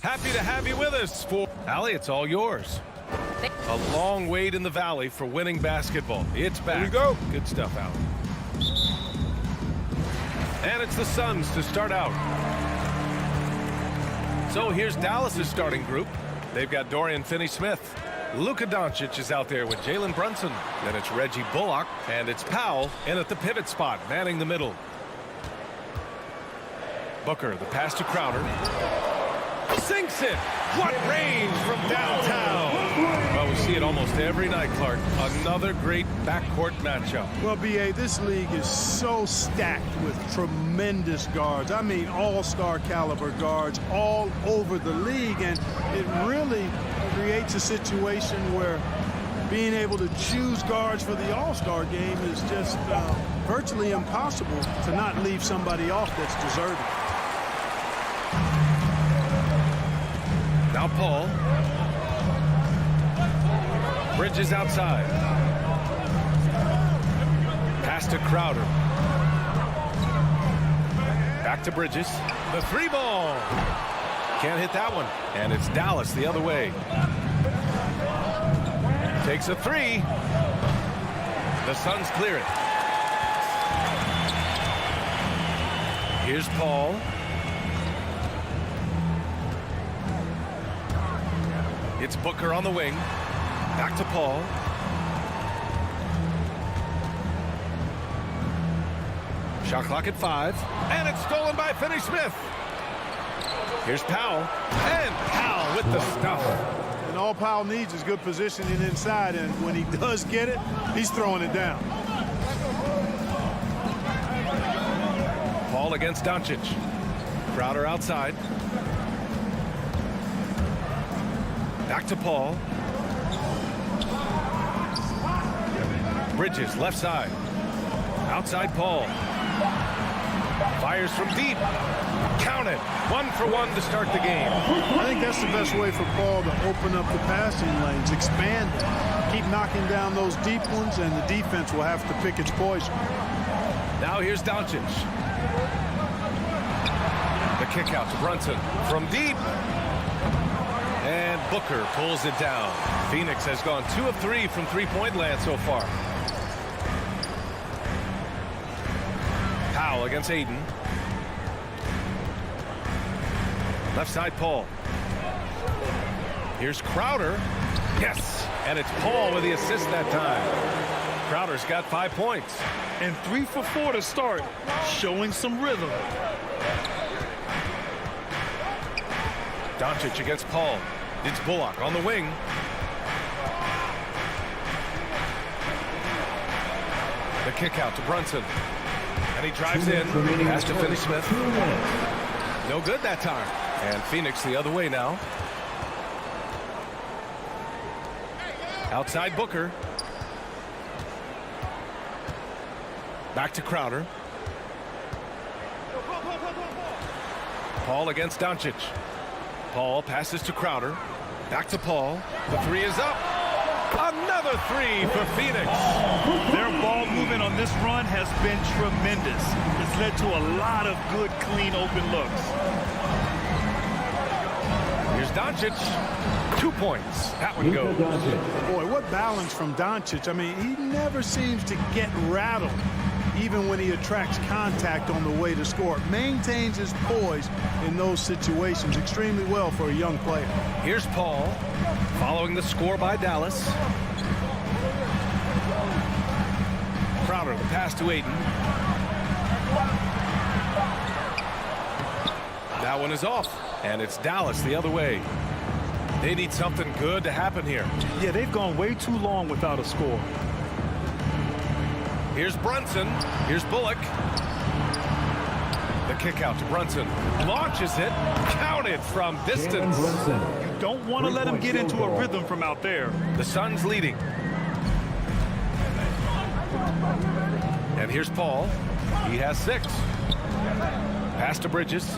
Happy to have you with us. Allie, it's all yours. A long wait in the valley for winning basketball. It's back. Here we go. Good stuff, Allie. And it's the Suns to start out. So here's Dallas's starting group. They've got Dorian Finney-Smith. Luka Doncic is out there with Jalen Brunson. Then it's Reggie Bullock. And it's Powell in at the pivot spot, manning the middle. Booker, the pass to Crowder. Sinks it. What range from downtown. Well, we see it almost every night, Clark. Another great backcourt matchup. Well, B.A., this league is so stacked with tremendous guards. I mean, all-star caliber guards all over the league. And it really creates a situation where being able to choose guards for the all-star game is just virtually impossible to not leave somebody off that's deserving. Now Paul. Bridges outside. Pass to Crowder. Back to Bridges. The three ball. Can't hit that one. And it's Dallas the other way. Takes a three. The Suns clear it. Here's Paul. It's Booker on the wing. Back to Paul. Shot clock at 5. And it's stolen by Finney-Smith. Here's Powell. And Powell with the stuff. And all Powell needs is good positioning inside. And when he does get it, he's throwing it down. Paul against Doncic. Crowder outside. Back to Paul. Bridges, left side. Outside Paul. Fires from deep. Count it. 1 for 1 to start the game. I think that's the best way for Paul to open up the passing lanes, expand it, keep knocking down those deep ones, and the defense will have to pick its poison. Now here's Doncic. The kick out to Brunson from deep. And Booker pulls it down. Phoenix has gone 2 of 3 from three-point land so far. Powell against Aiden. Left side Paul. Here's Crowder. Yes. And it's Paul with the assist that time. Crowder's got 5 points. And 3 for 4 to start. Showing some rhythm. Doncic against Paul. It's Bullock on the wing. The kick out to Brunson. And he drives in. Pass to Finney-Smith. No good that time. And Phoenix the other way now. Outside Booker. Back to Crowder. Paul against Doncic. Paul passes to Crowder. Back to Paul. The three is up. Another three for Phoenix. Their ball movement on this run has been tremendous. It's led to a lot of good, clean, open looks. Here's Doncic. 2 points. That one goes. Boy, what balance from Doncic. I mean, he never seems to get rattled, even when he attracts contact on the way to score. Maintains his poise in those situations extremely well for a young player. Here's Paul, following the score by Dallas. Crowder, the pass to Aiden. That one is off, and it's Dallas the other way. They need something good to happen here. Yeah, they've gone way too long without a score. Here's Brunson. Here's Bullock. The kick out to Brunson. Launches it. Counted from distance. You don't want to let him get into a rhythm from out there. The Suns leading. And here's Paul. He has 6. Pass to Bridges.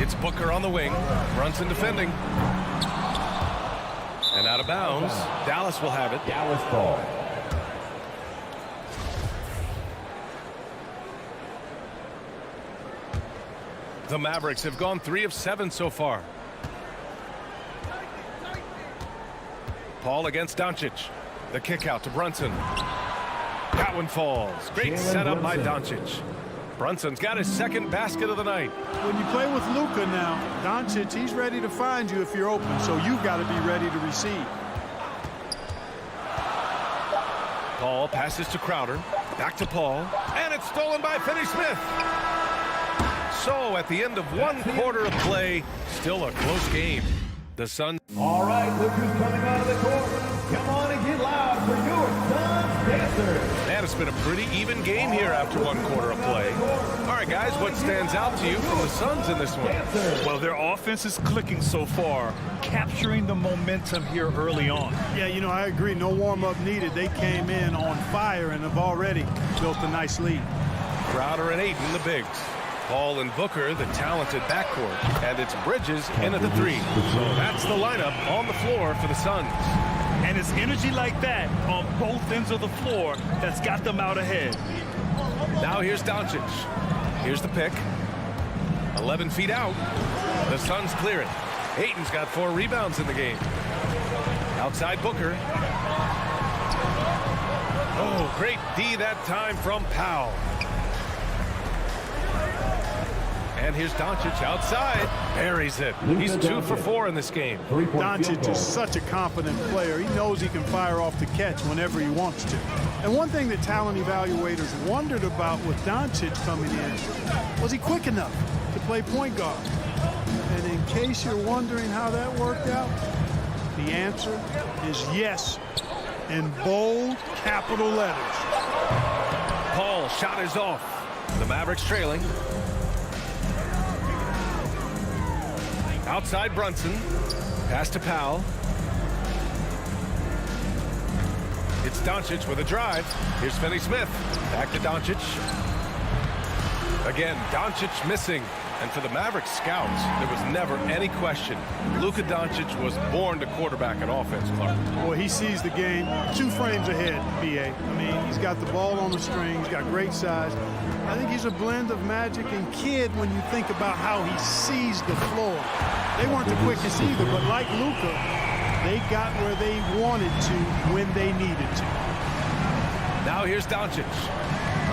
It's Booker on the wing. Brunson defending. And out of bounds. Dallas will have it. Dallas ball. The Mavericks have gone 3 of 7 so far. Paul against Doncic. The kick out to Brunson. That one falls. Great setup by Doncic. Brunson's got his second basket of the night. When you play with Luka now, Doncic, he's ready to find you if you're open, so you've got to be ready to receive. Paul passes to Crowder. Back to Paul. And it's stolen by Finney-Smith. So at the end of 1 quarter of play, still a close game. The Suns. All right, look who's coming out of the court. Come on and get loud for your Suns dancers. Man, it's been a pretty even game here after 1 quarter of play. All right, guys, what stands out to you from the Suns in this one? Well, their offense is clicking so far, capturing the momentum here early on. Yeah, you know, I agree. No warm-up needed. They came in on fire and have already built a nice lead. Crowder and Ayton, the bigs. Paul and Booker, the talented backcourt. And it's Bridges in at the 3. So that's the lineup on the floor for the Suns. And it's energy like that on both ends of the floor that's got them out ahead. Now here's Doncic. Here's the pick. 11 feet out. The Suns clear it. Ayton's got 4 rebounds in the game. Outside Booker. Oh, great D that time from Powell. And here's Doncic outside. Buries it. He's 2 for 4 in this game. Doncic is such a confident player. He knows he can fire off the catch whenever he wants to. And one thing that talent evaluators wondered about with Doncic coming in, was he quick enough to play point guard? And in case you're wondering how that worked out, the answer is yes, in bold capital letters. Paul shot is off. The Mavericks trailing. Outside Brunson. Pass to Powell. It's Doncic with a drive. Here's Finney-Smith. Back to Doncic. Again, Doncic missing. And for the Mavericks scouts, there was never any question. Luka Doncic was born to quarterback an offense, Clark. Boy, he sees the game 2 frames ahead, B.A. I mean, he's got the ball on the string. He's got great size. I think he's a blend of magic and kid when you think about how he sees the floor. They weren't the quickest either, but like Luka, they got where they wanted to when they needed to. Now here's Doncic.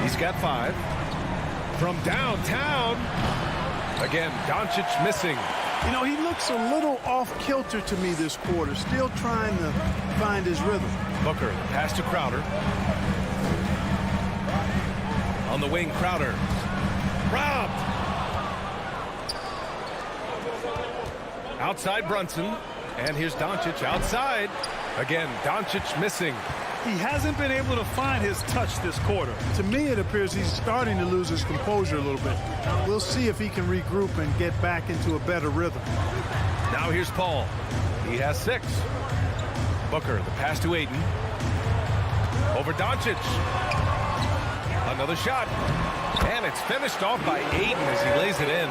He's got 5. From downtown. Again, Doncic missing. You know, he looks a little off-kilter to me this quarter, still trying to find his rhythm. Booker, pass to Crowder. On the wing, Crowder. Robbed. Outside Brunson. And here's Doncic outside. Again, Doncic missing. He hasn't been able to find his touch this quarter. To me, it appears he's starting to lose his composure a little bit. We'll see if he can regroup and get back into a better rhythm. Now here's Paul. He has 6. Booker, the pass to Ayton. Over Doncic. Another shot. And it's finished off by Ayton as he lays it in.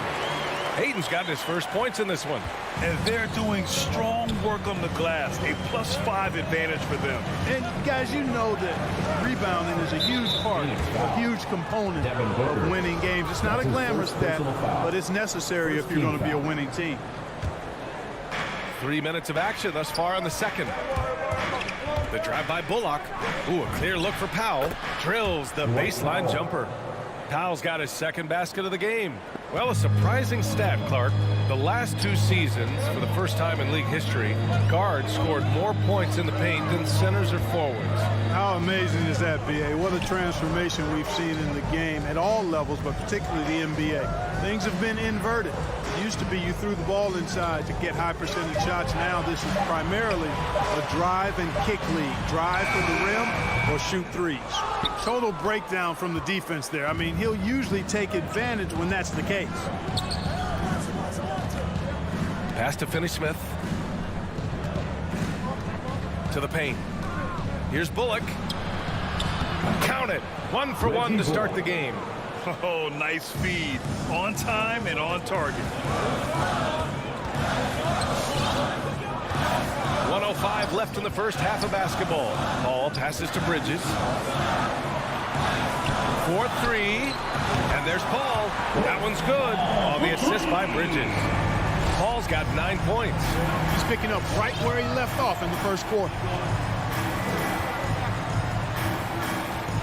Ayton's got his first points in this one. And they're doing strong work on the glass. A +5 advantage for them. And guys, you know that rebounding is a huge part, a huge component of winning games. It's not a glamorous stat, but it's necessary if you're going to be a winning team. 3 minutes of action thus far in the second. The drive by Bullock. Ooh, a clear look for Powell. Drills the baseline jumper. Powell's got his second basket of the game. Well, a surprising stat, Clark. The last 2 seasons, for the first time in league history, guards scored more points in the paint than centers or forwards. How amazing is that, B.A.? What a transformation we've seen in the game at all levels, but particularly the NBA. Things have been inverted. It used to be you threw the ball inside to get high percentage shots. Now this is primarily a drive and kick league. Drive for the rim or shoot threes. Total breakdown from the defense there. I mean, he'll usually take advantage when that's the case. Pass to Finney-Smith. To the paint. Here's Bullock. Count it. 1 for 1 to start the game. Oh, nice feed. On time and on target. 1:05 left in the first half of basketball. Paul passes to Bridges. 4-3. And there's Paul. That one's good. On the assist by Bridges. Paul's got 9 points. He's picking up right where he left off in the first quarter.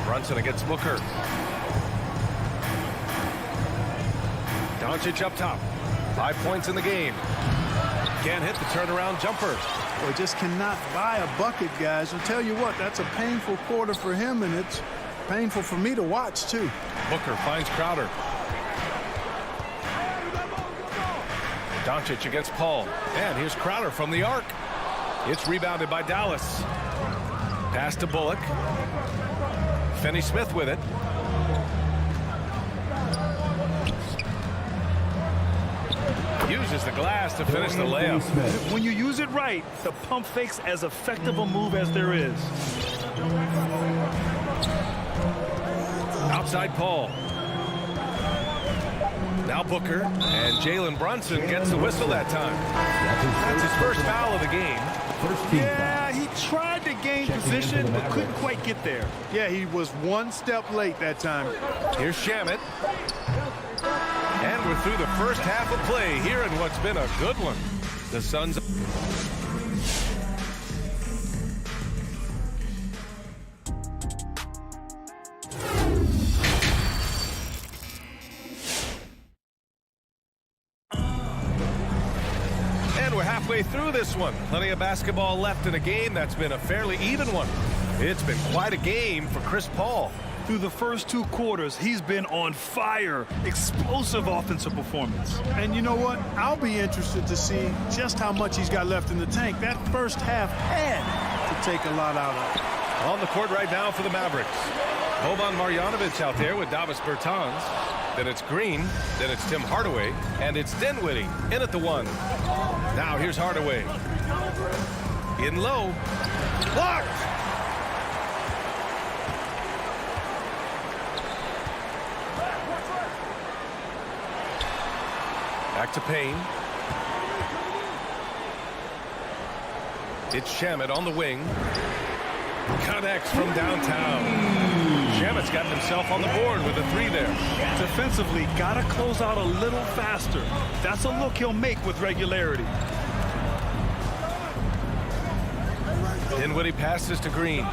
Brunson against Booker. Doncic up top. 5 points in the game. Can't hit the turnaround jumper. Boy, just cannot buy a bucket, guys. I'll tell you what, that's a painful quarter for him, and it's painful for me to watch, too. Booker finds Crowder. Doncic against Paul. And here's Crowder from the arc. It's rebounded by Dallas. Pass to Bullock. Finney-Smith with it. Uses the glass to finish the layup. When you use it right, the pump fake's as effective a move as there is. Outside Paul. Now Booker, and Jalen Brunson gets the whistle that time. That's his first foul of the game. Yeah, he tried to gain position, but couldn't quite get there. Yeah, he was one step late that time. Here's Shamet. And we're through the first half of play here in what's been a good one. The Suns. And we're halfway through this one. Plenty of basketball left in a game that's been a fairly even one. It's been quite a game for Chris Paul. Through the first 2 quarters, he's been on fire. Explosive offensive performance. And you know what? I'll be interested to see just how much he's got left in the tank. That first half had to take a lot out of it. On the court right now for the Mavericks. Boban Marjanovic out there with Davis Bertans. Then it's Green. Then it's Tim Hardaway. And it's Dinwiddie in at the 1. Now here's Hardaway. In low. Blocked! Back to Payne. It's Shamet on the wing. Connects from downtown. Shamet's got himself on the board with a 3 there. Defensively, got to close out a little faster. That's a look he'll make with regularity. Dinwiddie passes to Green.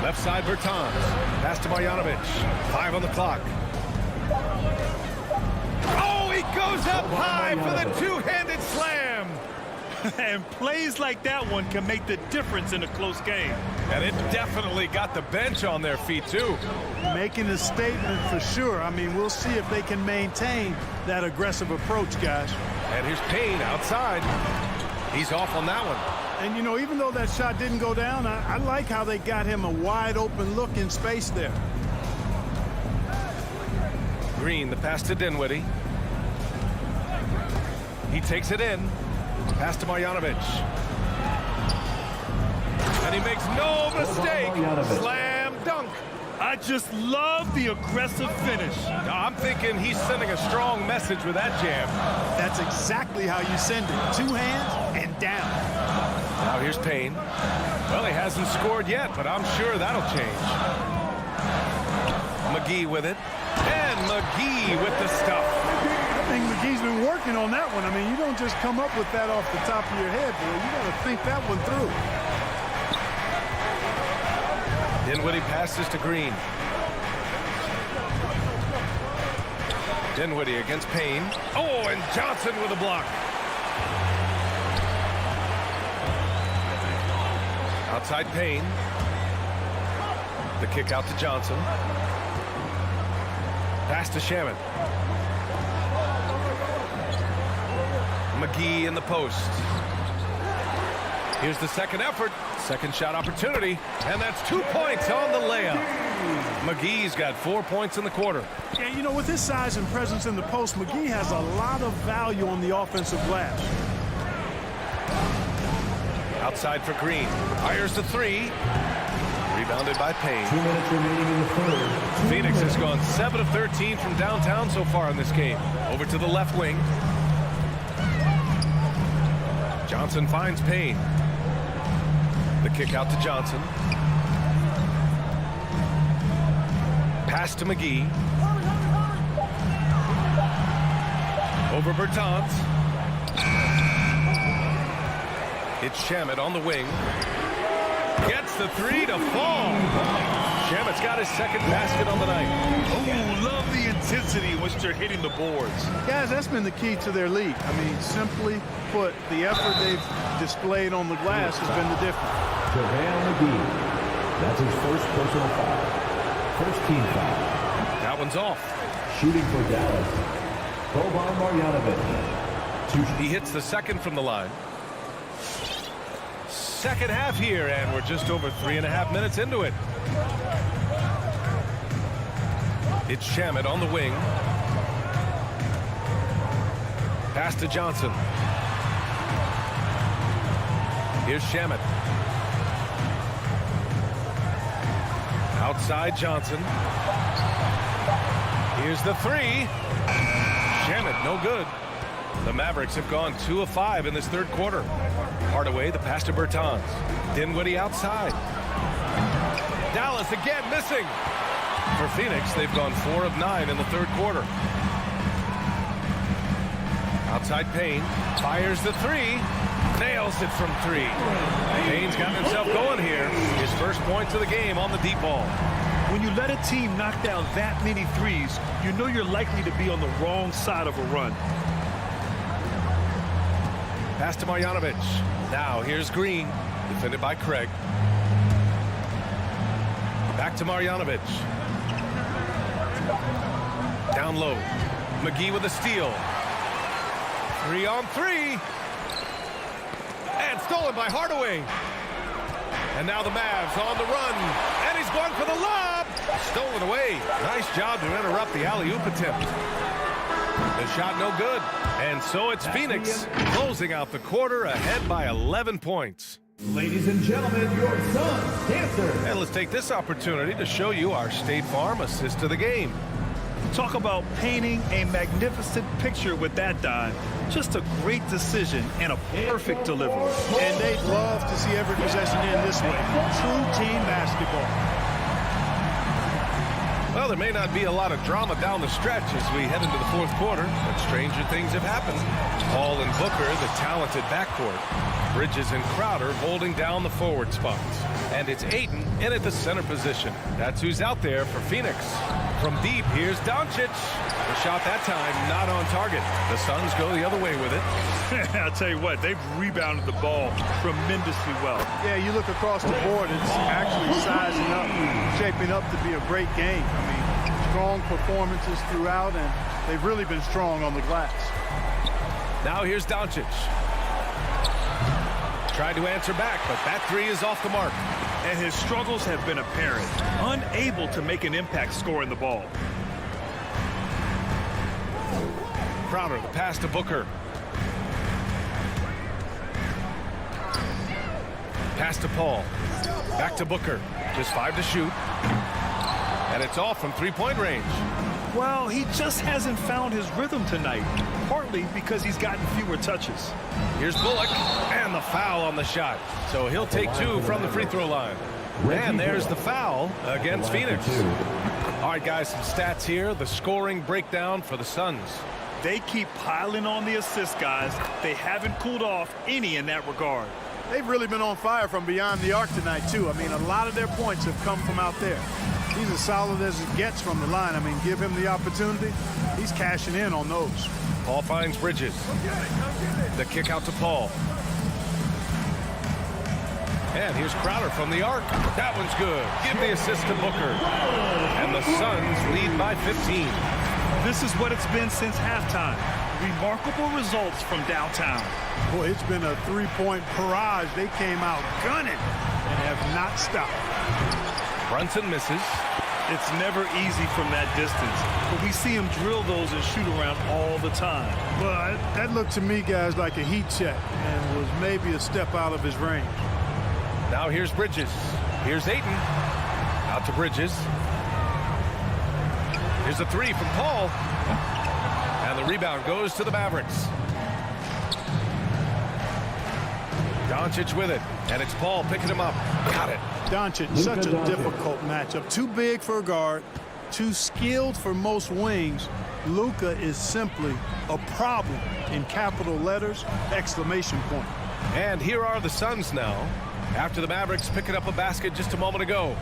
Left side Bertans. Pass to Marjanovic. 5 on the clock. Oh, he goes up high for the two-handed slam. And plays like that one can make the difference in a close game. And it definitely got the bench on their feet, too. Making a statement for sure. I mean, we'll see if they can maintain that aggressive approach, guys. And here's Payne outside. He's off on that one. And, you know, even though that shot didn't go down, I like how they got him a wide-open look in space there. Green, the pass to Dinwiddie. He takes it in. Pass to Marjanovic. And he makes no mistake. Slam dunk. I just love the aggressive finish. I'm thinking he's sending a strong message with that jam. That's exactly how you send it. 2 hands and down. Now here's Payne. Well, he hasn't scored yet, but I'm sure that'll change. McGee with it. And McGee with the stuff. I think McGee's been working on that one. I mean, you don't just come up with that off the top of your head, boy. You got to think that one through. Dinwiddie passes to Green. Dinwiddie against Payne. Oh, and Johnson with a block. Outside Payne. The kick out to Johnson. Pass to Shamet. McGee in the post. Here's the second effort. Second shot opportunity. And that's 2 points on the layup. McGee's got 4 points in the quarter. Yeah, you know, with his size and presence in the post, McGee has a lot of value on the offensive glass. Outside for Green. Fires the 3. Rebounded by Payne. 2 minutes remaining in the third. Phoenix has gone 7 of 13 from downtown so far in this game. Over to the left wing. Johnson finds Payne. The kick out to Johnson. Pass to McGee. Over Bertans. It's Shamet on the wing. Gets the three to fall. Shamet's got his second basket on the night. Oh, love the intensity in which they're hitting the boards. Guys, that's been the key to their lead. I mean, simply put, the effort they've displayed on the glass has been the difference. Devon McGee. That's his first personal foul. First team foul. That one's off. Shooting for Dallas, Boban Marjanovic. He hits the second from the line. Second half here, and we're just over 3.5 minutes into it. It's Shamet on the wing. Pass to Johnson. Here's Shamet. Outside Johnson. Here's the three. Shamet, no good. The Mavericks have gone 2 of 5 in this third quarter. Hardaway, the pass to Bertans. Dinwiddie outside. Dallas again missing. For Phoenix, they've gone 4 of 9 in the third quarter. Outside Payne. Fires the three. Nails it from 3. Payne's gotten himself going here. His first points of the game on the deep ball. When you let a team knock down that many threes, you know you're likely to be on the wrong side of a run. Pass to Marjanovic. Now here's Green, defended by Craig. Back to Marjanovic. Down low. McGee with a steal. 3 on 3. And stolen by Hardaway. And now the Mavs on the run. And he's going for the lob. Stolen away. Nice job to interrupt the alley-oop attempt. The shot no good. And so it's Phoenix closing out the quarter ahead by 11 points. Ladies and gentlemen, your Suns dancer. And let's take this opportunity to show you our State Farm assist to the game. Talk about painting a magnificent picture with that dime. Just a great decision and a perfect delivery. And they'd love to see every possession end this way. True team basketball. Well, there may not be a lot of drama down the stretch as we head into the fourth quarter, but stranger things have happened. Paul and Booker, the talented backcourt. Bridges and Crowder holding down the forward spots. And it's Ayton in at the center position. That's who's out there for Phoenix. From deep, here's Doncic. The shot that time not on target. The Suns go the other way with it. I'll tell you what, they've rebounded the ball tremendously well. Yeah, you look across the board, it's actually sizing up, shaping up to be a great game. I mean, strong performances throughout, and they've really been strong on the glass. Now here's Doncic. Tried to answer back, but that three is off the mark. And his struggles have been apparent. Unable to make an impact scoring the ball. Crowder, the pass to Booker. Pass to Paul. Back to Booker. Just 5 to shoot. And it's off from three-point range. Well, he just hasn't found his rhythm tonight, partly because he's gotten fewer touches. Here's Bullock, and the foul on the shot. So he'll take 2 from the free throw line. And there's the foul against Phoenix. All right, guys, some stats here. The scoring breakdown for the Suns. They keep piling on the assists, guys. They haven't cooled off any in that regard. They've really been on fire from beyond the arc tonight, too. I mean, a lot of their points have come from out there. He's as solid as it gets from the line. I mean, give him the opportunity. He's cashing in on those. Paul finds Bridges. The kick out to Paul. And here's Crowder from the arc. That one's good. Give the assist to Booker. And the Suns lead by 15. This is what it's been since halftime. Remarkable results from downtown. Boy, it's been a three-point barrage. They came out gunning and have not stopped. Brunson misses. It's never easy from that distance, but we see him drill those and shoot around all the time. Well, that looked to me, guys, like a heat check and was maybe a step out of his range. Now here's Bridges. Here's Ayton. Out to Bridges. Here's a three from Paul. And the rebound goes to the Mavericks. Doncic with it, and it's Paul picking him up. Got it. Doncic, such a difficult matchup. Too big for a guard, too skilled for most wings. Luka is simply a problem in capital letters, exclamation point. And here are the Suns now, after the Mavericks picking up a basket just a moment ago.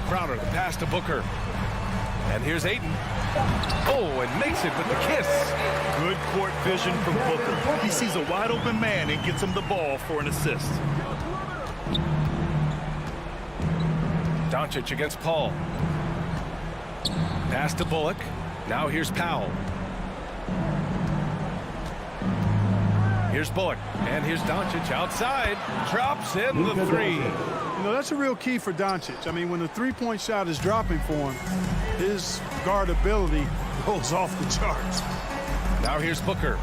Crowder, the pass to Booker. And here's Ayton. Oh, and makes it with the kiss. Good court vision from Booker. He sees a wide open man and gets him the ball for an assist. Doncic against Paul. Pass to Bullock. Now here's Powell. Here's Bullock. And here's Doncic outside. Drops in the three. You know, that's a real key for Doncic. I mean, when the three-point shot is dropping for him, his guard ability goes off the charts. Now here's Booker.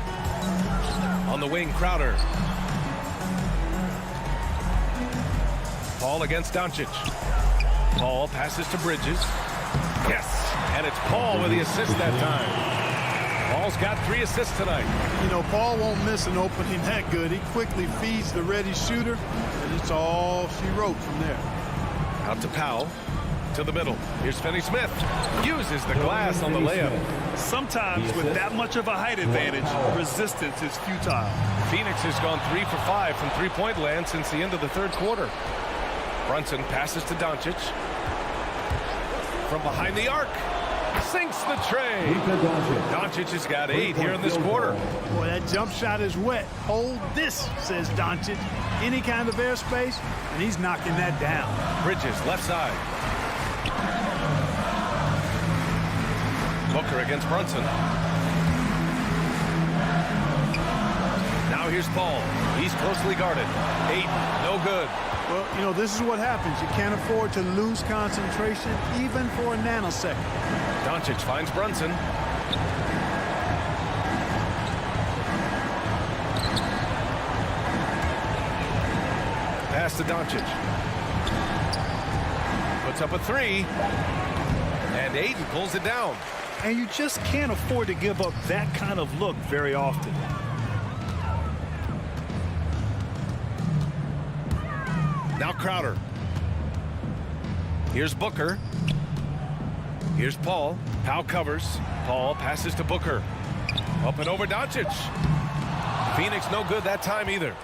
On the wing, Crowder. Paul against Doncic. Paul passes to Bridges. Yes, and it's Paul with the assist that time. Paul's got 3 assists tonight. You know, Paul won't miss an opening that good. He quickly feeds the ready shooter, and it's all she wrote from there. Out to Powell. To the middle. Here's Finney-Smith. Uses the glass on the layup. Sometimes with that much of a height advantage, resistance is futile. Phoenix has gone 3 for 5 from three-point land since the end of the third quarter. Brunson passes to Doncic. From behind the arc. Sinks the tray. Doncic has got 8 here in this quarter. Boy, that jump shot is wet. Hold this, says Doncic. Any kind of airspace, and he's knocking that down. Bridges, left side. Booker against Brunson. Now here's Paul. He's closely guarded. 8, no good. Well, you know, this is what happens. You can't afford to lose concentration even for a nanosecond. Doncic finds Brunson. Pass to Doncic. Puts up a 3. And Ayton pulls it down. And you just can't afford to give up that kind of look very often. Now Crowder. Here's Booker. Here's Paul. Powell covers. Paul passes to Booker. Up and over Doncic. Phoenix no good that time either.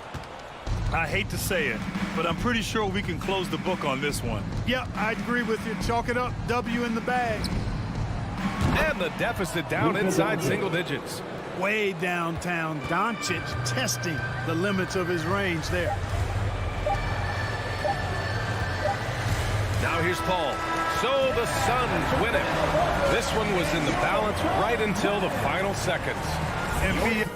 I hate to say it, but I'm pretty sure we can close the book on this one. Yeah, I agree with you. Chalk it up. W in the bag. And the deficit down inside single digits. Way downtown. Doncic testing the limits of his range there. Now here's Paul. So the Suns win it. This one was in the balance right until the final seconds. NBA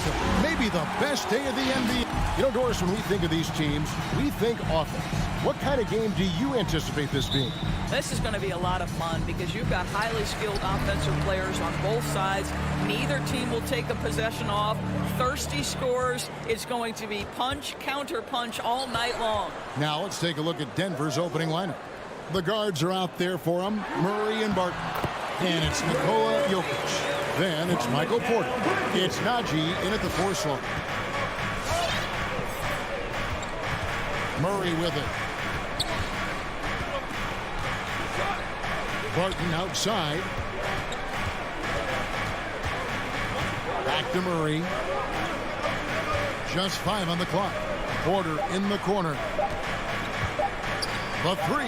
awesome. Maybe the best day of the NBA. You know, Doris, when we think of these teams, we think offense. What kind of game do you anticipate this being? This is going to be a lot of fun because you've got highly skilled offensive players on both sides. Neither team will take a possession off. Thirsty scores. It's going to be punch, counter punch all night long. Now let's take a look at Denver's opening lineup. The guards are out there for them, Murray and Barton. And it's Nikola Jokic. Then it's Michael Porter. It's Najee in at the 4 slot. Murray with it. Barton outside. Back to Murray. Just 5 on the clock. Porter in the corner. The 3.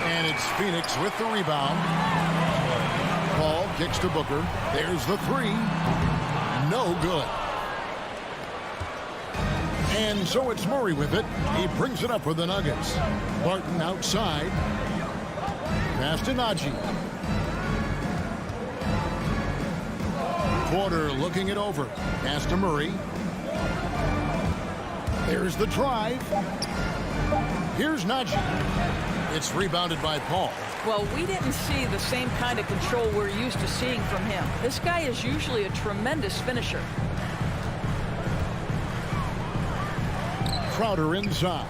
And it's Phoenix with the rebound. Paul kicks to Booker. There's the 3. No good. And so it's Murray with it. He brings it up for the Nuggets. Barton outside. Pass to Najee. Porter looking it over. Pass to Murray. There's the drive. Here's Najee. It's rebounded by Paul. Well, we didn't see the same kind of control we're used to seeing from him. This guy is usually a tremendous finisher. Crowder inside.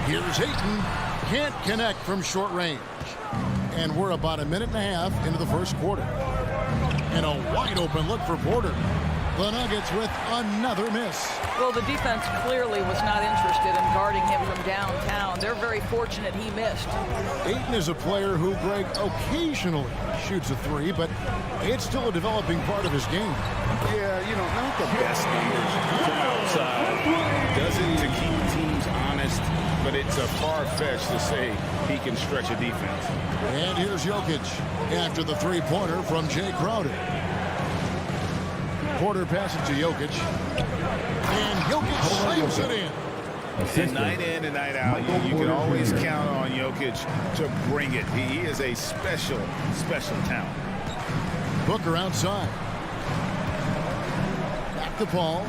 Here's Ayton. Can't connect from short range. And we're about a minute and a half into the first quarter. And a wide open look for Porter. The Nuggets with another miss. Well, the defense clearly was not interested in guarding him from downtown. They're very fortunate he missed. Ayton is a player who, Greg, occasionally shoots a 3, but it's still a developing part of his game. Yeah, you know, not the best numbers from outside. Does it to keep teams honest, but it's a far-fetched to say he can stretch a defense. And here's Jokic after the 3-pointer from Jay Crowder. Porter passes to Jokic. And Jokic slams it in. And night in and night out, you can always count on Jokic to bring it. He is a special talent. Booker outside. Back to Paul.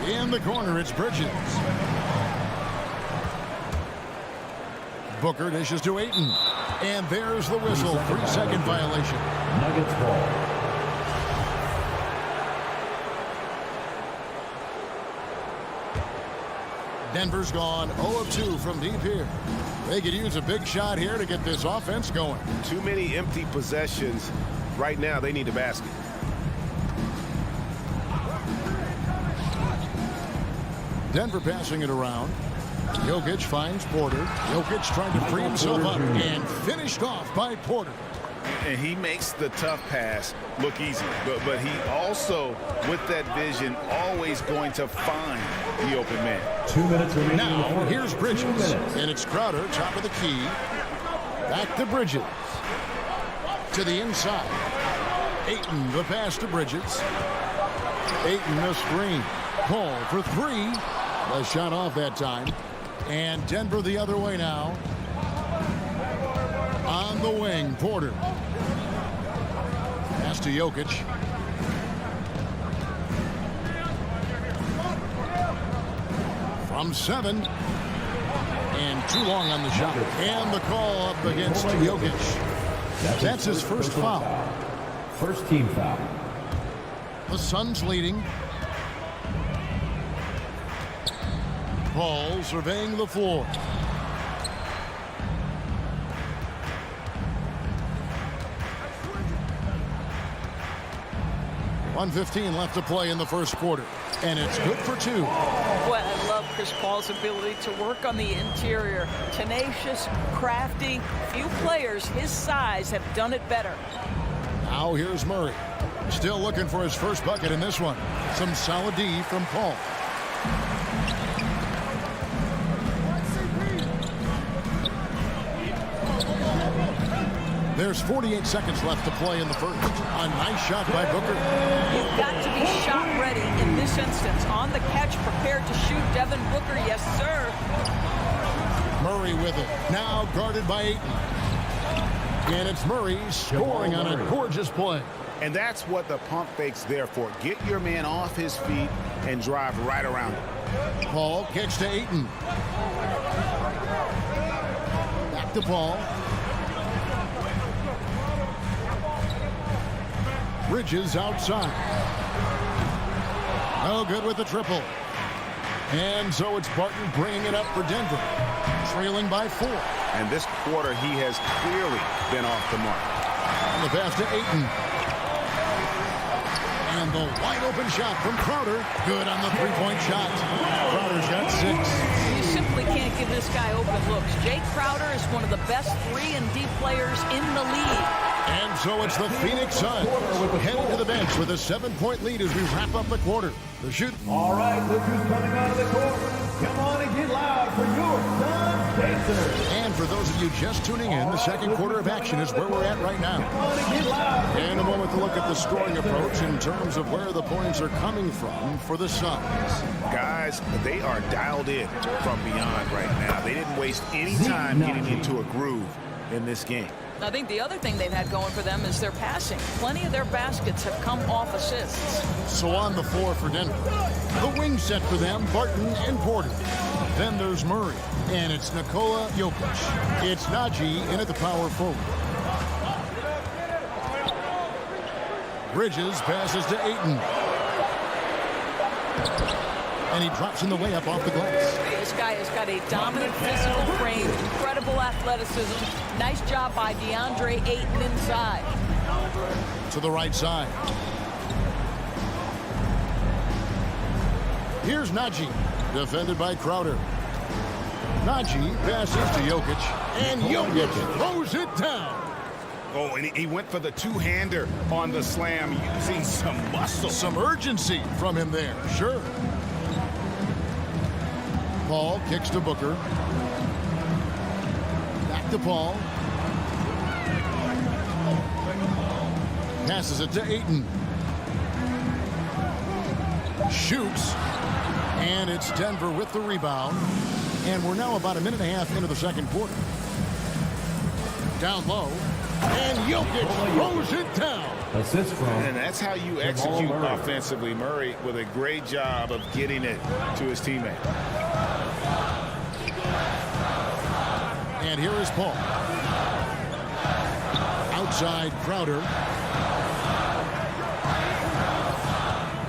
In the corner, it's Bridges. Booker dishes to Ayton. And there's the whistle. 3-second violation. Nuggets ball. Denver's gone 0 of 2 from deep here. They could use a big shot here to get this offense going. Too many empty possessions. Right now, they need a basket. Denver passing it around. Jokic finds Porter. Jokic trying to free himself up and finished off by Porter. And he makes the tough pass look easy. But he also, with that vision, always going to find the open man. 2 minutes remaining. Now, here's Bridges. And it's Crowder, top of the key. Back to Bridges. To the inside. Ayton, the pass to Bridges. Ayton, the screen. Paul for 3. The shot off that time. And Denver the other way now. On the wing, Porter. Pass to Jokic. From 7. And too long on the shot. And the call up against Jokic. That's his first foul. First team foul. The Suns leading. Paul surveying the floor. .115 left to play in the first quarter. And it's good for 2. Boy, I love Chris Paul's ability to work on the interior. Tenacious, crafty. Few players his size have done it better. Now here's Murray. Still looking for his first bucket in this one. Some solid D from Paul. There's 48 seconds left to play in the first. A nice shot by Booker. You've got to be shot ready in this instance. On the catch, prepared to shoot. Devon Booker, yes, sir. Murray with it. Now guarded by Ayton. And it's Murray scoring on a gorgeous play. And that's what the pump fake's there for. Get your man off his feet and drive right around him. Paul kicks to Ayton. Back to Paul. Bridges outside. No good with the triple. And so it's Barton bringing it up for Denver, trailing by 4. And this quarter, he has clearly been off the mark. And the pass to Ayton. And the wide open shot from Crowder. Good on the three-point shot. Crowder's got 6. You simply can't give this guy open looks. Jake Crowder is one of the best 3-and-D players in the league. And so it's the Phoenix Suns heading to the bench with a 7-point lead as we wrap up the quarter. The shoot. All right, look who's coming out of the court. Come on and get loud for your Suns Pacers. And for those of you just tuning in, the second quarter of action is where we're at right now. Come on and get loud. And a moment to look at the scoring approach in terms of where the points are coming from for the Suns. Guys, they are dialed in from beyond right now. They didn't waste any time getting into a groove in this game. I think the other thing they've had going for them is their passing. Plenty of their baskets have come off assists. So on the floor for Denver. The wing set for them, Barton and Porter. Then there's Murray, and it's Nikola Jokic. It's Najee in at the power forward. Bridges passes to Ayton. And he drops in the way up off the glass. This guy has got a dominant physical frame, incredible athleticism. Nice job by DeAndre Ayton inside. To the right side. Here's Najee, defended by Crowder. Najee passes to Jokic, and Jokic throws it down. Oh, and he went for the two-hander on the slam using some muscle. Some urgency from him there, sure. Paul kicks to Booker. Back to Paul. Passes it to Ayton. Shoots. And it's Denver with the rebound. And we're now about a minute and a half into the second quarter. Down low. And Jokic throws it down. Assist from. And that's how you execute offensively. Murray with a great job of getting it to his teammate. And here is Paul. Outside Crowder.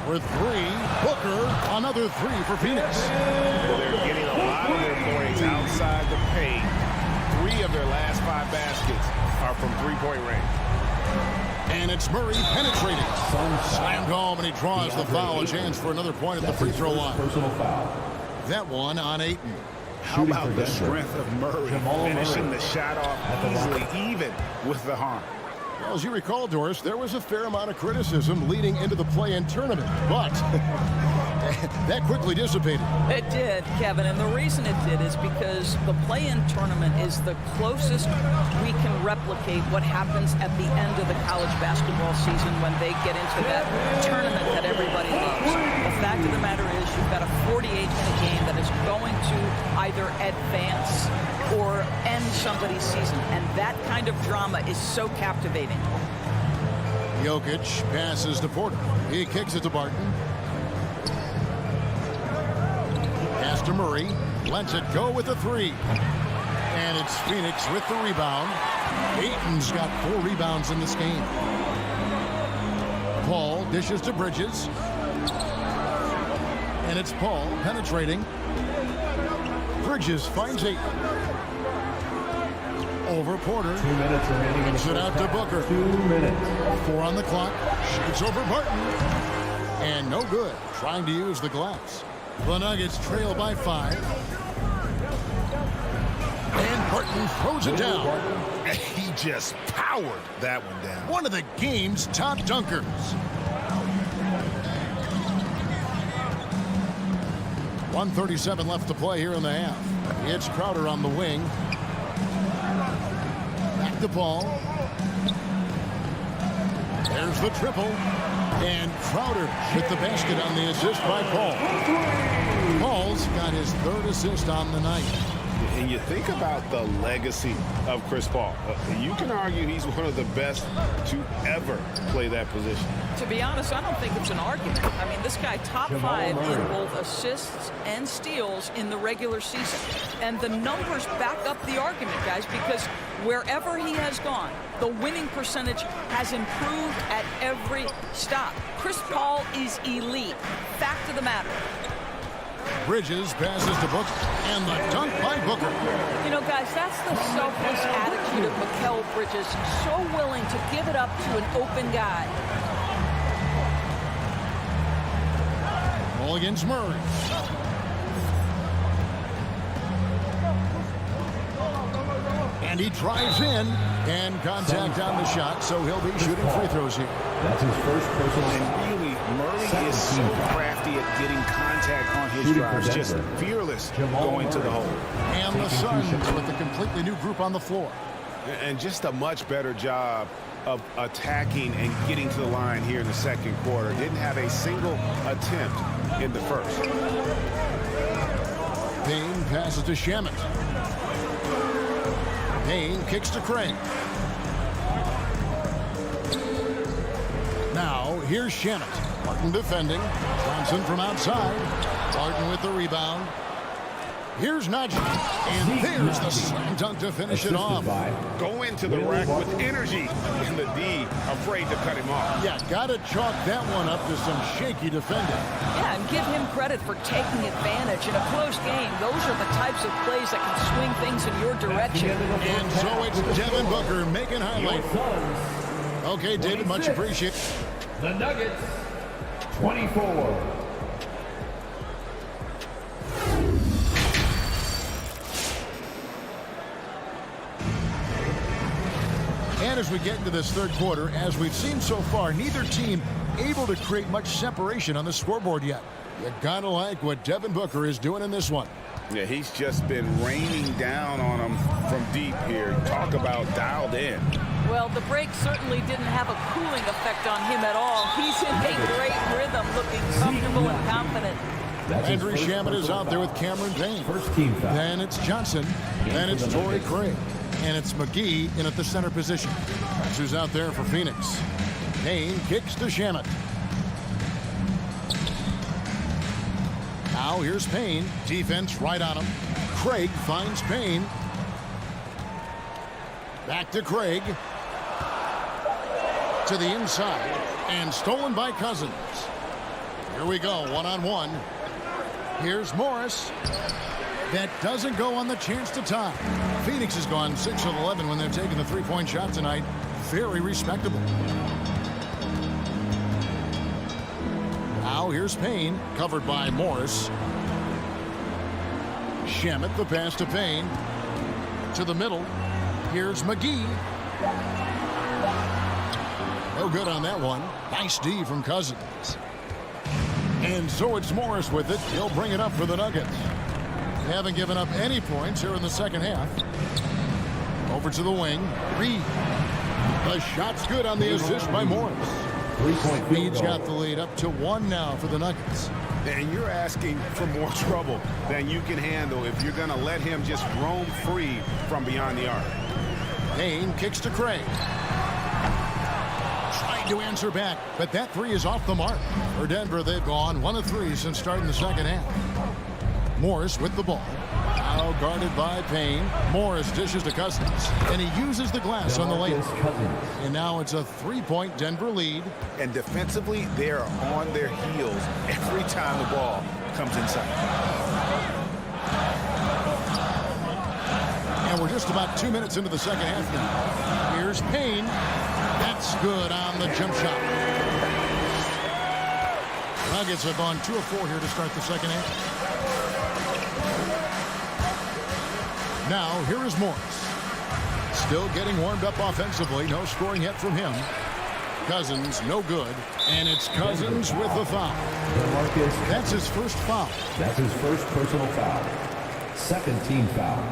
For 3, Booker, another 3 for Phoenix. Well, they're getting a lot of their points outside the paint. 3 of their last 5 baskets are from three-point range. And it's Murray penetrating. Slammed home, and he draws the foul. A chance for another point at the free throw line. Personal foul. That one on Ayton. How about the strength of Murray finishing the shot off easily, even with the harm? Well, as you recall, Doris, there was a fair amount of criticism leading into the play-in tournament, but that quickly dissipated. It did, Kevin, and the reason it did is because the play-in tournament is the closest we can replicate what happens at the end of the college basketball season when they get into that tournament that everybody loves. The fact of the matter is you've got a 48-minute game that is going to either advance or end somebody's season, and that kind of drama is so captivating. Jokic passes to Porter. He kicks it to Barton. Pass to Murray. Lets it go with the 3. And it's Phoenix with the rebound. Ayton's got 4 rebounds in this game. Paul dishes to Bridges. And it's Paul penetrating. Bridges finds Ayton. Over Porter. 2 minutes remaining. Gets it out to Booker. 2 minutes. 4 on the clock. Shoots over Barton. And no good. Trying to use the glass. The Nuggets trail by 5. And Barton throws it down. He just powered that one down. One of the game's top dunkers. .137 left to play here in the half. It's Crowder on the wing. Back to Paul. There's the triple. And Crowder with the basket on the assist by Paul. Paul's got his 3rd assist on the night. And you think about the legacy of Chris Paul. You can argue he's one of the best to ever play that position. To be honest, I don't think it's an argument. I mean, this guy top 5 in both assists and steals in the regular season. And the numbers back up the argument, guys, because wherever he has gone, the winning percentage has improved at every stop. Chris Paul is elite. Fact of the matter. Bridges passes to Booker, and the dunk by Booker. You know, guys, that's the selfless attitude of Mikal Bridges. So willing to give it up to an open guy. Ball against Murray. And he drives in, and contact on the shot, so he'll be shooting free throws here. That's his first personal. And really, Murray is so crafty at getting contact on his drives, just fearless going to the hole. And the Suns with a completely new group on the floor. And just a much better job of attacking and getting to the line here in the second quarter. Didn't have a single attempt in the first. Payne passes to Shamet. Payne kicks to Craig. Now, here's Shamet. Martin defending. Thompson from outside. Martin with the rebound. Here's Najee. And there's the slam dunk to finish it off. Go into the rack with energy. And the D afraid to cut him off. Yeah, got to chalk that one up to some shaky defending. Yeah, and give him credit for taking advantage in a close game. Those are the types of plays that can swing things in your direction. And so it's Devon Booker making highlight. Okay, David, much appreciated. The Nuggets, 24. And as we get into this third quarter, as we've seen so far, neither team able to create much separation on the scoreboard yet. You gotta like what Devon Booker is doing in this one. Yeah, he's just been raining down on him from deep here. Talk about dialed in. Well, the break certainly didn't have a cooling effect on him at all. He's in a great rhythm, looking comfortable and confident. Andrew Shamet is out there with Cameron Payne. First team foul. Then it's Johnson. Then it's Torrey Craig. And it's McGee in at the center position. That's who's out there for Phoenix. Payne kicks to Shamet. Now here's Payne. Defense right on him. Craig finds Payne. Back to Craig. To the inside. And stolen by Cousins. Here we go, one-on-one. Here's Morris. That doesn't go on the chance to tie. Phoenix has gone 6 of 11 when they're taking the three-point shot tonight. Very respectable. Now here's Payne, covered by Morris. Shamet, the pass to Payne. To the middle. Here's McGee. No good on that one. Nice D from Cousins. And so it's Morris with it. He'll bring it up for the Nuggets. They haven't given up any points here in the second half. Over to the wing. Reed. The shot's good on the assist by Morris. Reed's got the lead up to 1 now for the Nuggets. And you're asking for more trouble than you can handle if you're going to let him just roam free from beyond the arc. Payne kicks to Craig. Trying to answer back, but that three is off the mark. For Denver, they've gone 1 of 3 since starting the second half. Morris with the ball. Now guarded by Payne. Morris dishes to Cousins. And he uses the glass on the layup. And now it's a 3-point Denver lead. And defensively, they are on their heels every time the ball comes inside. And we're just about 2 minutes into the second half now. Here's Payne. That's good on the jump shot. Nuggets have gone 2 of 4 here to start the second half. Now, here is Morris. Still getting warmed up offensively. No scoring yet from him. Cousins, no good. And it's Cousins with the foul. That's his first foul. That's his first personal foul. Second team foul.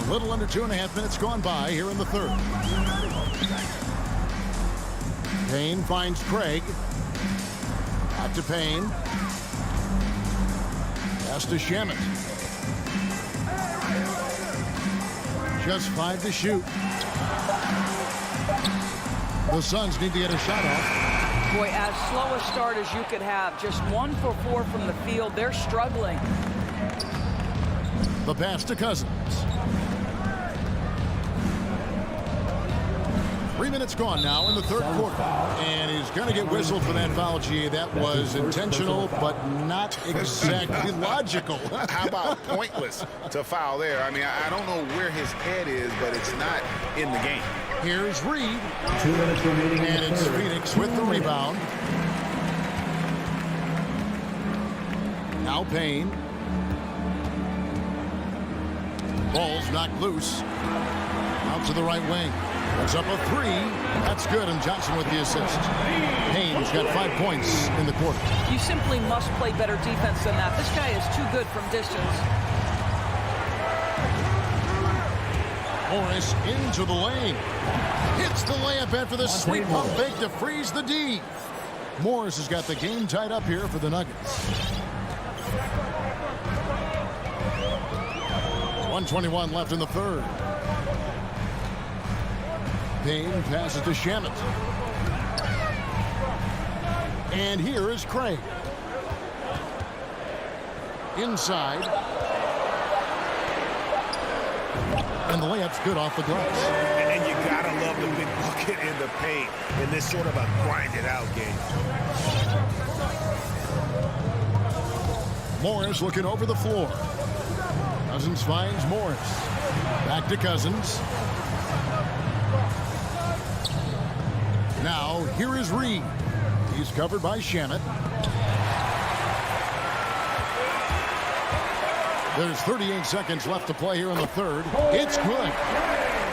A little under 2.5 minutes gone by here in the third. Payne finds Craig. Back to Payne. Pass to Shamet. Just 5 to shoot. The Suns need to get a shot off. Boy, as slow a start as you could have. Just 1 for 4 from the field. They're struggling. The pass to Cousins. 3 minutes gone now in the third quarter. And he's going to get whistled for that foul, G. That was intentional, but not exactly logical. How about pointless to foul there? I mean, I don't know where his head is, but it's not in the game. Here's Reed. 2 minutes remaining. And it's Phoenix with the rebound. Now Payne. Ball's knocked loose. Out to the right wing. Puts up a 3. That's good, and Johnson with the assist. Payne's got 5 points in the quarter. You simply must play better defense than that. This guy is too good from distance. Morris into the lane. Hits the layup after the sweep pump fake to freeze the D. Morris has got the game tied up here for the Nuggets. 1:21 left in the third. Payne passes to Shamet. And here is Craig. Inside. And the layup's good off the glass. And you gotta love the big bucket in the paint in this sort of a grinded-out game. Morris looking over the floor. Cousins finds Morris. Back to Cousins. Now, here is Reed. He's covered by Shamet. There's 38 seconds left to play here in the third. It's good.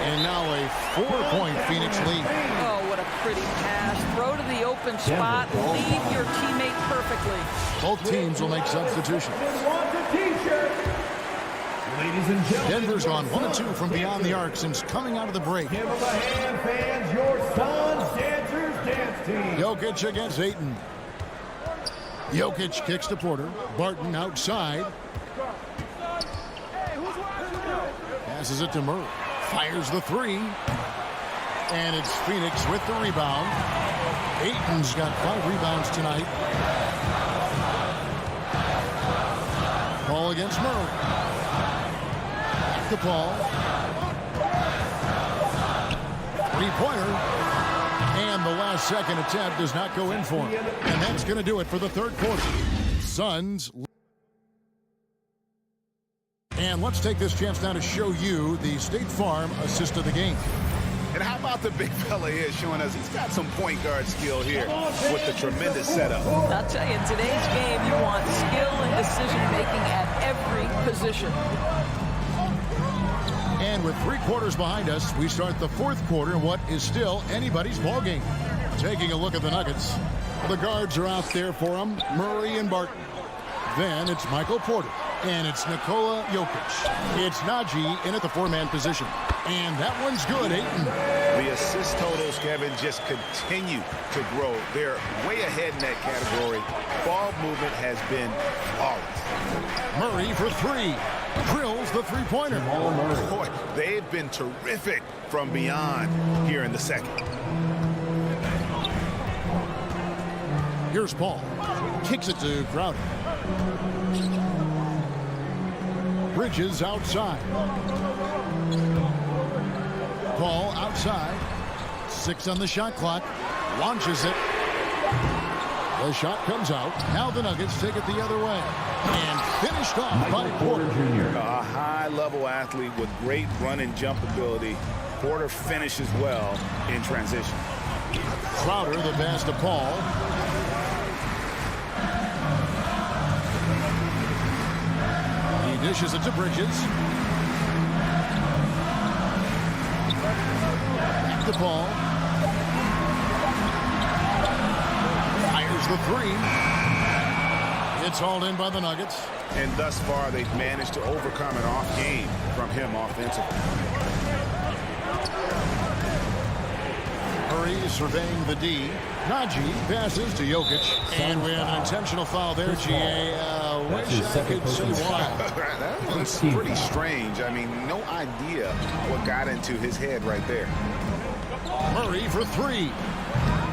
And now a 4-point Phoenix lead. Oh, what a pretty pass. Throw to the open spot. Lead your teammate perfectly. Both teams will make substitutions. Denver's gone 1-2 from beyond the arc since coming out of the break. Give them a hand, fans. Your Suns Dancers Dance Team. Jokic against Ayton. Jokic kicks to Porter. Barton outside. Passes it to Murray. Fires the 3. And it's Phoenix with the rebound. Ayton's got 5 rebounds tonight. Ball against Murray. Back to Paul. 3-pointer. And the last second attempt does not go in for him. And that's going to do it for the third quarter. Suns. And let's take this chance now to show you the State Farm assist of the game. And how about the big fella here showing us he's got some point guard skill here with the tremendous setup. I'll tell you, in today's game, you want skill and decision-making at every position. And with 3 quarters behind us, we start the fourth quarter in what is still anybody's ballgame. Taking a look at the Nuggets. The guards are out there for them, Murray and Barton. Then it's Michael Porter. And it's Nikola Jokic. It's Najee in at the 4-man position. And that one's good, Ayton. The assist totals, Kevin, just continue to grow. They're way ahead in that category. Ball movement has been flawless. Murray for 3. Drills the 3-pointer. Boy, they've been terrific from beyond here in the second. Here's Paul. Kicks it to Crowder. Bridges outside. Paul outside. 6 on the shot clock. Launches it. The shot comes out. Now the Nuggets take it the other way. And finished off by Porter. A high-level athlete with great run and jump ability. Porter finishes well in transition. Crowder, the pass to Paul. He dishes it to Bridges. Back to Paul. Fires the 3. It's hauled in by the Nuggets. And thus far, they've managed to overcome an off game from him offensively. Murray surveying the D. Najee passes to Jokic. And we have an intentional foul there, GA. Wish I could say why. That one's pretty strange. I mean, no idea what got into his head right there. Murray for three.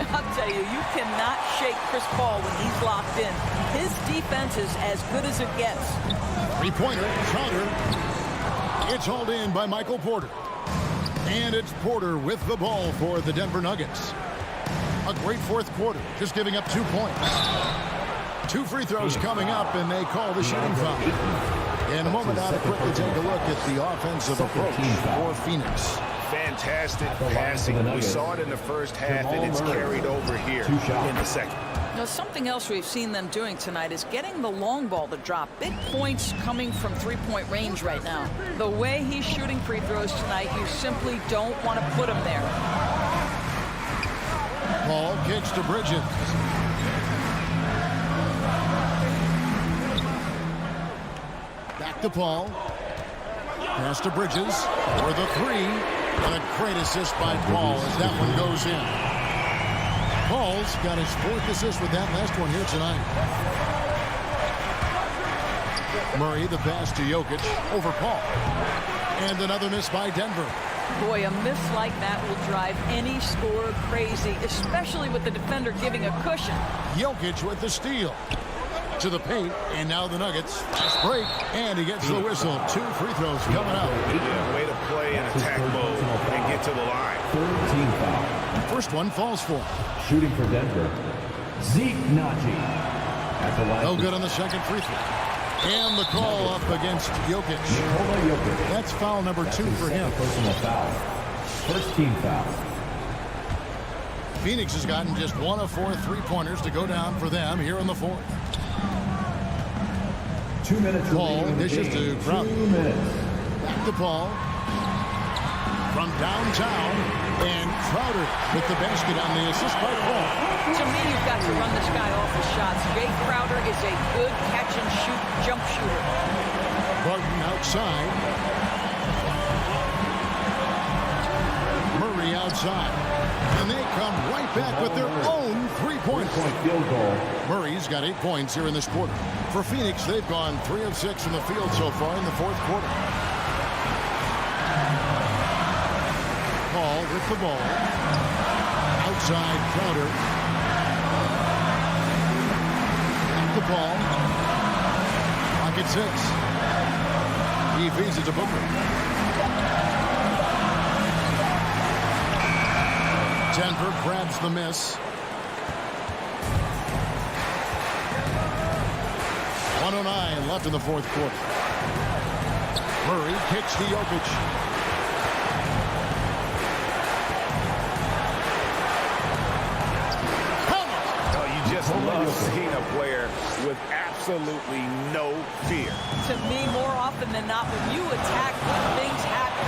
I'll tell you, you cannot shake Chris Paul when he's locked in. His defense is as good as it gets. Three-pointer, Crowder. It's hauled in by Michael Porter. And it's Porter with the ball for the Denver Nuggets. A great fourth quarter, just giving up 2 points. 2 free throws coming up, and they call the shooting foul. In a moment, now to quickly take a look at the offensive approach for Phoenix. Fantastic passing. We saw it in the first half, and it's carried over here in the second. Now, something else we've seen them doing tonight is getting the long ball to drop. Big points coming from three-point range right now. The way he's shooting free throws tonight, you simply don't want to put him there. Paul kicks to Bridges. Back to Paul. Pass to Bridges for the three. And a great assist by Paul as that one goes in. Paul's got his 4th assist with that last one here tonight. Murray, the pass to Jokic over Paul. And another miss by Denver. Boy, a miss like that will drive any scorer crazy, especially with the defender giving a cushion. Jokic with the steal. To the paint, and now the Nuggets just break, and he gets the whistle. 2 free throws coming up. Yeah, way to play in attack mode and get to the line. 3rd team foul. First one falls for him. Shooting for Denver, Zeke Najee. At the line. No good on the second free throw. And the call up against Jokic. That's foul number 2 for him. Personal foul. 1st team foul. Phoenix has gotten just 1 of 4 three-pointers to go down for them here in the 4th. 2 minutes Paul remaining in the dishes to game. Crowder. 2 minutes. Back to Paul. From downtown. And Crowder with the basket on the assist by Paul. To me, you've got to run this guy off his shots. Jay Crowder is a good catch-and-shoot jump shooter. Barton outside. Murray outside. And they come right back with their own three-point field goal. Murray's got 8 points here in this quarter. For Phoenix, they've gone 3 of 6 from the field so far in the 4th quarter. Paul with the ball. Outside Crowder. Back to Paul. Pocket 6. He feeds it to Booker. Denver grabs the miss. 1:09 left in the 4th quarter. Murray kicks to Jokic. Just love seeing a player with absolutely no fear. To me, more often than not, when you attack, good things happen.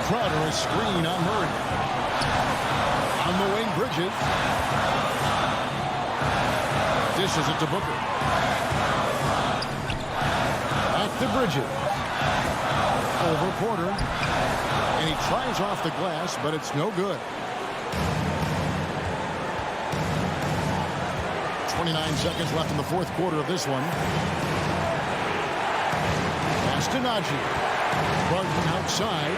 Crowder a screen on Murray. On the wing, Bridges. Dishes it to Booker. Back to Bridges. Over Porter. And he tries off the glass, but it's no good. 29 seconds left in the 4th quarter of this one. Pass to Najee. Barton outside.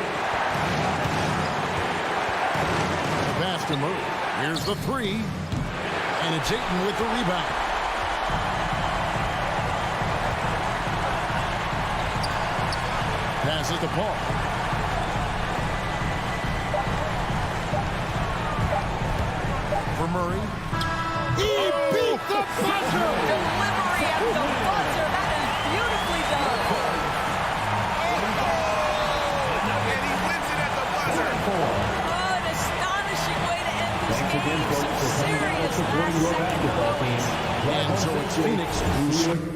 The pass to Murray. Here's the 3. And it's Ayton with the rebound. Passes to Paul. For Murray. He beat the buzzer! Delivery at the buzzer. That is beautifully done. And he wins it at the buzzer. Oh, an astonishing way to end this game. Some serious last-second points. And so it's Phoenix who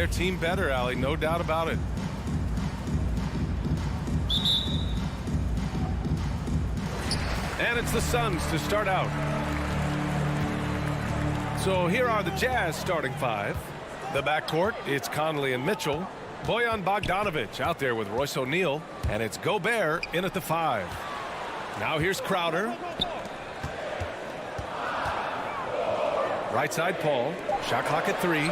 their team better, Allie, no doubt about it. And it's the Suns to start out. So here are the Jazz starting five. The backcourt, it's Conley and Mitchell. Bojan Bogdanovic out there with Royce O'Neal. And it's Gobert in at the 5. Now here's Crowder. Right side, Paul. Shot clock at 3.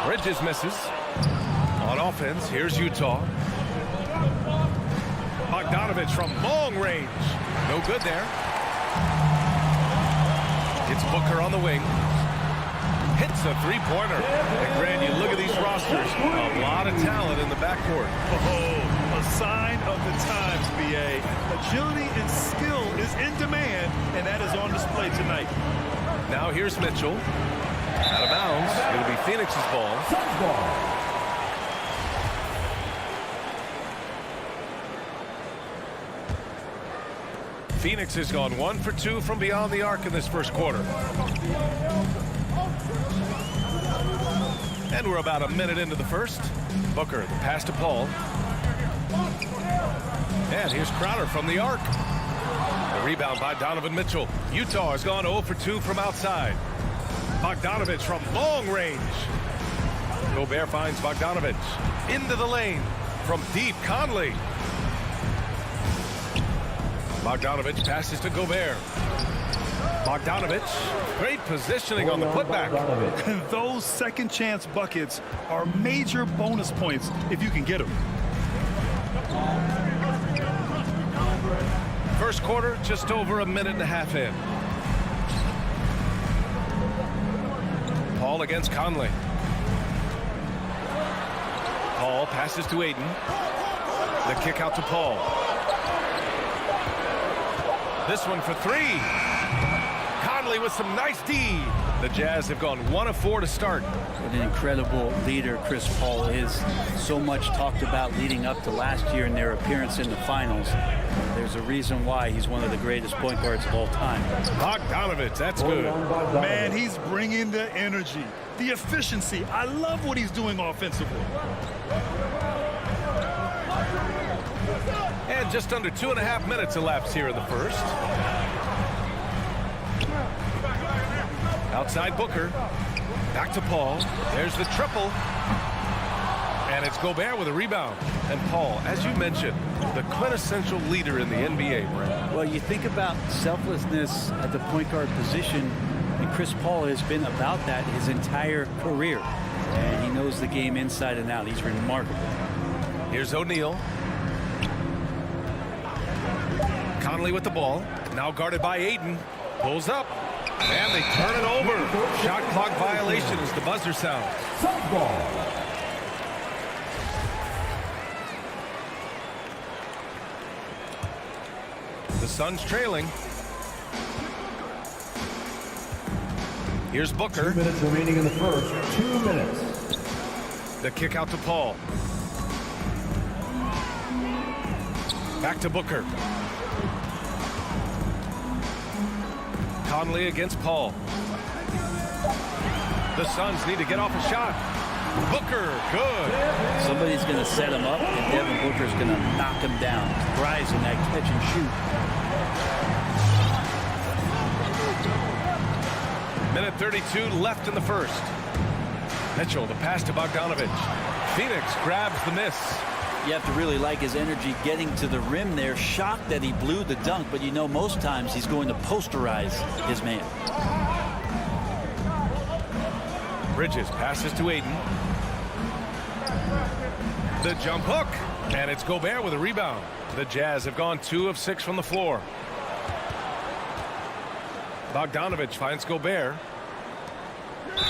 Bridges misses. On offense, here's Utah. Bogdanovic from long range. No good there. It's Booker on the wing. Hits a three-pointer. And Grant, you look at these rosters. A lot of talent in the backcourt. Oh, a sign of the times, B.A. Agility and skill is in demand, and that is on display tonight. Now here's Mitchell. Out of bounds. It'll be Phoenix's ball. Suns ball. Phoenix has gone 1 for 2 from beyond the arc in this first quarter. And we're about a minute into the first. Booker, the pass to Paul. And here's Crowder from the arc. The rebound by Donovan Mitchell. Utah has gone 0 for 2 from outside. Bogdanovic from long range. Gobert finds Bogdanovic. Into the lane. From deep, Conley. Bogdanovic passes to Gobert. Bogdanovic, great positioning on the putback. And those second chance buckets are major bonus points if you can get them. First quarter, just over a minute and a half in. Paul against Conley. Paul passes to Ayton. The kick out to Paul. This one for 3. Conley with some nice D. The Jazz have gone 1 of 4 to start. What an incredible leader Chris Paul is. So much talked about leading up to last year and their appearance in the finals. There's a reason why he's one of the greatest point guards of all time. Bogdanovic, that's good. Man, he's bringing the energy, the efficiency. I love what he's doing offensively. And just under 2.5 minutes elapsed here in the first. Outside Booker. Back to Paul. There's the triple. And it's Gobert with a rebound. And Paul, as you mentioned, the quintessential leader in the NBA, Brent. Well, you think about selflessness at the point guard position, and Chris Paul has been about that his entire career. And he knows the game inside and out. He's remarkable. Here's O'Neal. Conley with the ball. Now guarded by Ayton. Pulls up. And they turn it over. Shot clock violation as the buzzer sounds. Suns ball. The Suns trailing. Here's Booker. 2 minutes remaining in the first. 2 minutes. The kick out to Paul. Back to Booker. Conley against Paul. The Suns need to get off a shot. Booker, good. Somebody's going to set him up, and Devon Booker's going to knock him down. Rise in that catch and shoot. Minute 32 left in the first. Mitchell, the pass to Bogdanovic. Phoenix grabs the miss. You have to really like his energy getting to the rim there. Shocked that he blew the dunk, but you know most times he's going to posterize his man. Bridges passes to Ayton. The jump hook. And it's Gobert with a rebound. The Jazz have gone 2 of 6 from the floor. Bogdanovic finds Gobert.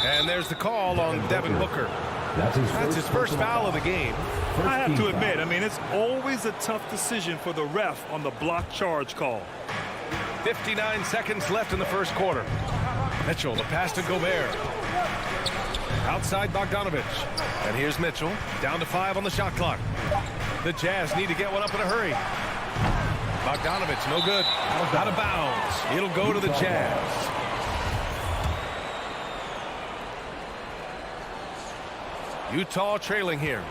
And there's the call on Devon Booker. That's his first foul of the game. I have to admit, I mean, it's always a tough decision for the ref on the block charge call. 59 seconds left in the first quarter. Mitchell, the pass to Gobert. Outside Bogdanovic. And here's Mitchell. Down to 5 on the shot clock. The Jazz need to get one up in a hurry. Bogdanovic, no good. Out of bounds. It'll go to the Jazz. Utah trailing here.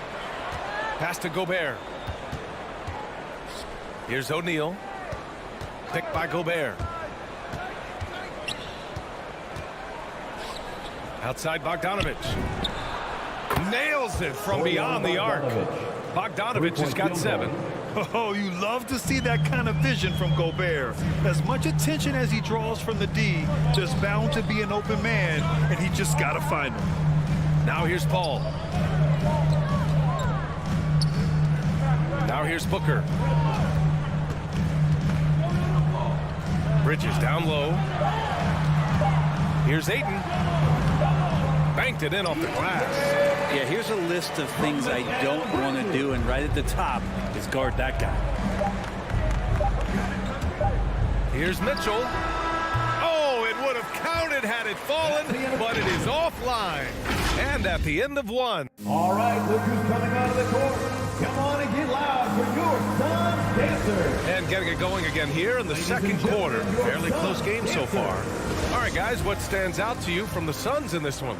Pass to Gobert. Here's O'Neal. Picked by Gobert. Outside Bogdanovich. Nails it from beyond the arc. Bogdanovich has got 7. Oh, you love to see that kind of vision from Gobert. As much attention as he draws from the D, there's bound to be an open man, and he just got to find him. Now here's Paul. Now here's Booker. Bridges down low. Here's Ayton. Banked it in off the glass. Yeah, here's a list of things I don't want to do, and right at the top is guard that guy. Here's Mitchell. Oh, it would have counted had it fallen, but it is offline. And at the end of 1. All right, look who's coming out of the court. Come on and get loud for your Suns Dancers. And getting it going again here in the second quarter. Fairly close game so far. All right, guys, what stands out to you from the Suns in this one?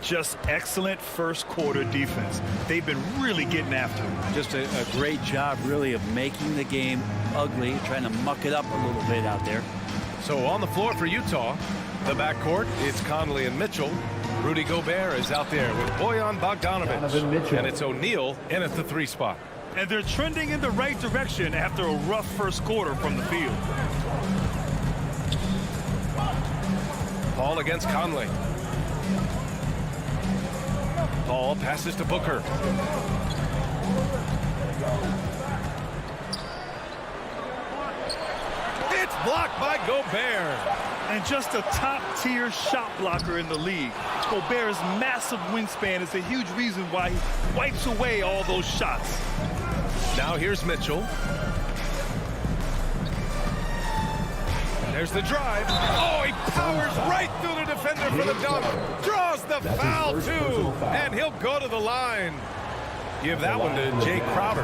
Just excellent first quarter defense. They've been really getting after him. Just a great job, really, of making the game ugly, trying to muck it up a little bit out there. So on the floor for Utah, the backcourt, it's Conley and Mitchell. Rudy Gobert is out there with Bojan Bogdanovich. And it's O'Neal in at the 3 spot. And they're trending in the right direction after a rough first quarter from the field. Paul against Conley. Paul passes to Booker. It's blocked by Gobert. And just a top-tier shot blocker in the league. Gobert's massive wingspan is a huge reason why he wipes away all those shots. Now here's Mitchell. There's the drive. Oh, he powers right through the defender for the dunk. Draws the foul, too. And he'll go to the line. Give that one to Jay Crowder.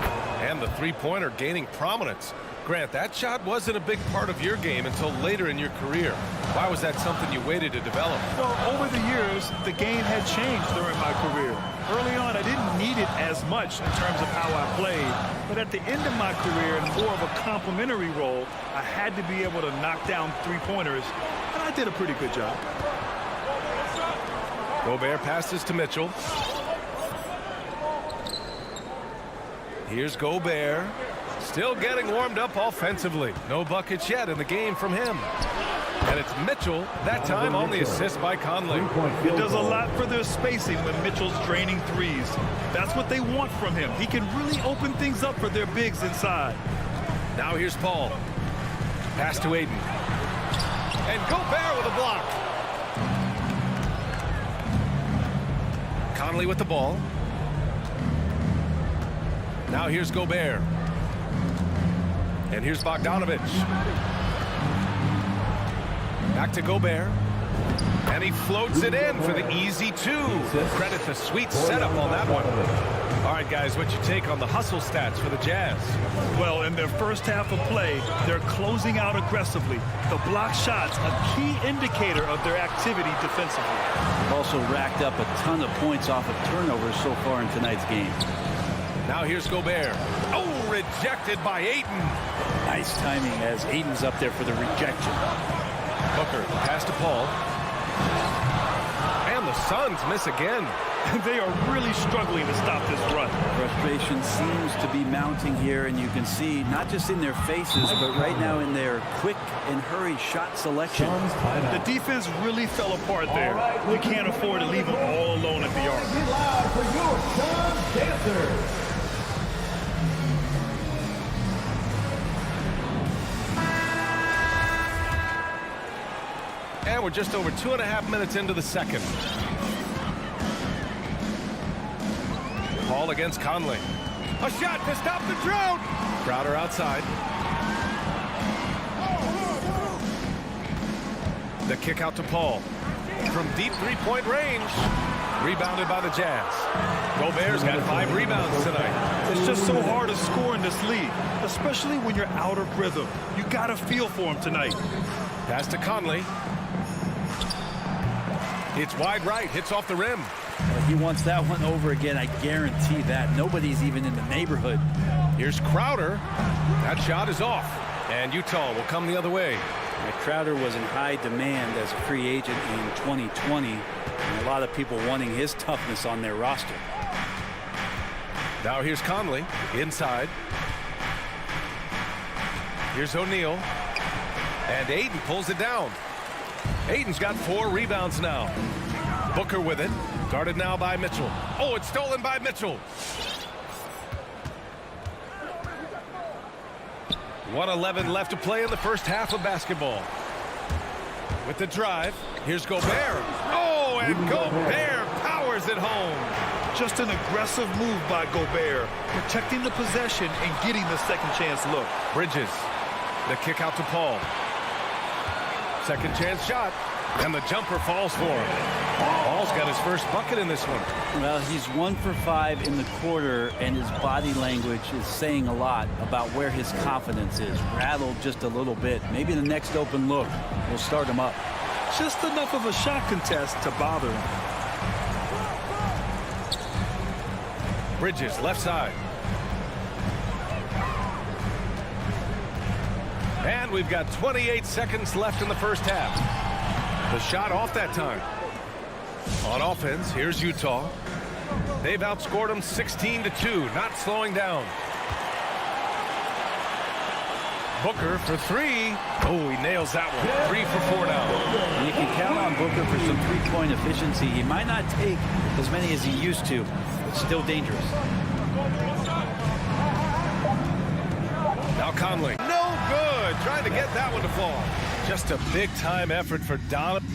And the three-pointer gaining prominence. Grant, that shot wasn't a big part of your game until later in your career. Why was that something you waited to develop? Well, over the years, the game had changed during my career. Early on, I didn't need it as much in terms of how I played. But at the end of my career, in more of a complementary role, I had to be able to knock down three-pointers, and I did a pretty good job. Gobert passes to Mitchell. Here's Gobert. Still getting warmed up offensively. No buckets yet in the game from him. And it's Mitchell, that time on the assist by Conley. It does a lot for their spacing when Mitchell's draining threes. That's what they want from him. He can really open things up for their bigs inside. Now here's Paul. Pass to Ayton. And Gobert with a block. Conley with the ball. Now here's Gobert. And here's Bogdanovich. Back to Gobert. And he floats it in for the easy 2. Credit the sweet setup on that one. All right, guys, what's your take on the hustle stats for the Jazz? Well, in their first half of play, they're closing out aggressively. The block shots, a key indicator of their activity defensively. Also racked up a ton of points off of turnovers so far in tonight's game. Now here's Gobert. Oh, rejected by Ayton. Nice timing as Ayton's up there for the rejection. Booker, pass to Paul. And the Suns miss again. They are really struggling to stop this run. Frustration seems to be mounting here, and you can see not just in their faces, but right now in their quick and hurried shot selection. The defense really fell apart there. You can't afford to leave them all alone at the arc. Get loud for your Suns Dancers. And we're just over 2.5 minutes into the second. Paul against Conley. A shot to stop the drought. Crowder outside. The kick out to Paul. From deep three-point range. Rebounded by the Jazz. Gobert's got 5 rebounds tonight. It's just so hard to score in this league, especially when you're out of rhythm. You got to feel for him tonight. Pass to Conley. It's wide right, hits off the rim. He wants that one over again. I guarantee that. Nobody's even in the neighborhood. Here's Crowder. That shot is off. And Utah will come the other way. Crowder was in high demand as a free agent in 2020. And a lot of people wanting his toughness on their roster. Now here's Conley inside. Here's O'Neal. And Ayton pulls it down. Ayton's got 4 rebounds now. Booker with it. Guarded now by Mitchell. Oh, it's stolen by Mitchell. 1:11 left to play in the first half of basketball. With the drive, here's Gobert. Oh, and Gobert powers it home. Just an aggressive move by Gobert, protecting the possession and getting the second chance look. Bridges, the kick out to Paul. Second chance shot, and the jumper falls for him. Paul's got his first bucket in this one. Well, he's 1 for 5 in the quarter, and his body language is saying a lot about where his confidence is. Rattled just a little bit. Maybe the next open look will start him up. Just enough of a shot contest to bother him. Bridges, left side. And we've got 28 seconds left in the first half. The shot off that time. On offense, here's Utah. They've outscored them 16-2, not slowing down. Booker for 3. Oh, he nails that one. 3 for 4 now. And you can count on Booker for some three-point efficiency. He might not take as many as he used to, but still dangerous. Now Conley. No good. Trying to get that one to fall. Just a big-time effort for Donovan.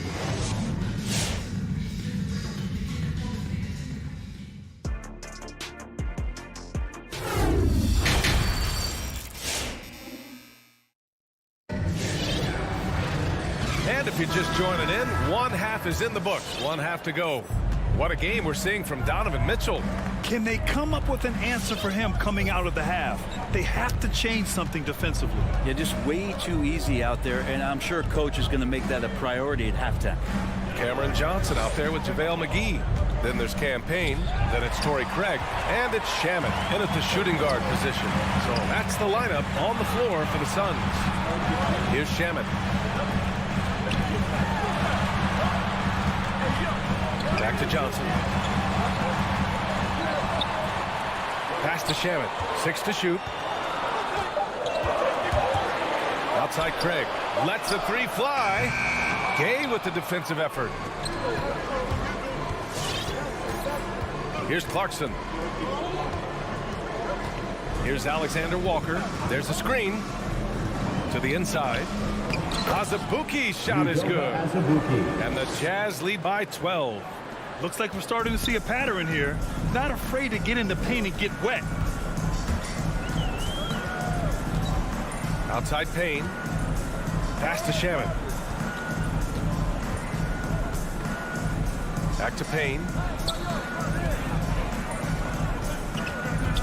And if you're just joining in, 1 half is in the books. 1 half to go. What a game we're seeing from Donovan Mitchell. Can they come up with an answer for him coming out of the half? They have to change something defensively. Yeah, just way too easy out there, and I'm sure coach is going to make that a priority at halftime. Cameron Johnson out there with JaVale McGee. Then there's Campaign. Then it's Torrey Craig. And it's Shaman in at the shooting guard position. So that's the lineup on the floor for the Suns. Here's Shaman. Back to Johnson. Pass to Shaman. 6 to shoot. Outside Craig. Lets the 3 fly. Gay with the defensive effort. Here's Clarkson. Here's Alexander Walker. There's a screen. To the inside. Azubuike's shot is good. And the Jazz lead by 12. Looks like we're starting to see a pattern here. Not afraid to get in the paint and get wet. Outside Payne. Pass to Shaman. Back to Payne.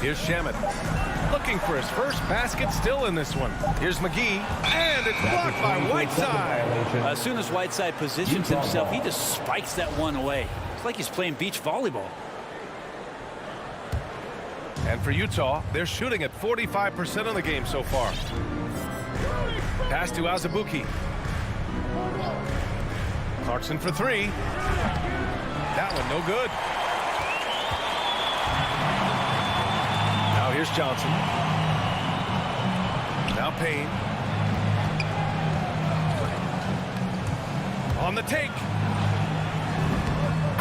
Here's Shaman. Looking for his first basket, still in this one. Here's McGee, and it's blocked by Whiteside. As soon as Whiteside positions himself, he just spikes that one away. It's like he's playing beach volleyball. And for Utah, they're shooting at 45% of the game so far. Pass to Azubuike. Clarkson for 3. That one no good. Now here's Johnson. Now Payne. On the take.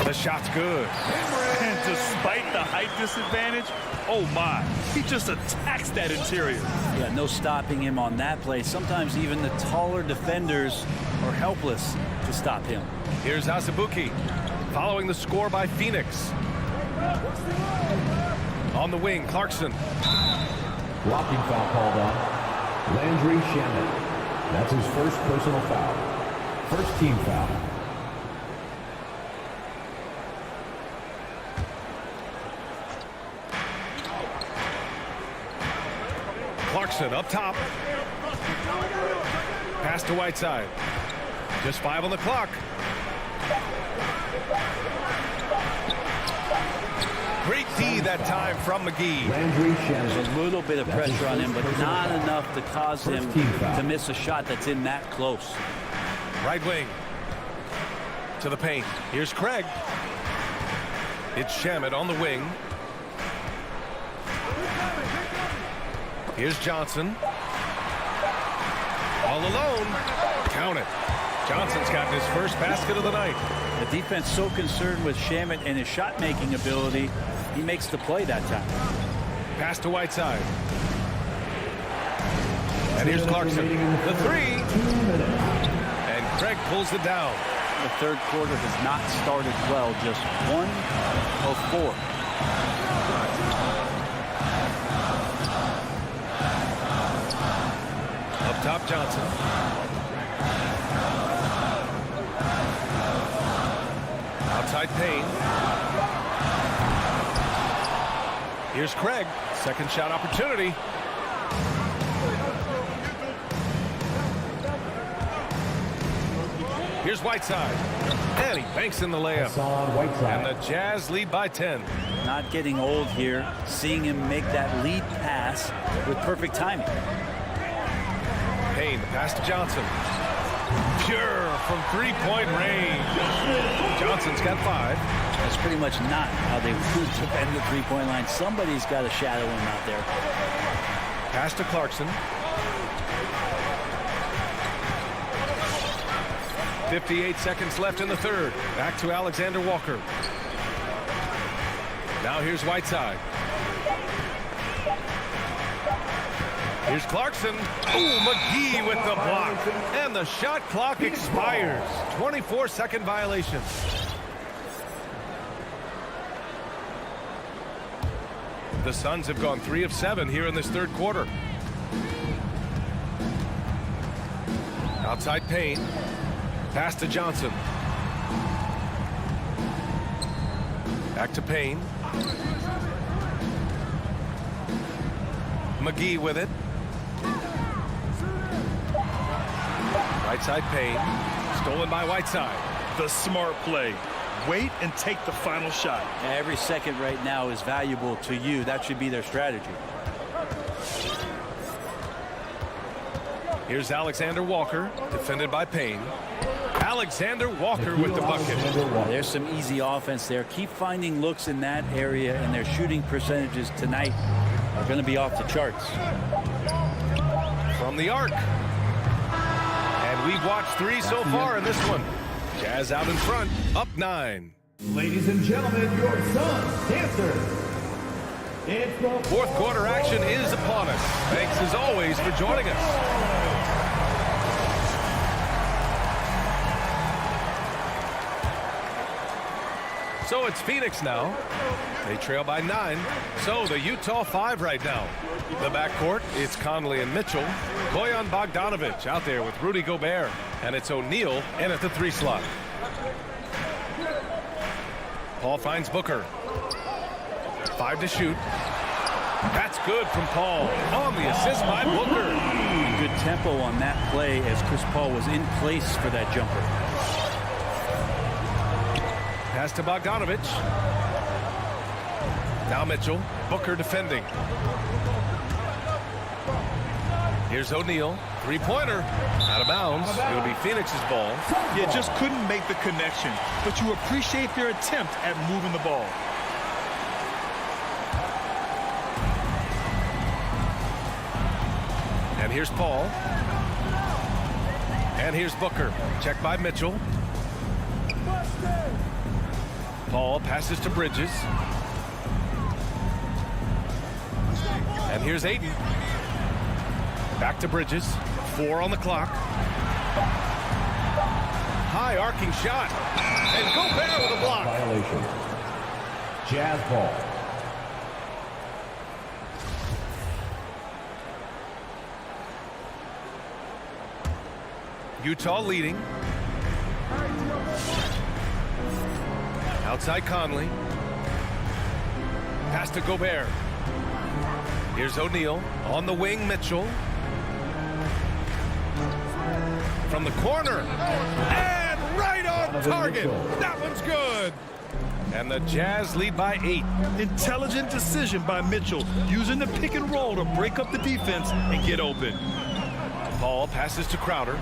The shot's good. And despite the height disadvantage, oh my, he just attacks that interior. Yeah, no stopping him on that play. Sometimes even the taller defenders are helpless to stop him. Here's Azubuike, following the score by Phoenix. On the wing, Clarkson. Blocking foul called on Landry Shaman. That's his first personal foul. First team foul. Clarkson up top. Pass to Whiteside. Just 5 on the clock. that time from McGee. Landry There's Shamet. a little bit of That's his pressure on him, first but personal not foul. enough to cause him First team foul. to miss a shot that's in that close. Right wing. To the paint. Here's Craig. It's Shamet on the wing. Here's Johnson. All alone. Count it. Johnson's got his first basket of the night. The defense so concerned with Shamet and his shot-making ability, he makes the play that time. Pass to Whiteside. And here's Clarkson. The three. And Craig pulls it down. The third quarter has not started well, just 1 of 4. Up top, Johnson. Outside Payne. Here's Craig. Second shot opportunity. Here's Whiteside. And he banks in the layup. Hassan Whiteside. And the Jazz lead by 10. Not getting old here, seeing him make that lead pass with perfect timing. Payne, the pass to Johnson. Pure from three-point range. Johnson's got 5. That's pretty much not how they would defend the three-point line. Somebody's got to shadow him out there. Pass to Clarkson. 58 seconds left in the third. Back to Alexander Walker. Now here's Whiteside. Here's Clarkson. Ooh, McGee with the block. And the shot clock expires. 24-second violation. The Suns have gone 3 of 7 here in this third quarter. Outside Payne. Pass to Johnson. Back to Payne. McGee with it. Right side Payne. Stolen by Whiteside. The smart play. Wait and take the final shot. Every second right now is valuable to you. That should be their strategy. Here's Alexander Walker, defended by Payne. Alexander Walker with the bucket. There's some easy offense there. Keep finding looks in that area, and their shooting percentages tonight are going to be off the charts. From the arc. And we've watched 3 so far in this one. Jazz out in front, up 9. Ladies and gentlemen, your Suns dancers. It's the Fourth quarter action is upon us. Thanks as always for joining us. So it's Phoenix now. They trail by 9. So the Utah 5 right now. The backcourt, it's Conley and Mitchell. Bojan Bogdanovic out there with Rudy Gobert. And it's O'Neal in at the 3 slot. Paul finds Booker. 5 to shoot. That's good from Paul. On the assist by Booker. Good tempo on that play as Chris Paul was in place for that jumper. Pass to Bogdanovic. Now Mitchell. Booker defending. Here's O'Neal. 3-pointer. Out of bounds. It'll be Phoenix's ball. You just couldn't make the connection, but you appreciate their attempt at moving the ball. And here's Paul. And here's Booker. Checked by Mitchell. Paul passes to Bridges. And here's Ayton. Back to Bridges. 4 on the clock. High arcing shot. And Gobert with a block. Violation. Jazz ball. Utah leading. Outside Conley. Pass to Gobert. Here's O'Neal. On the wing, Mitchell. From the corner. And right on target. That one's good. And the Jazz lead by 8. Intelligent decision by Mitchell, using the pick and roll to break up the defense and get open. Paul passes to Crowder.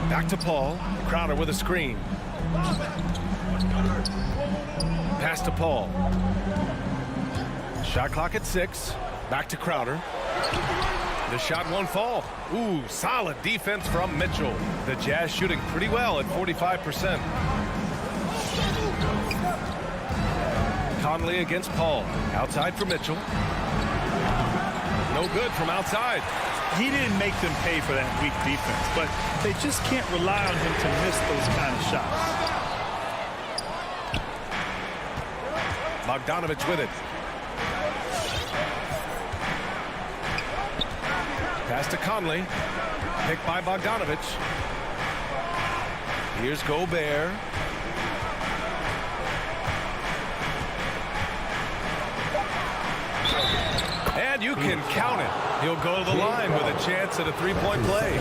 Back to Paul. Crowder with a screen. Pass to Paul. Shot clock at 6. Back to Crowder. The shot won't fall. Ooh, solid defense from Mitchell. The Jazz shooting pretty well at 45%. Conley against Paul. Outside for Mitchell. No good from outside. He didn't make them pay for that weak defense, but they just can't rely on him to miss those kind of shots. Bogdanovich with it. Pass to Conley. Picked by Bogdanovich. Here's Gobert. And you can count it. He'll go to the line with a chance at a three-point play.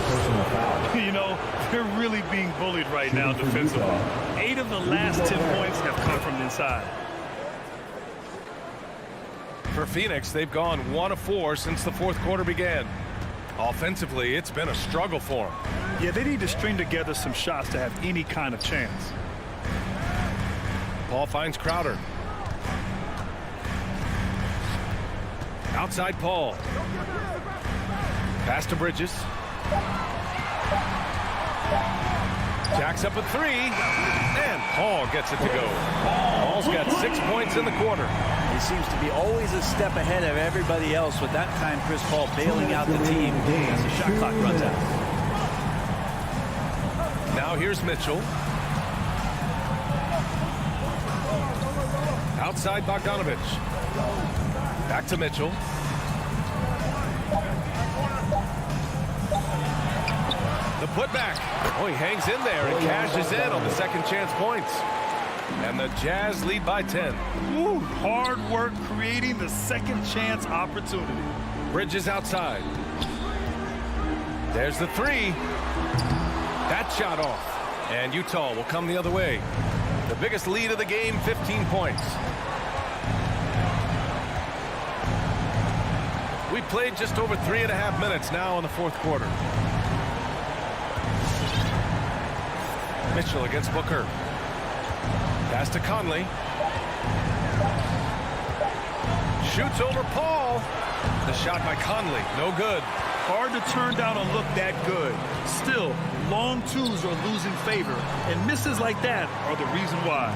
You know, they're really being bullied right now defensively. 8 of the last 10 points have come from inside. For Phoenix, they've gone 1 of 4 since the fourth quarter began. Offensively, it's been a struggle for them. Yeah, they need to string together some shots to have any kind of chance. Paul finds Crowder. Outside Paul. Pass to Bridges. Jacks up a 3. And Paul gets it to go. Paul's got 6 points in the quarter. He seems to be always a step ahead of everybody else, with that time Chris Paul bailing out the team as the shot clock runs out. Now here's Mitchell. Outside Bogdanovich. Back to Mitchell. The putback. Oh, he hangs in there and cashes in on the second chance points. And the Jazz lead by 10. Ooh, hard work creating the second chance opportunity. Bridges outside. There's the 3. That shot off. And Utah will come the other way. The biggest lead of the game, 15 points. We played just over 3.5 minutes now in the fourth quarter. Mitchell against Booker. Pass to Conley. Shoots over Paul. The shot by Conley, no good. Hard to turn down a look that good. Still, long twos are losing favor, and misses like that are the reason why.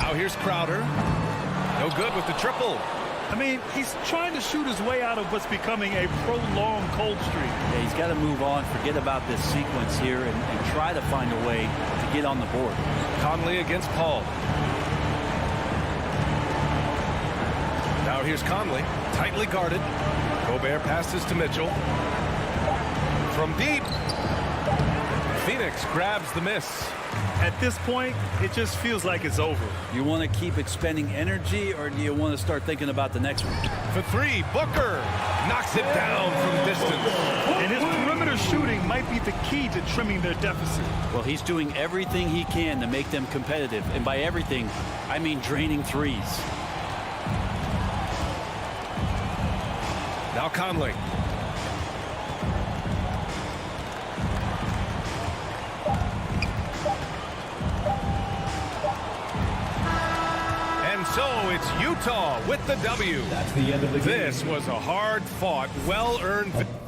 Now here's Crowder. No good with the triple. I mean, he's trying to shoot his way out of what's becoming a prolonged cold streak. Yeah, he's got to move on, forget about this sequence here, and try to find a way to get on the board. Conley against Paul. Now here's Conley, tightly guarded. Gobert passes to Mitchell. From deep. Phoenix grabs the miss. At this point, it just feels like it's over. You want to keep expending energy, or do you want to start thinking about the next one? For 3, Booker knocks it down from distance. And his perimeter shooting might be the key to trimming their deficit. Well, he's doing everything he can to make them competitive. And by everything, I mean draining threes. Now Conley. So it's Utah with the W. That's the end of the game. This was a hard-fought, well-earned victory.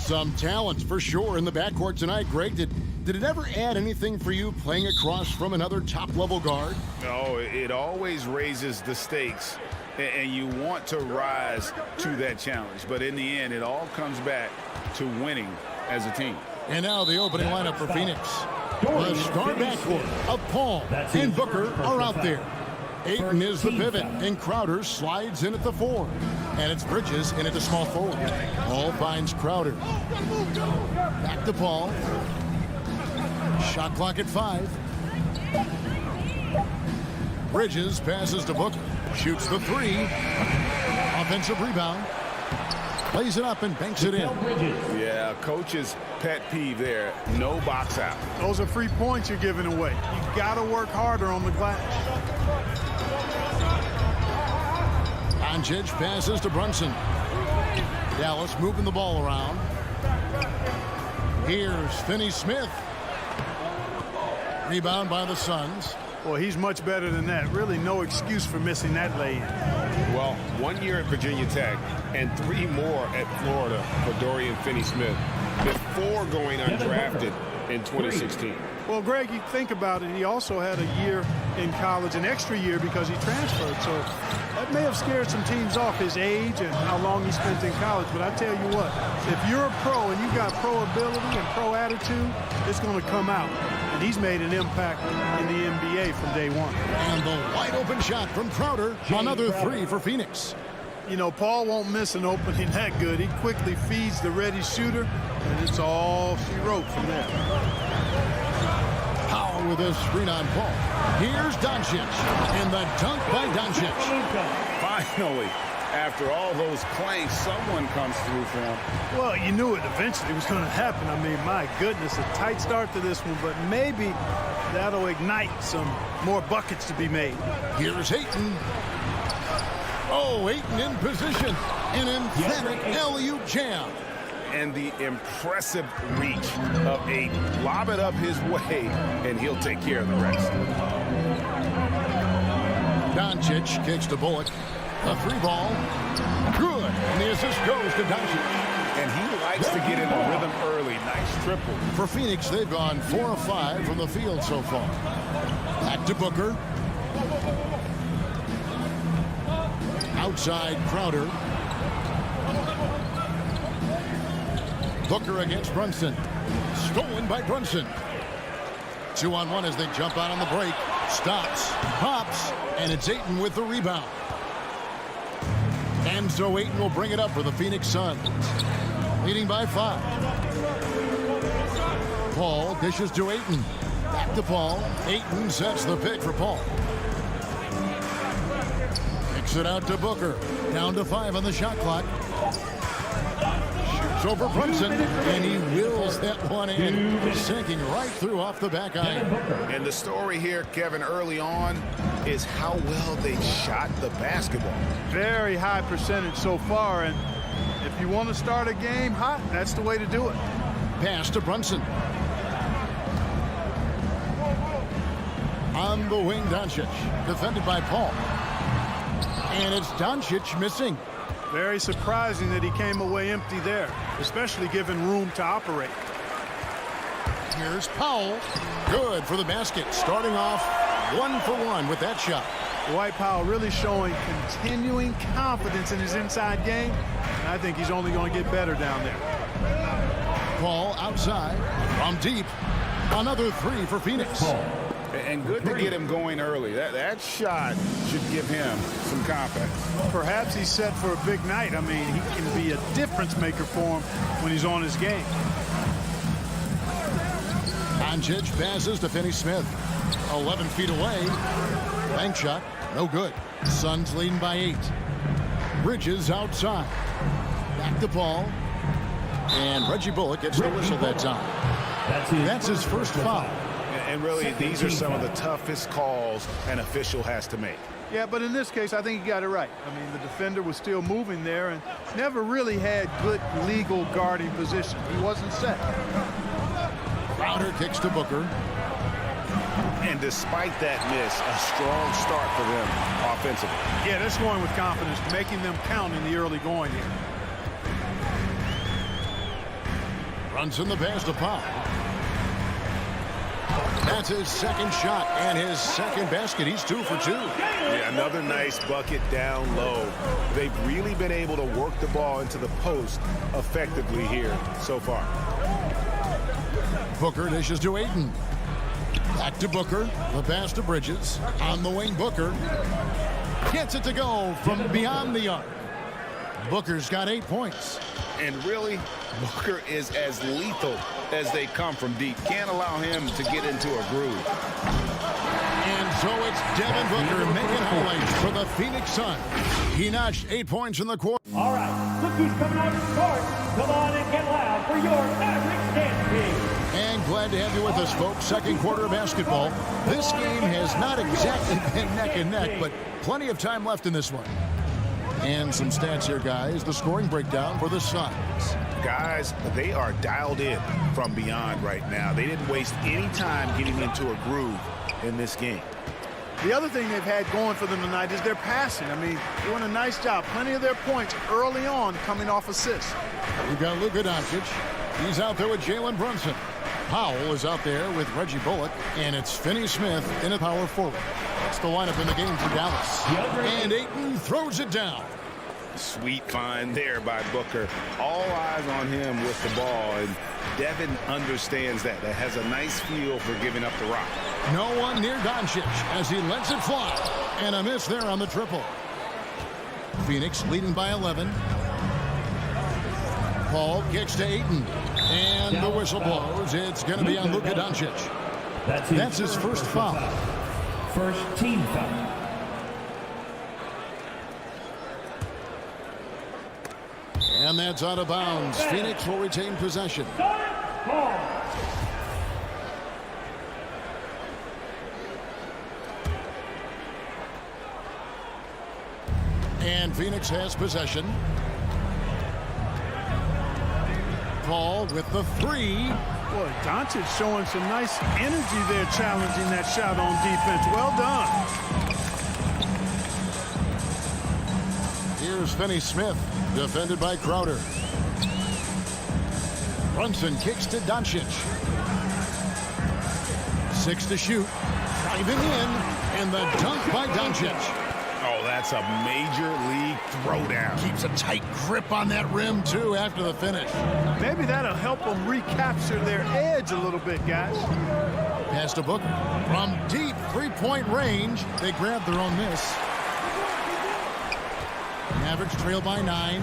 Some talent for sure in the backcourt tonight, Greg. Did it ever add anything for you playing across from another top-level guard? No, it always raises the stakes, and you want to rise to that challenge. But in the end, it all comes back to winning as a team. And now the opening lineup for Phoenix. The star backcourt of Paul and Booker are out there. Ayton is the pivot, and Crowder slides in at the 4. And it's Bridges in at the small forward. Paul finds Crowder. Back to Paul. Shot clock at 5. Bridges passes to Booker. Shoots the 3. Offensive rebound. Plays it up and banks it in. Yeah, coach's pet peeve there. No box out. Those are free points you're giving away. You got to work harder on the glass. Doncic passes to Brunson. Dallas moving the ball around. Here's Finney-Smith. Rebound by the Suns. Well, he's much better than that. Really no excuse for missing that lay-in. Well, 1 year at Virginia Tech and 3 more at Florida for Dorian Finney-Smith before going undrafted in 2016. Well, Greg, you think about it, he also had a year in college, an extra year because he transferred. So that may have scared some teams off, his age and how long he spent in college. But I tell you what, if you're a pro and you got pro ability and pro attitude, it's going to come out. And he's made an impact in the NBA from day one. And the wide open shot from Crowder. Another 3 for Phoenix. You know, Paul won't miss an opening that good. He quickly feeds the ready shooter, and it's all she wrote from there. Powell with a screen on Paul. Here's Doncic, and the dunk by Doncic. Finally, after all those clanks, someone comes through for him. Well, you knew it eventually was going to happen. I mean, my goodness, a tight start to this one, but maybe that'll ignite some more buckets to be made. Here's Ayton. Oh, Ayton in position. An emphatic alley-oop jam. And the impressive reach of Ayton. Lob it up his way, and he'll take care of the rest. Doncic kicks to Bullock. A 3-ball. Good. And the assist goes to Doncic. And he likes to get in the rhythm early. Nice triple. For Phoenix, they've gone 4 of 5 from the field so far. Back to Booker. Outside Crowder. Booker against Brunson. Stolen by Brunson. 2-on-1 as they jump out on the break. Stops, pops, and it's Ayton with the rebound. And so Ayton will bring it up for the Phoenix Suns. Leading by 5. Paul dishes to Ayton. Back to Paul. Ayton sets the pick for Paul. Kicks it out to Booker. Down to 5 on the shot clock. Shoots over Brunson, and he wills that one in, sinking right through off the back iron. And the story here, Kevin, early on is how well they shot the basketball. Very high percentage so far, and if you want to start a game hot, that's the way to do it. Pass to Brunson. On the wing, Doncic, defended by Paul. And it's Doncic missing. Very surprising that he came away empty there, especially given room to operate. Here's Powell. Good for the basket. Starting off 1 for 1 with that shot. Dwight Powell really showing continuing confidence in his inside game. And I think he's only going to get better down there. Paul outside from deep. Another 3 for Phoenix. And good to get him going early. That shot should give him some confidence. Perhaps he's set for a big night. I mean, he can be a difference maker for him when he's on his game. Doncic passes to Finney-Smith. 11 feet away. Bank shot. No good. Suns leading by 8. Bridges outside. Back to Paul. And Reggie Bullock gets the whistle that time. That's his first foul. And really, these are some of the toughest calls an official has to make. Yeah, but in this case, I think he got it right. I mean, the defender was still moving there and never really had good legal guarding position. He wasn't set. Crowder kicks to Booker. And despite that miss, a strong start for them offensively. Yeah, they're scoring with confidence, making them count in the early going here. Brunson the pass to Powell. That's his second shot and his second basket. He's 2 for 2. Yeah, another nice bucket down low. They've really been able to work the ball into the post effectively here so far. Booker dishes to Ayton. Back to Booker. The pass to Bridges. On the wing, Booker gets it to go from beyond the arc. Booker's got 8 points. And really, Booker is as lethal as they come from deep. Can't allow him to get into a groove. And so it's Devon Booker making highlights for the Phoenix Suns. He notched 8 points in the quarter. All right, look who's coming on the court. Come on and get loud for your Mavericks dance team. And glad to have you with us, folks. Second quarter of basketball. This game has not exactly been neck and neck, but plenty of time left in this one. And some stats here, guys. The scoring breakdown for the Suns. Guys, they are dialed in from beyond right now. They didn't waste any time getting into a groove in this game. The other thing they've had going for them tonight is their passing. I mean, doing a nice job. Plenty of their points early on coming off assists. We've got Luka Doncic. He's out there with Jalen Brunson. Powell is out there with Reggie Bullock. And it's Finney Smith in a power forward. That's the lineup in the game for Dallas. And Ayton throws it down. Sweet find there by Booker. All eyes on him with the ball, and Devin understands that. That has a nice feel for giving up the rock. No one near Doncic as he lets it fly. And a miss there on the triple. Phoenix leading by 11. Paul kicks to Ayton. And the whistle blows. It's going to be on Luka Doncic. That's his first foul. First team foul. And that's out of bounds. Phoenix will retain possession. And Phoenix has possession. Paul with the 3. Boy, Doncic showing some nice energy there, challenging that shot on defense. Well done. Here's Finney Smith, defended by Crowder. Brunson kicks to Doncic. 6 to shoot. Driving in, and the dunk by Doncic. Oh, that's a major league throwdown. Keeps a tight grip on that rim, too, after the finish. Maybe that'll help them recapture their edge a little bit, guys. Pass to Booker. From deep three-point range, they grab their own miss. Mavericks trail by 9.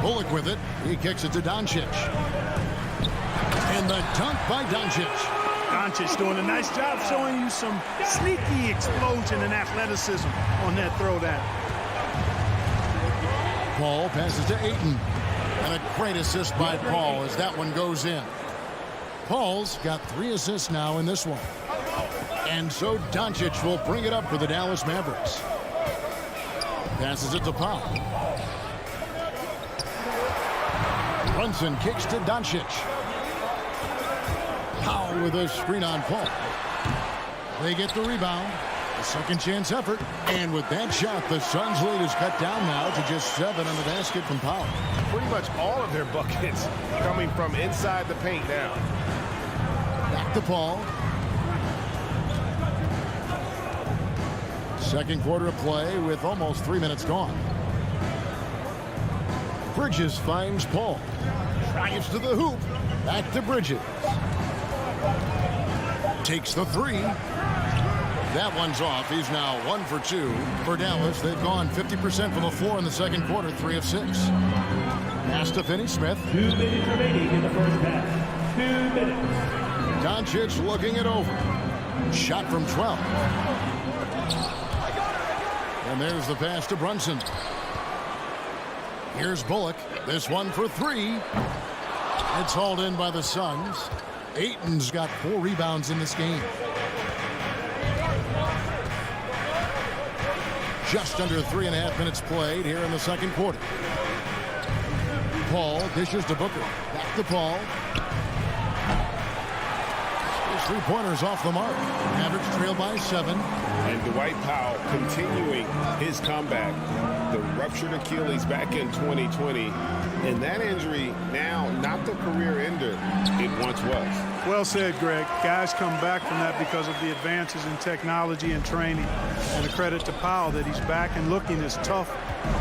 Bullock with it. He kicks it to Doncic. And the dunk by Doncic. Doncic doing a nice job showing you some sneaky explosion and athleticism on that throwdown. Paul passes to Ayton. And a great assist by Paul as that one goes in. Paul's got 3 assists now in this one. And so Doncic will bring it up for the Dallas Mavericks. Passes it to Powell. Brunson kicks to Doncic. Powell with a screen on Paul. They get the rebound. A second chance effort. And with that shot, the Suns' lead is cut down now to just 7 on the basket from Powell. Pretty much all of their buckets coming from inside the paint now. Back to Paul. Second quarter of play with almost 3 minutes gone. Bridges finds Paul. Drives to the hoop. Back to Bridges. Takes the 3. That one's off. He's now 1 for 2 for Dallas. They've gone 50% from the floor in the second quarter, 3 of 6. Pass to Finney Smith. 2 minutes remaining in the first half. 2 minutes. Doncic looking it over. Shot from 12. And there's the pass to Brunson. Here's Bullock. This one for 3. It's hauled in by the Suns. Ayton's got 4 rebounds in this game. Just under 3.5 minutes played here in the second quarter. Paul dishes to Booker. Back to Paul. His 3-pointers off the mark. Mavericks trail by 7. And Dwight Powell continuing his comeback. The ruptured Achilles back in 2020. And that injury now not the career ender it once was. Well said, Greg. Guys come back from that because of the advances in technology and training. And a credit to Powell that he's back and looking as tough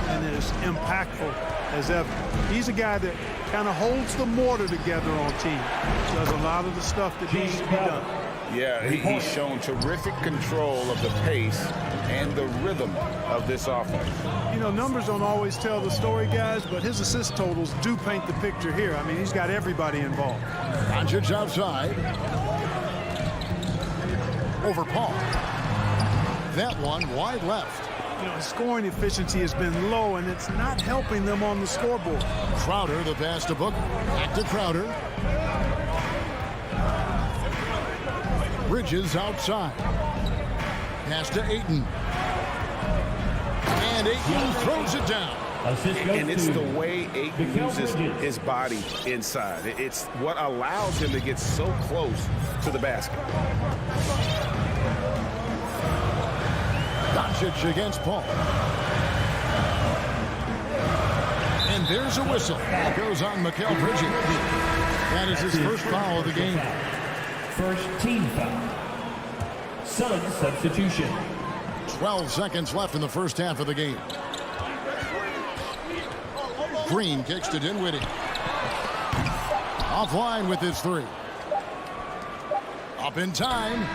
and as impactful as ever. He's a guy that kind of holds the mortar together on team. Does a lot of the stuff that needs to be done. Yeah, he's shown terrific control of the pace and the rhythm of this offense. You know, numbers don't always tell the story, guys, but his assist totals do paint the picture here. I mean, he's got everybody involved. Doncic outside. Over Paul. That one wide left. You know, his scoring efficiency has been low, and it's not helping them on the scoreboard. Crowder, the pass to Booker. Back to Crowder. Bridges outside. Pass to Ayton. And Ayton throws it down. And it's the way Ayton uses his body inside. It's what allows him to get so close to the basket. Doncic against Paul. And there's a whistle. It goes on Mikal Bridges. That is his first foul of the game. First team foul. Suns substitution. 12 seconds left in the first half of the game. Green kicks to Dinwiddie. Offline with his three. Up in time.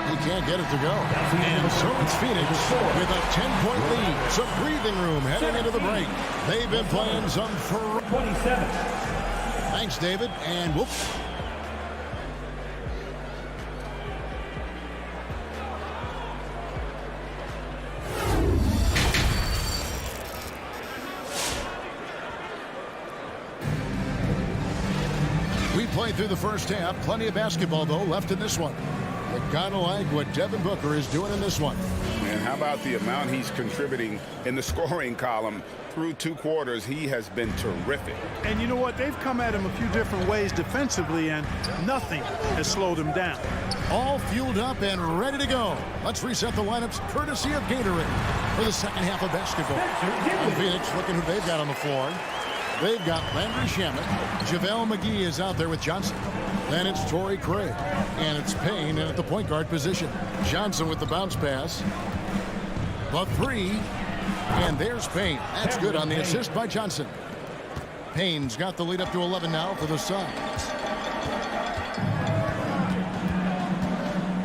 He can't get it to go. And so it's Phoenix with a 10-point lead. Some breathing room heading into the break. They've been playing some 27. Thanks, David. And whoop. We played through the first half. Plenty of basketball, though, left in this one. You gotta like what Devon Booker is doing in this one. And how about the amount he's contributing in the scoring column? Through 2 quarters, he has been terrific. And you know what? They've come at him a few different ways defensively, and nothing has slowed him down. All fueled up and ready to go. Let's reset the lineups courtesy of Gatorade for the second half of basketball. And Phoenix looking who they've got on the floor. They've got Landry Shamet. JaVale McGee is out there with Johnson. Then it's Torrey Craig. And it's Payne at the point guard position. Johnson with the bounce pass. The three. And there's Payne. That's good on the assist by Johnson. Payne's got the lead up to 11 now for the Suns.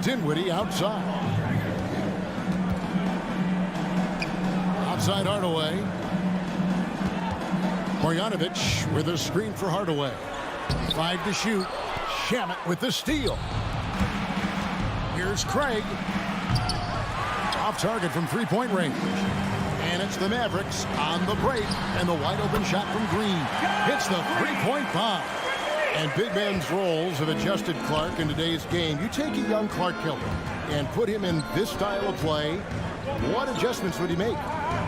Dinwiddie outside. Outside Hardaway. Marjanovic with a screen for Hardaway. 5 to shoot. Shamet with the steal. Here's Craig. Off target from three-point range. And it's the Mavericks on the break. And the wide open shot from Green. Hits the three-point bomb. And big men's roles have adjusted Clark in today's game. You take a young Clark Killer and put him in this style of play. What adjustments would he make?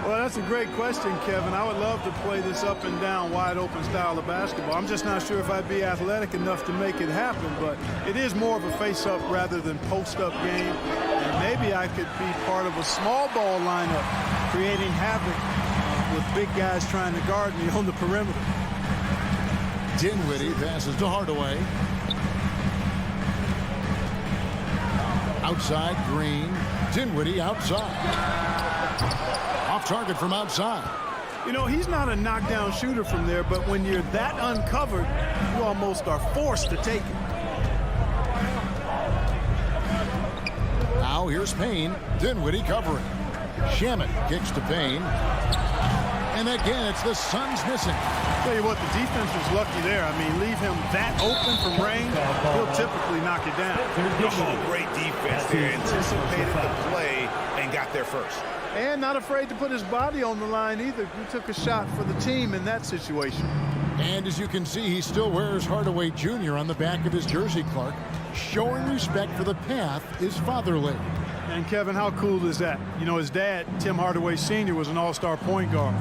Well, that's a great question, Kevin. I would love to play this up and down, wide open style of basketball. I'm just not sure if I'd be athletic enough to make it happen, but it is more of a face-up rather than post-up game. And maybe I could be part of a small ball lineup, creating havoc with big guys trying to guard me on the perimeter. Dinwiddie passes to Hardaway. Outside, Green. Dinwiddie outside. Off target from outside. You know, he's not a knockdown shooter from there, but when you're that uncovered, you almost are forced to take it. Now here's Payne. Dinwiddie covering. Shamet kicks to Payne. And again, it's the Suns missing. Tell you what, the defense was lucky there. I mean, leave him that open from range, he'll typically knock it down. Oh, great defense there. Anticipated the play and got there first. And not afraid to put his body on the line either. He took a shot for the team in that situation. And as you can see, he still wears Hardaway Jr. on the back of his jersey, Clark. Showing respect for the path his father laid. And Kevin, how cool is that? You know, his dad, Tim Hardaway Sr., was an all-star point guard.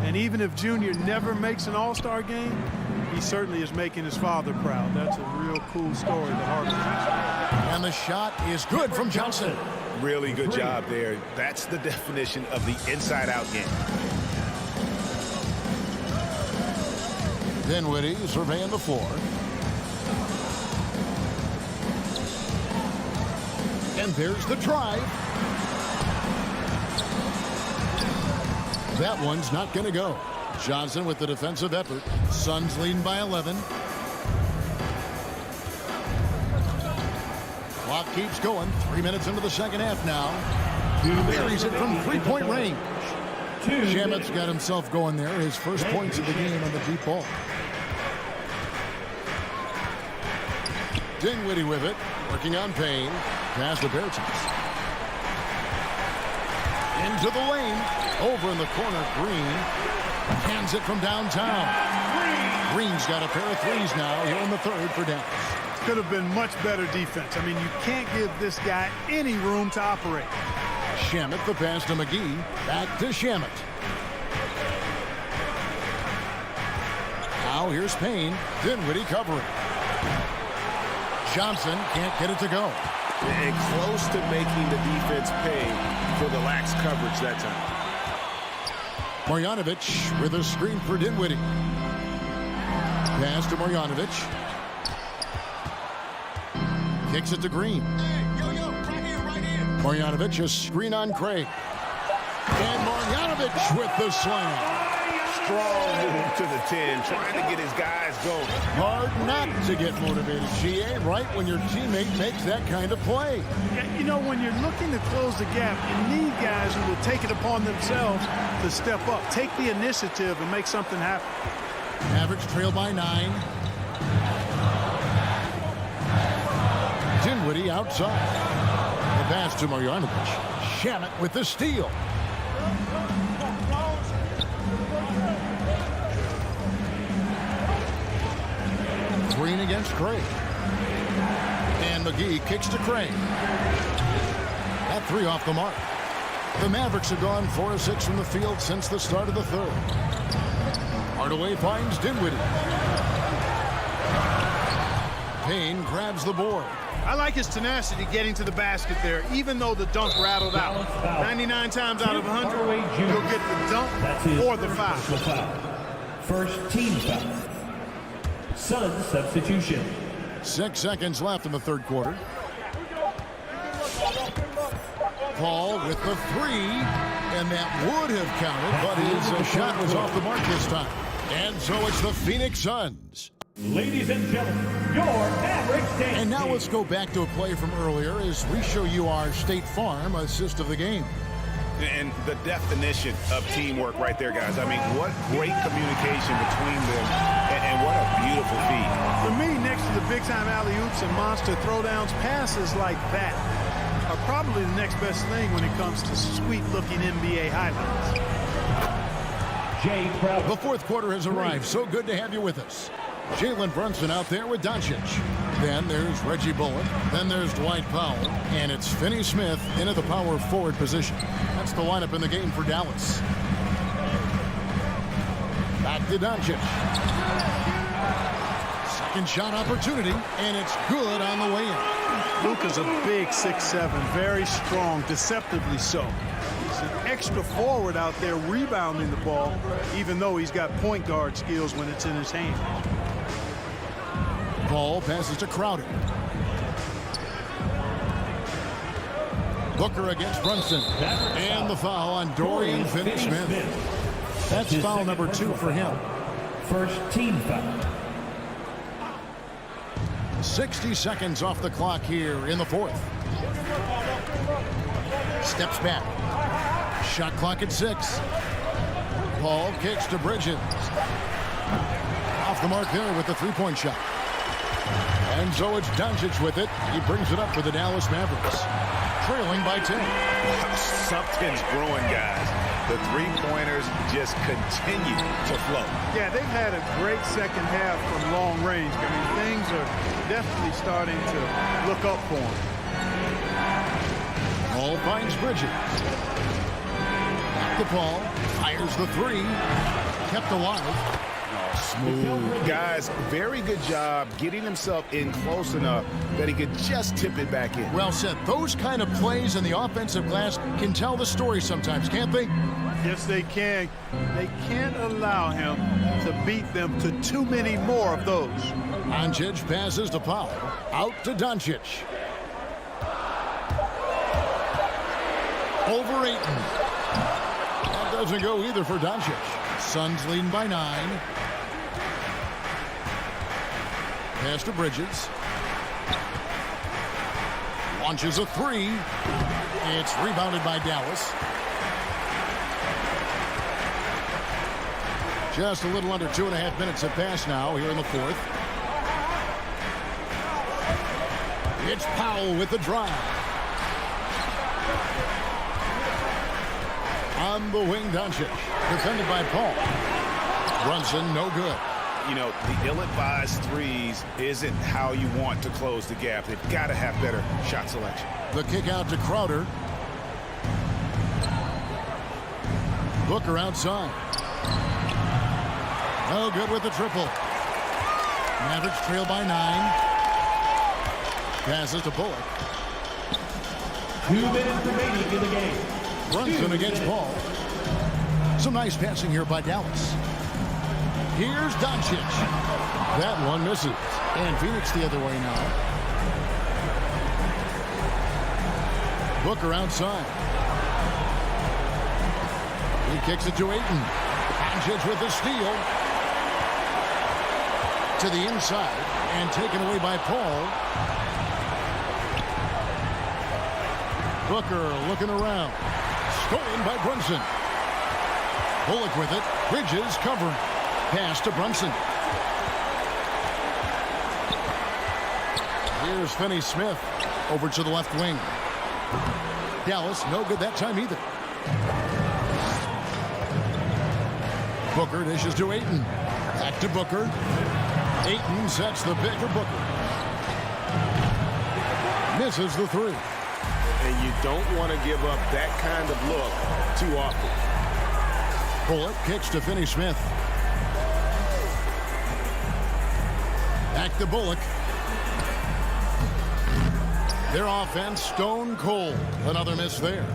And even if Junior never makes an all-star game, he certainly is making his father proud. That's a real cool story, the heart of it. And the shot is good from Johnson. Really good job there. That's the definition of the inside-out game. Dinwiddie surveying the floor. And there's the drive. That one's not going to go. Johnson with the defensive effort. Suns leading by 11. Clock keeps going. 3 minutes into the second half now. Buries it from three-point range. Shamet's got himself going there. His first points of the game on the deep ball. Dinwiddie with it. Working on Payne. Pass to Bertans. Into the lane. Over in the corner, Green. Hands it from downtown. Green's got a pair of threes now here in the third for Dallas. Could have been much better defense. I mean, you can't give this guy any room to operate. Shamet, the pass to McGee. Back to Shamet. Now here's Payne. Dinwiddie covering. Johnson can't get it to go. And close to making the defense pay for the lax coverage that time. Marjanovic with a screen for Dinwiddie. Pass to Marjanovic. Kicks it to Green. Marjanovic, a screen on Craig. And Marjanovic with the slam. Strong move to the 10, trying to get his guys going. Hard not to get motivated, GA, right when your teammate makes that kind of play. Yeah, you know, when you're looking to close the gap, you need guys who will take it upon themselves to step up, take the initiative, and make something happen. Mavericks trail by 9. Dinwiddie outside. The pass to Marjanovic. Shamet with the steal. Green against Craig. And McGee kicks to Craig. That three off the mark. The Mavericks have gone 4 of 6 from the field since the start of the third. Hardaway finds Dinwiddie. Payne grabs the board. I like his tenacity getting to the basket there, even though the dunk rattled out. 99 times out of 100, he'll get the dunk or the foul. First team foul. Suns substitution. 6 seconds left in the third quarter. Paul with the three, and that would have counted, but his shot was off the mark this time. And so it's the Phoenix Suns. Ladies and gentlemen, your Mavericks dance. And now let's go back to a play from earlier as we show you our State Farm assist of the game. And the definition of teamwork right there, guys. I mean, what great communication between them, and what a beautiful feat. For me, next to the big-time alley-oops and monster throwdowns, passes like that are probably the next best thing when it comes to sweet-looking NBA highlights. The fourth quarter has arrived. So good to have you with us. Jalen Brunson out there with Doncic. Then there's Reggie Bullock. Then there's Dwight Powell. And it's Finney Smith into the power forward position. That's the lineup in the game for Dallas. Back to Doncic. Second shot opportunity, and it's good on the way in. Luka's a big 6'7", very strong, deceptively so. He's an extra forward out there rebounding the ball, even though he's got point guard skills when it's in his hand. Ball passes to Crowder. Booker against Brunson. And the foul on Dorian Finney-Smith. That's foul number 2 for him. First team foul. 60 seconds off the clock here in the fourth. Steps back. Shot clock at 6. Paul kicks to Bridges. Off the mark there with the three-point shot. And so it's Doncic with it. He brings it up for the Dallas Mavericks. Trailing by 10. Something's growing, guys. The three-pointers just continue to flow. Yeah, they've had a great second half from long range. I mean, things are definitely starting to look up for them. Paul finds Bridges. Back to Paul. Fires the three. Kept alive. Smooth. Guys, very good job getting himself in close enough that he could just tip it back in. Well said. Those kind of plays in the offensive glass can tell the story sometimes, can't they? Yes, they can. They can't allow him to beat them to too many more of those. Doncic passes to Powell. Out to Doncic. Over Ayton. That doesn't go either for Doncic. Suns leading by 9. Pass to Bridges. Launches a 3. It's rebounded by Dallas. Just a little under 2.5 minutes have passed now here in the fourth. It's Powell with the drive. On the wing, Doncic. Defended by Paul. Brunson, no good. You know, the ill-advised threes isn't how you want to close the gap. They've got to have better shot selection. The kick out to Crowder. Booker outside. No good with the triple. Mavericks trail by 9. Passes to Bullock. 2 minutes remaining in the game. Brunson against Paul. Some nice passing here by Dallas. Here's Doncic. That one misses. And Phoenix the other way now. Booker outside. He kicks it to Ayton. Doncic with the steal. To the inside. And taken away by Paul. Booker looking around. Stolen by Brunson. Bullock with it. Bridges covering. Pass to Brunson. Here's Finney-Smith over to the left wing. Dallas, no good that time either. Booker dishes to Ayton. Back to Booker. Ayton sets the pick for Booker. Misses the 3. And you don't want to give up that kind of look too often. Bullock kicks to Finney-Smith. Back to Bullock. Their offense stone cold. Another miss there.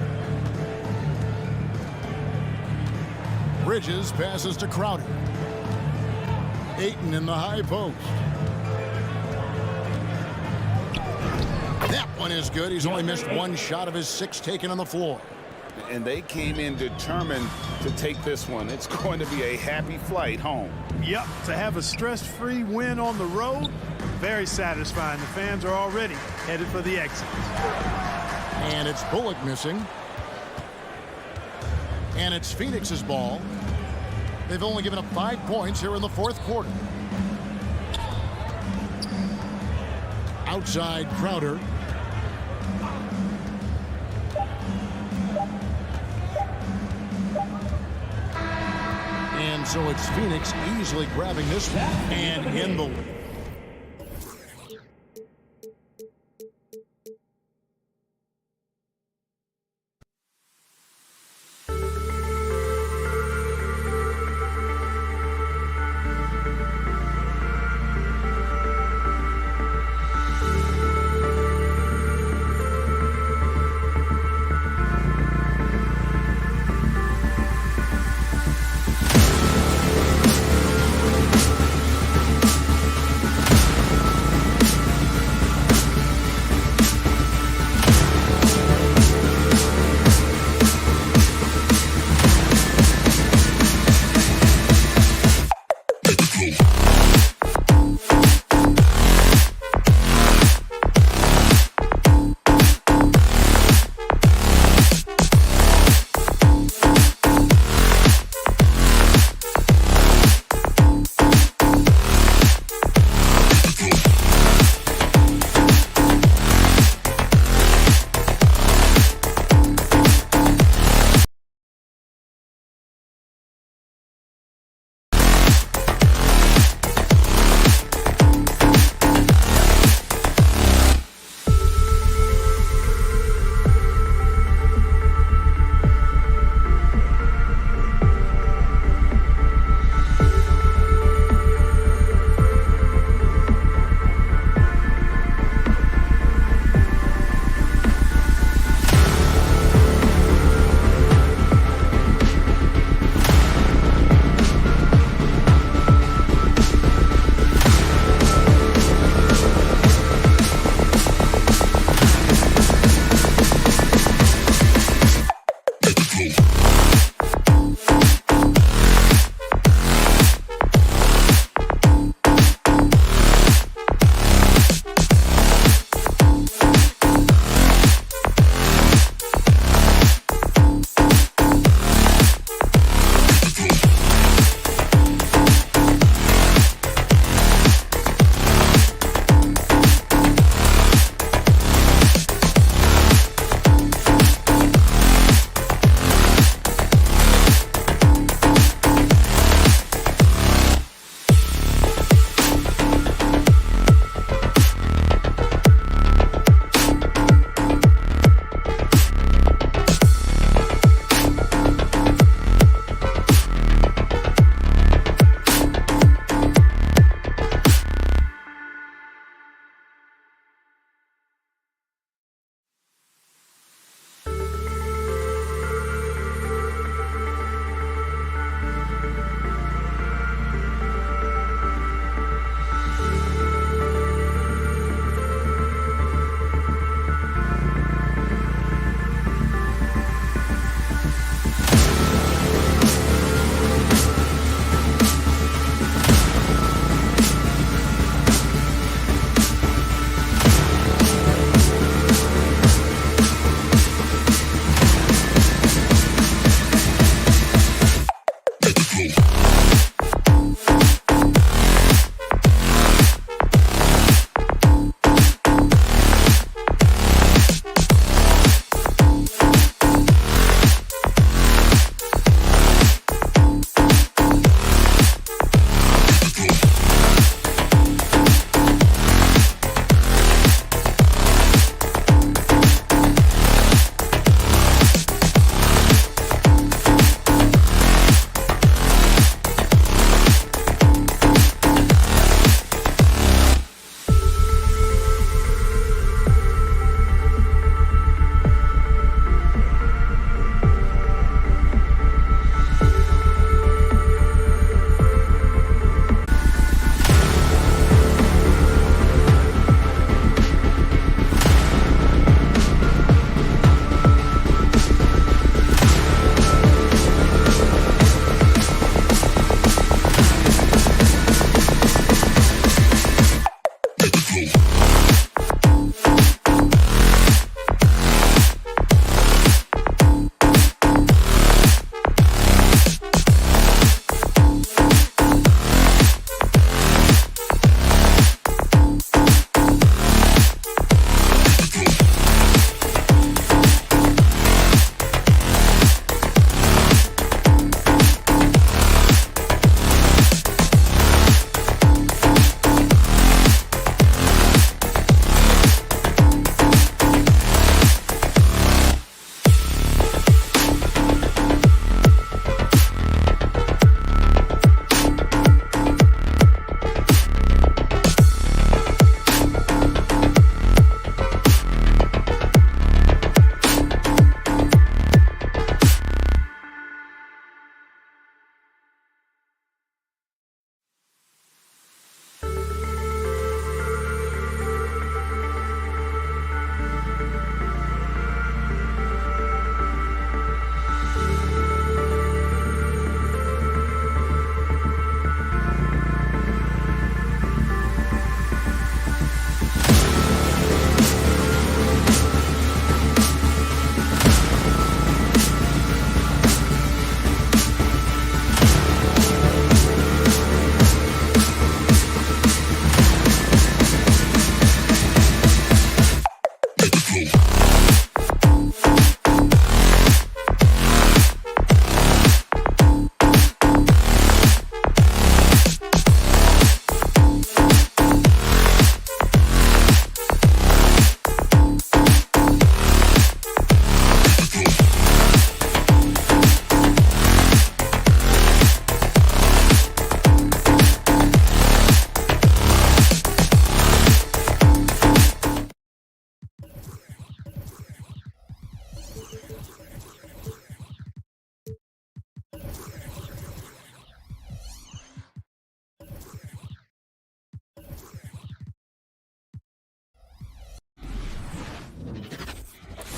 Bridges passes to Crowder. Ayton in the high post. That one is good. He's only missed 1 shot of his 6 taken on the floor. And they came in determined to take this one. It's going to be a happy flight home. Yep, to have a stress-free win on the road, very satisfying. The fans are already headed for the exit. And it's Bullock missing. And it's Phoenix's ball. They've only given up 5 points here in the fourth quarter. Outside Crowder. And so it's Phoenix easily grabbing this one and in the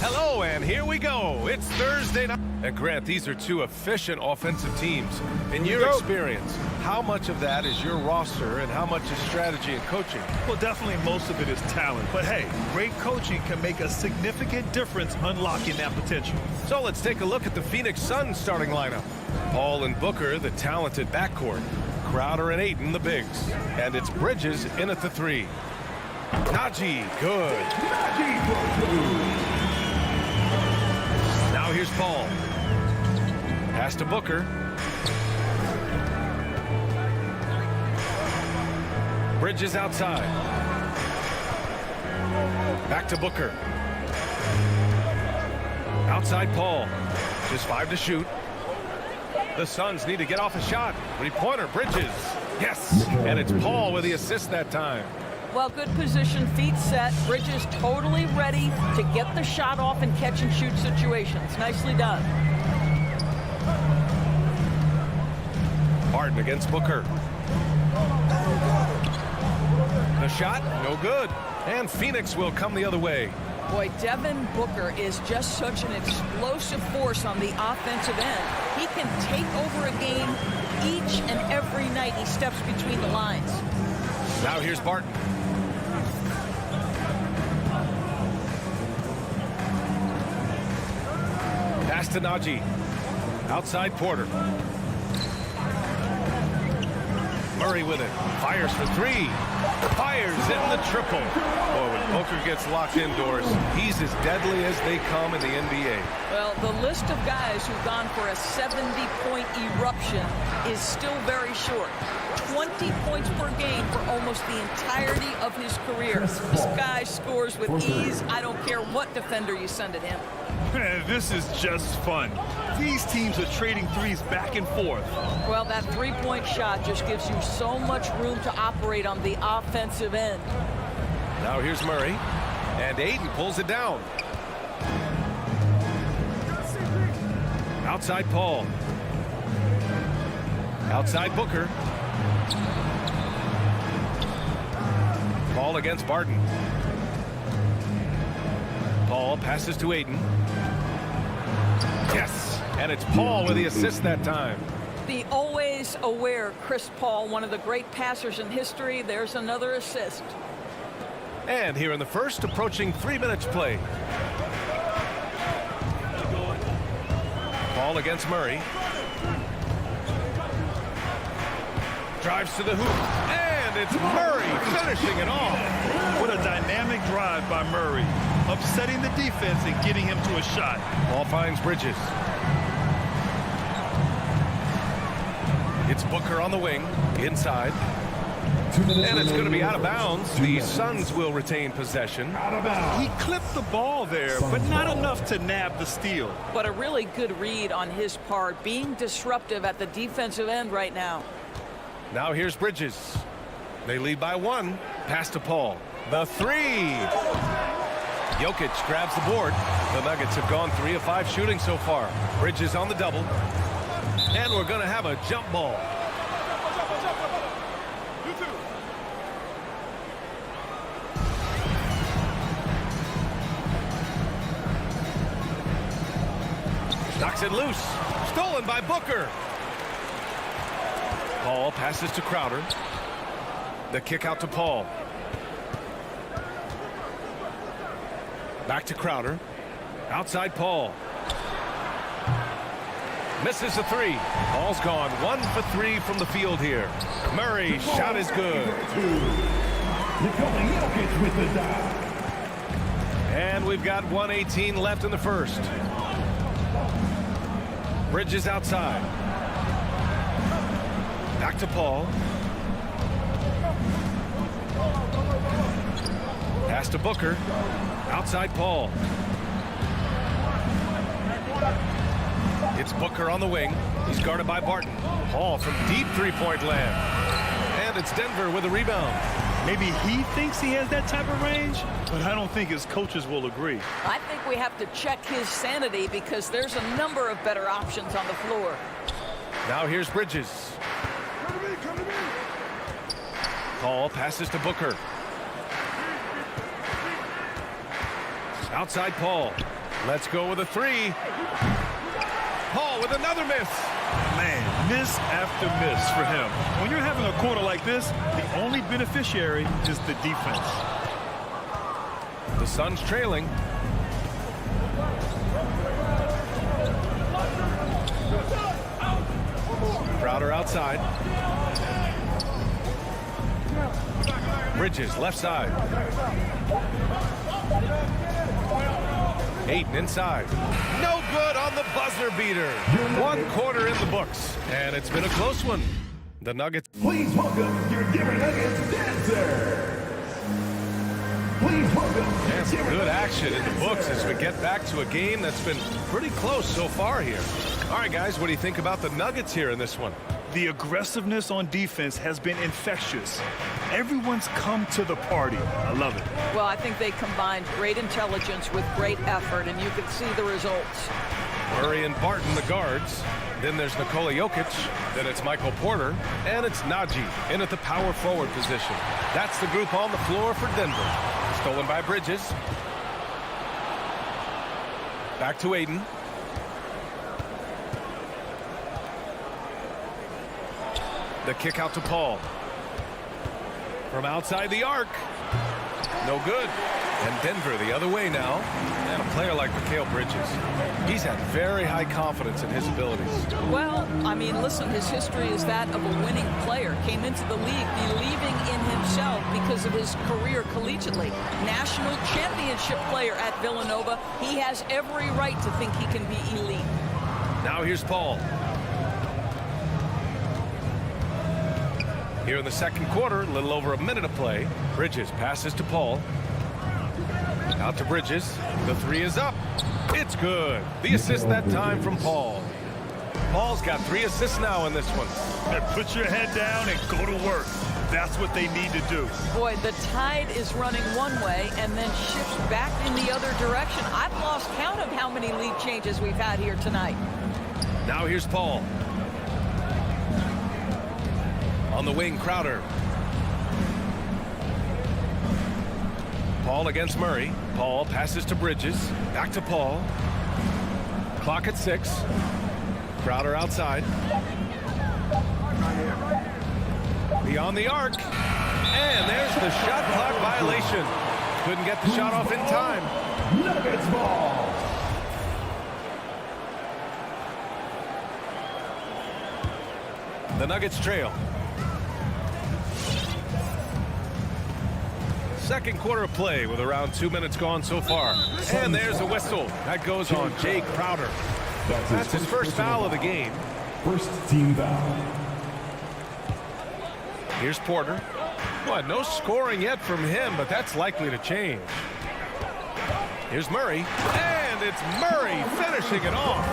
Hello, and here we go. It's Thursday night. And Grant, these are two efficient offensive teams. In your experience, how much of that is your roster and how much is strategy and coaching? Well, definitely most of it is talent. But hey, great coaching can make a significant difference unlocking that potential. So let's take a look at the Phoenix Suns starting lineup. Paul and Booker, the talented backcourt. Crowder and Ayton, the bigs. And it's Bridges in at the 3. Najee, good. Now here's Paul. Pass to Booker. Bridges outside. Back to Booker. Outside Paul. Just 5 to shoot. The Suns need to get off a shot. Three-pointer, Bridges. Yes, and it's Paul with the assist that time. Well, good position, feet set. Bridges totally ready to get the shot off in catch-and-shoot situations. Nicely done. Harden against Booker. The shot, no good. And Phoenix will come the other way. Boy, Devon Booker is just such an explosive force on the offensive end. He can take over a game each and every night he steps between the lines. Now here's Barton. Pass to Najee. Outside Porter. Murray with it. Fires for 3. Fires in the triple. Boy, when Booker gets locked indoors, he's as deadly as they come in the NBA. Well, the list of guys who've gone for a 70-point eruption is still very short. 20 points per game for almost the entirety of his career. This guy scores with ease. I don't care what defender you send at him. Man, this is just fun. These teams are trading threes back and forth. Well, that three-point shot just gives you so much room to operate on the offensive end. Now here's Murray, and Ayton pulls it down. Outside Paul. Outside Booker. Paul against Barton. Paul passes to Ayton. Yes, and it's Paul with the assist that time. The always aware Chris Paul, one of the great passers in history. There's another assist. And here in the first, approaching 3 minutes play. Ball against Murray. Drives to the hoop. And it's Murray finishing it off. What a dynamic drive by Murray. Upsetting the defense and getting him to a shot. Ball finds Bridges. It's Booker on the wing, inside. And it's going to be out of bounds. The Suns will retain possession. He clipped the ball there, but not enough to nab the steal. But a really good read on his part, being disruptive at the defensive end right now. Now here's Bridges. They lead by 1. Pass to Paul. The 3. Jokic grabs the board. The Nuggets have gone 3 of 5 shooting so far. Bridges on the double. And we're going to have a jump ball. Knocks it loose. Stolen by Booker. Paul passes to Crowder. The kick out to Paul. Back to Crowder. Outside Paul. Misses the 3. Paul's gone 1 for 3 from the field here. Murray shot is good. And we've got 1:18 left in the first. Bridges outside. Back to Paul. Pass to Booker. Outside Paul. It's Booker on the wing. He's guarded by Barton. Paul from deep three-point land. And it's Denver with a rebound. Maybe he thinks he has that type of range, but I don't think his coaches will agree. I think we have to check his sanity because there's a number of better options on the floor. Now here's Bridges. Paul passes to Booker. Outside Paul. Let's go with a 3. Paul with another miss. Man, miss after miss for him. When you're having a quarter like this, the only beneficiary is the defense. The Suns trailing. Crowder outside. Bridges left side. Ayton inside. No good on the buzzer beater. 1 quarter in the books. And it's been a close one. The Nuggets. Please welcome your Denver Nuggets dancers. Please welcome. And some good action in the books as we get back to a game that's been pretty close so far here. All right, guys, what do you think about the Nuggets here in this one? The aggressiveness on defense has been infectious. Everyone's come to the party. I love it. Well, I think they combined great intelligence with great effort, and you can see the results. Murray and Barton, the guards. Then there's Nikola Jokic. Then it's Michael Porter. And it's Najee in at the power forward position. That's the group on the floor for Denver. Stolen by Bridges. Back to Ayton. The kick out to Paul. From outside the arc. No good. And Denver the other way now. And a player like Mikal Bridges. He's had very high confidence in his abilities. Well, I mean, listen, his history is that of a winning player. Came into the league believing in himself because of his career collegiately. National championship player at Villanova. He has every right to think he can be elite. Now here's Paul. Here in the second quarter, a little over a minute of play. Bridges passes to Paul. Out to Bridges. The 3 is up. It's good. The assist that time from Paul. Paul's got 3 assists now in this one. Put your head down and go to work. That's what they need to do. Boy, the tide is running one way and then shifts back in the other direction. I've lost count of how many lead changes we've had here tonight. Now here's Paul. On the wing, Crowder. Paul against Murray. Paul passes to Bridges. Back to Paul. Clock at 6. Crowder outside. Beyond the arc. And there's the shot clock violation. Couldn't get the shot off in time. Nuggets ball. The Nuggets trail. Second quarter of play with around 2 minutes gone so far. And there's a whistle. That goes on Jay Crowder. That's his first foul of the game. First team foul. Here's Porter. What, no scoring yet from him, but that's likely to change. Here's Murray. And it's Murray finishing it off.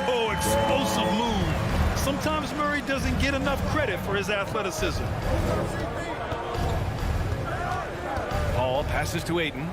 Oh, explosive move. Sometimes Murray doesn't get enough credit for his athleticism. Paul passes to Ayton.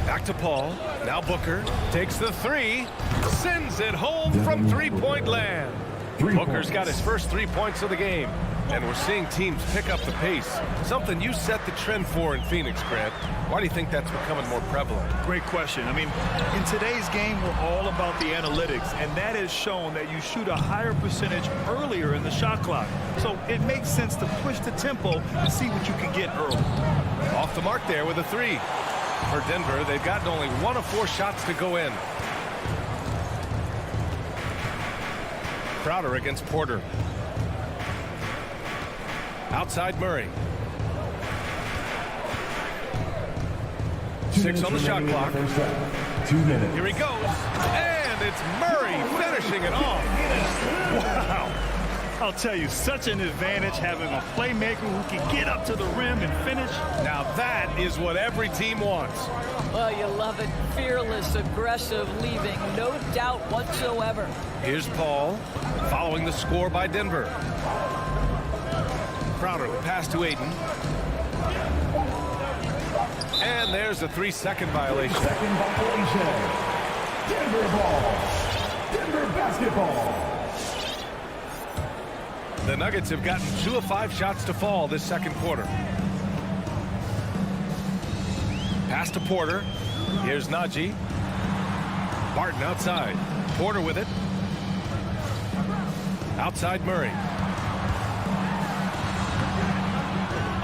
Back to Paul. Now Booker takes the three. Sends it home from three-point land. Booker's got his first 3 points of the game. And we're seeing teams pick up the pace. Something you set the trend for in Phoenix, Grant. Why do you think that's becoming more prevalent? Great question. I mean, in today's game, we're all about the analytics, and that has shown that you shoot a higher percentage earlier in the shot clock. So it makes sense to push the tempo and see what you can get early. Off the mark there with a three. For Denver, they've gotten only 1 of 4 shots to go in. Crowder against Porter. Outside Murray. 6 on the shot clock. 2 minutes. Here he goes. And it's Murray finishing it off. Wow. I'll tell you, such an advantage having a playmaker who can get up to the rim and finish. Now that is what every team wants. Well, you love it. Fearless, aggressive, leaving no doubt whatsoever. Here's Paul following the score by Denver. Crowder, the pass to Ayton. And there's a 3-second violation. Second violation. Denver ball. Denver basketball. The Nuggets have gotten 2 of 5 shots to fall this second quarter. Pass to Porter. Here's Najee. Barton outside. Porter with it. Outside Murray.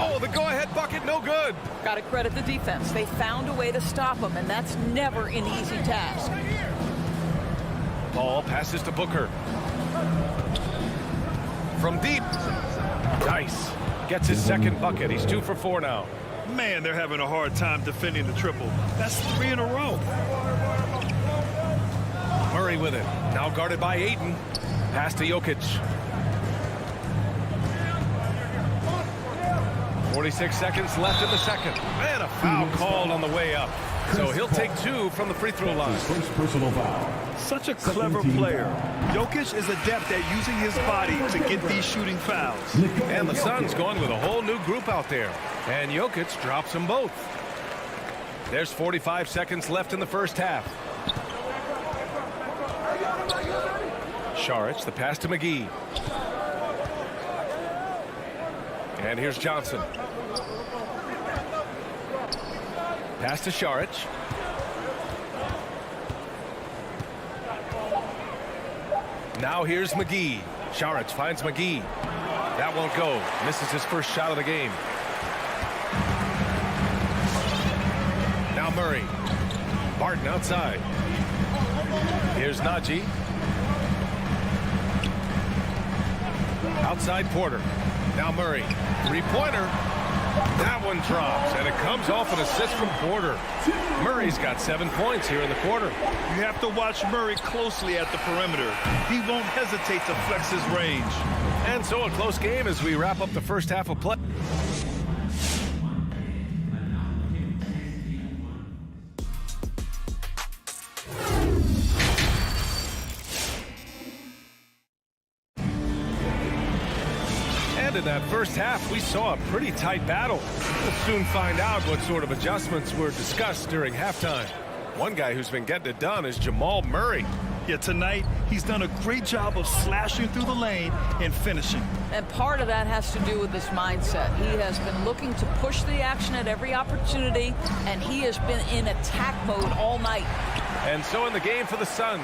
Oh, the go-ahead bucket, no good. Got to credit the defense. They found a way to stop him, and that's never an easy task. Paul passes to Booker. From deep. Nice. Gets his second bucket. He's 2 for 4 now. Man, they're having a hard time defending the triple. That's 3 in a row. Murray with it. Now guarded by Ayton. Pass to Jokic. 46 seconds left in the second. And a foul called on the way up. So he'll take 2 from the free throw line. First personal foul. Such a clever player. Jokic is adept at using his body to get these shooting fouls. And the Suns going with a whole new group out there. And Jokic drops them both. There's 45 seconds left in the first half. Saric, the pass to McGee. And here's Johnson. Pass to Saric. Now here's McGee. Saric finds McGee. That won't go. Misses his first shot of the game. Now Murray. Barton outside. Here's Najee. Outside Porter. Now Murray. Three-pointer. That one drops, and it comes off an assist from Porter. Murray's got 7 points here in the quarter. You have to watch Murray closely at the perimeter. He won't hesitate to flex his range. And so a close game as we wrap up the first half of play. In that first half, we saw a pretty tight battle. We'll soon find out what sort of adjustments were discussed during halftime. One guy who's been getting it done is Jamal Murray. Yeah, tonight, he's done a great job of slashing through the lane and finishing. And part of that has to do with his mindset. He has been looking to push the action at every opportunity, and he has been in attack mode all night. And so in the game for the Suns,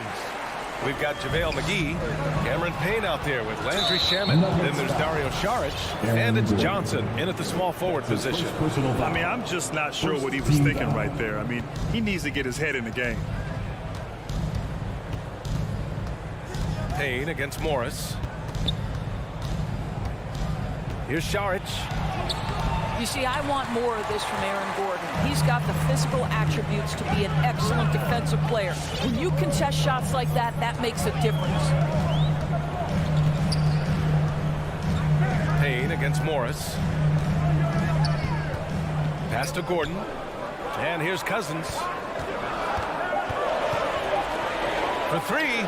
We've got JaVale McGee, Cameron Payne out there with Landry Shamet. Then there's Dario Saric, and it's Johnson in at the small forward position. I mean, I'm just not sure what he was thinking right there. I mean, he needs to get his head in the game. Payne against Morris. Here's Saric. You see, I want more of this from Aaron Gordon. He's got the physical attributes to be an excellent defensive player. When you contest shots like that, that makes a difference. Payne against Morris. Pass to Gordon. And here's Cousins. For three.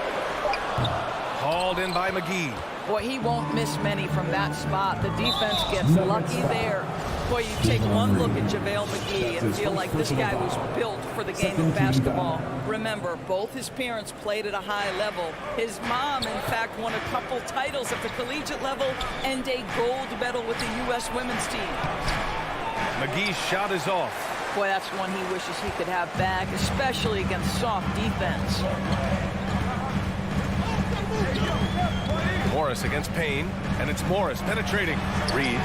Hauled in by McGee. Boy, he won't miss many from that spot. The defense gets lucky there. Boy, you take one look at JaVale McGee and feel like this guy was built for the game of basketball. Remember, both his parents played at a high level. His mom, in fact, won a couple titles at the collegiate level and a gold medal with the U.S. women's team. McGee's shot is off. Boy, that's one he wishes he could have back, especially against soft defense. Morris against Payne, and it's Morris penetrating. Reed.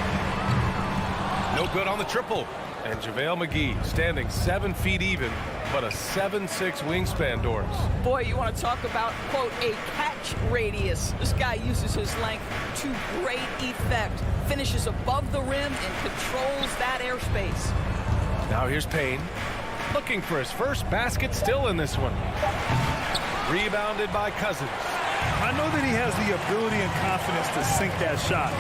No good on the triple. And JaVale McGee standing 7 feet even, but a 7'6" wingspan, Doris. Boy, you want to talk about, quote, a catch radius. This guy uses his length to great effect. Finishes above the rim and controls that airspace. Now here's Payne. Looking for his first basket still in this one. Rebounded by Cousins. I know that he has the ability and confidence to sink that shot.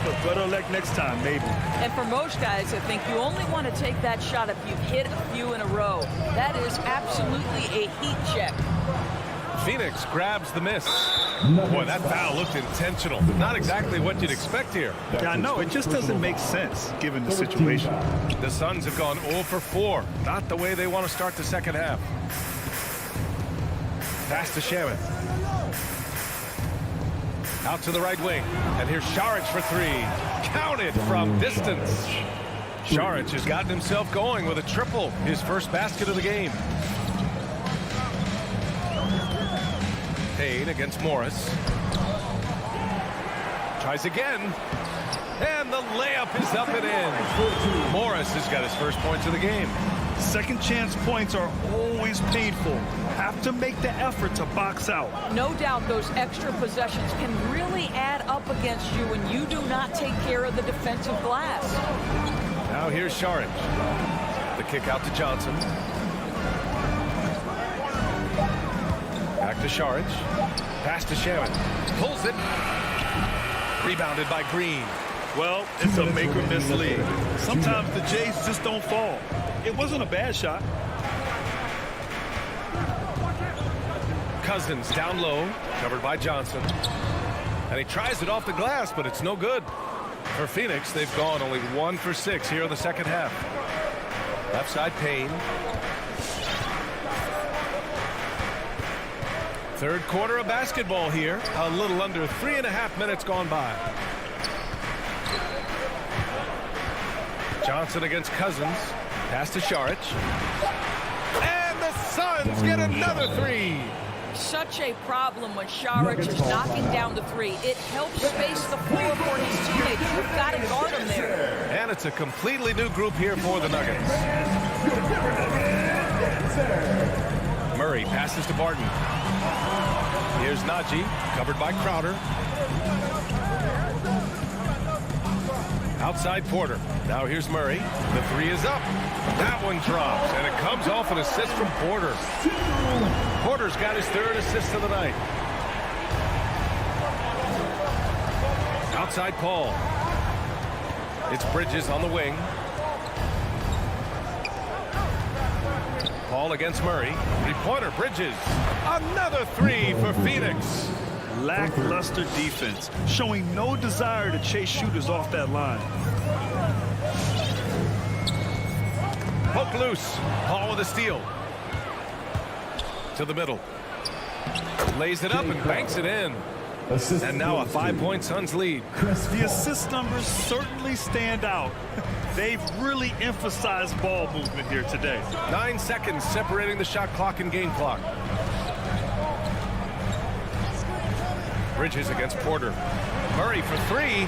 But better luck next time, maybe. And for most guys, I think you only want to take that shot if you've hit a few in a row. That is absolutely a heat check. Phoenix grabs the miss. Boy, that foul looked intentional. Not exactly what you'd expect here. Yeah, I know. It just doesn't make sense, given the situation. The Suns have gone 0 for 4. Not the way they want to start the second half. Pass to Shamet. Out to the right wing. And here's Saric for three. Counted from distance. Saric has gotten himself going with a triple. His first basket of the game. Payne against Morris. Tries again. And the layup is up and in. Morris has got his first points of the game. Second chance points are always painful. Have to make the effort to box out. No doubt those extra possessions can really add up against you when you do not take care of the defensive glass. Now here's Saric. The kick out to Johnson. Back to Saric. Pass to Shamet. Pulls it. Rebounded by Green. Well, it's a make or miss league. Sometimes the Jays just don't fall. It wasn't a bad shot. Cousins down low, covered by Johnson. And he tries it off the glass, but it's no good. For Phoenix, they've gone only 1 for 6 here in the second half. Left side, Payne. Third quarter of basketball here. A little under 3.5 minutes gone by. Johnson against Cousins. Pass to Saric. And the Suns get another three. Such a problem when Saric is knocking down the three. It helps space the floor for his teammates. You've got to guard him there. And it's a completely new group here for the Nuggets. Murray passes to Barton. Here's Najee, covered by Crowder. Outside Porter. Now here's Murray. The three is up. That one drops, and it comes off an assist from Porter. Porter's got his third assist of the night. Outside Paul. It's Bridges on the wing. Paul against Murray. Three-pointer, Bridges. Another three for Phoenix. Lackluster defense, showing no desire to chase shooters off that line. Poke loose. Paul with a steal. To the middle. Lays it up and banks it in. And now a 5-point Suns lead. The assist numbers certainly stand out. They've really emphasized ball movement here today. 9 seconds separating the shot clock and game clock. Bridges against Porter. Murray for three.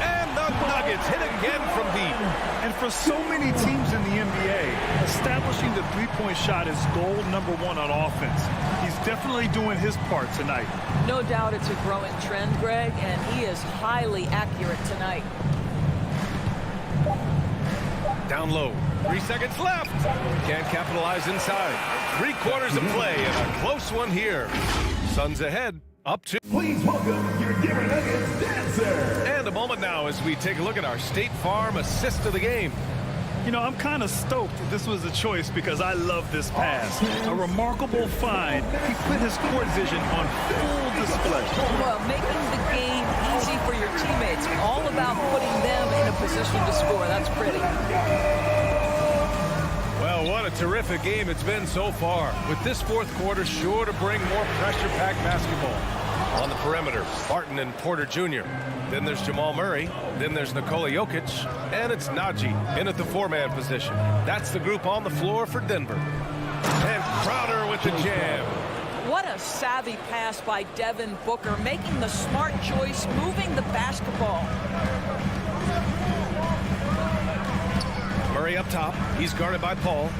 And the Nuggets hit again from deep. And for so many teams in the NBA, establishing the three-point shot is goal number one on offense. He's definitely doing his part tonight. No doubt it's a growing trend, Greg, and he is highly accurate tonight. Down low. 3 seconds left. Can't capitalize inside. 3 quarters of play and a close one here. Suns ahead. Up 2. Please welcome your Denver Nuggets dancer. And a moment now as we take a look at our State Farm assist of the game. You know, I'm kind of stoked this was a choice because I love this pass. A remarkable find. He put his court vision on full display. Well, making the game easy for your teammates. All about putting them in a position to score. That's pretty. Well, what a terrific game it's been so far. With this fourth quarter sure to bring more pressure-packed basketball. On the perimeter, Barton and Porter Jr. Then there's Jamal Murray. Then there's Nikola Jokic. And it's Najee in at the 4-man position. That's the group on the floor for Denver. And Crowder with the jam. What a savvy pass by Devon Booker, making the smart choice, moving the basketball. Murray up top. He's guarded by Paul.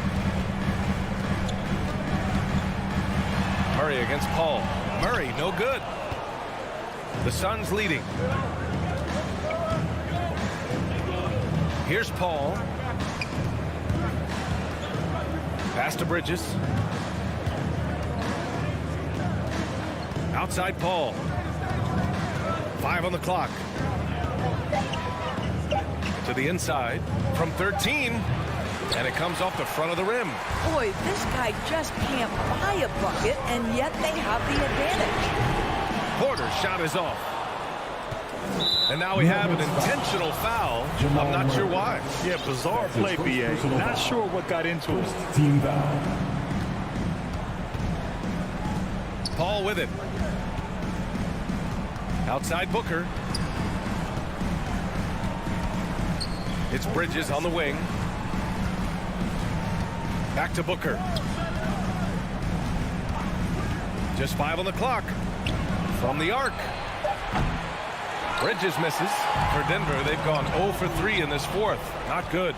Murray against Paul. Murray, no good. The Suns leading. Here's Paul. Pass to Bridges. Outside Paul. 5 on the clock. To the inside from 13. And it comes off the front of the rim. Boy, this guy just can't buy a bucket, and yet they have the advantage. Porter's shot is off. And now we have an intentional foul. I'm not sure why. Yeah, bizarre play, B.A. Not sure what got into it. Team foul. Paul with it. Outside Booker. It's Bridges on the wing. Back to Booker. Just 5 on the clock. From the arc. Bridges misses. For Denver, they've gone 0 for 3 in this fourth. Not good.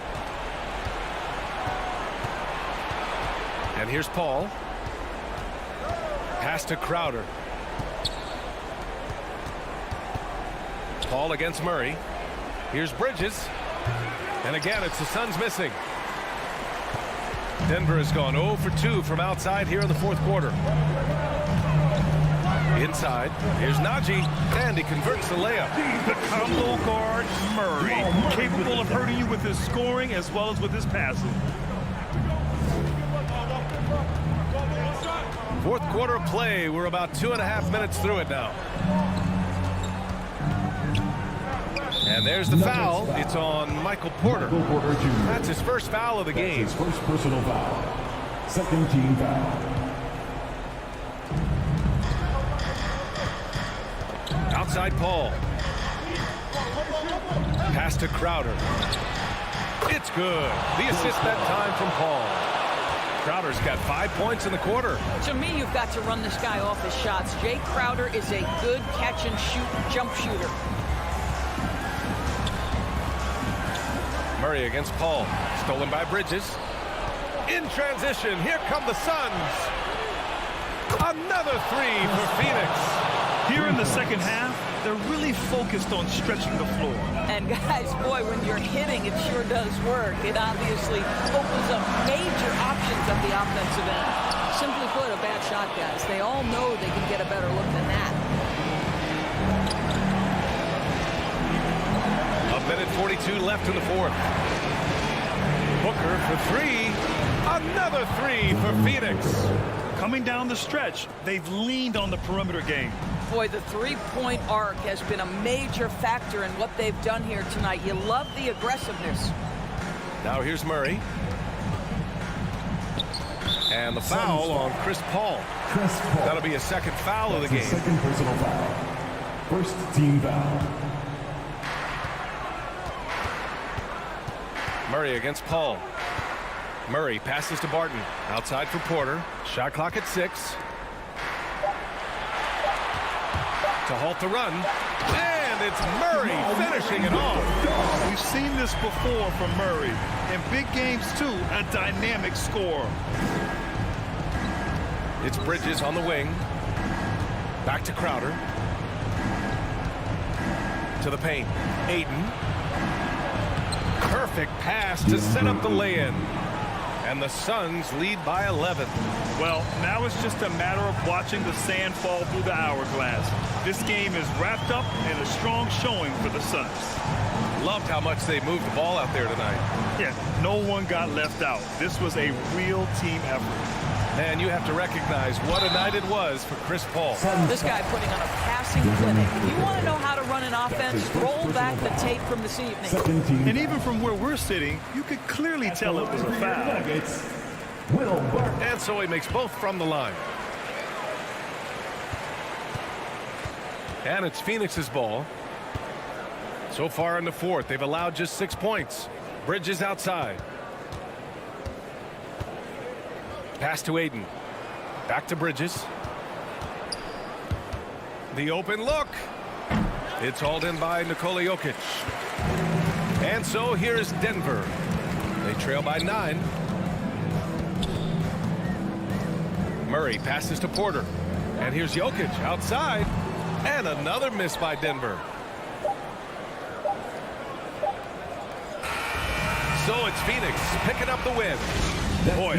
And here's Paul. Pass to Crowder. Paul against Murray. Here's Bridges. And again, it's the Suns missing. Denver has gone 0 for 2 from outside here in the fourth quarter. Inside, here's Najee, and he converts the layup. The combo guard, Murray, capable of hurting you with his scoring as well as with his passing. Fourth quarter of play. We're about 2.5 minutes through it now. And there's the foul. It's on Michael Porter. That's his first foul of the game. His first personal foul. Second team foul. Outside Paul. Pass to Crowder. It's good. The assist that time from Paul. Crowder's got 5 points in the quarter. To me, you've got to run this guy off his shots. Jay Crowder is a good catch-and-shoot jump shooter. Murray against Paul. Stolen by Bridges. In transition, here come the Suns. Another 3 for Phoenix. Here in the second half, they're really focused on stretching the floor. And guys, boy, when you're hitting, it sure does work. It obviously opens up major options at the offensive end. Simply put, a bad shot, guys. They all know they can get a better look than that. A minute 42 left in the fourth. Booker for 3. Another 3 for Phoenix. Coming down the stretch, they've leaned on the perimeter game. Boy, the three-point arc has been a major factor in what they've done here tonight. You love the aggressiveness. Now here's Murray. And the foul on Chris Paul. That'll be a second foul of the game. Second personal foul. First team foul. Murray against Paul. Murray passes to Barton. Outside for Porter. Shot clock at 6. to halt the run. And it's Murray finishing it off. We've seen this before from Murray. In big games, too, a dynamic scorer. It's Bridges on the wing. Back to Crowder. To the paint. Ayton. Perfect pass to set up the lay-in. And the Suns lead by 11. Well, now it's just a matter of watching the sand fall through the hourglass. This game is wrapped up in a strong showing for the Suns. Loved how much they moved the ball out there tonight. Yeah, no one got left out. This was a real team effort. And you have to recognize what a night it was for Chris Paul. This guy putting on a passing clinic. If you want to know how to run an offense, roll back the tape from this evening. And even from where we're sitting, you could clearly tell it was a foul. And so he makes both from the line. And it's Phoenix's ball. So far in the fourth, they've allowed just 6 points. Bridges outside. Pass to Ayton. Back to Bridges. The open look. It's hauled in by Nikola Jokic. And so here's Denver. They trail by 9. Murray passes to Porter. And here's Jokic outside. And another miss by Denver. So it's Phoenix picking up the win. Boy,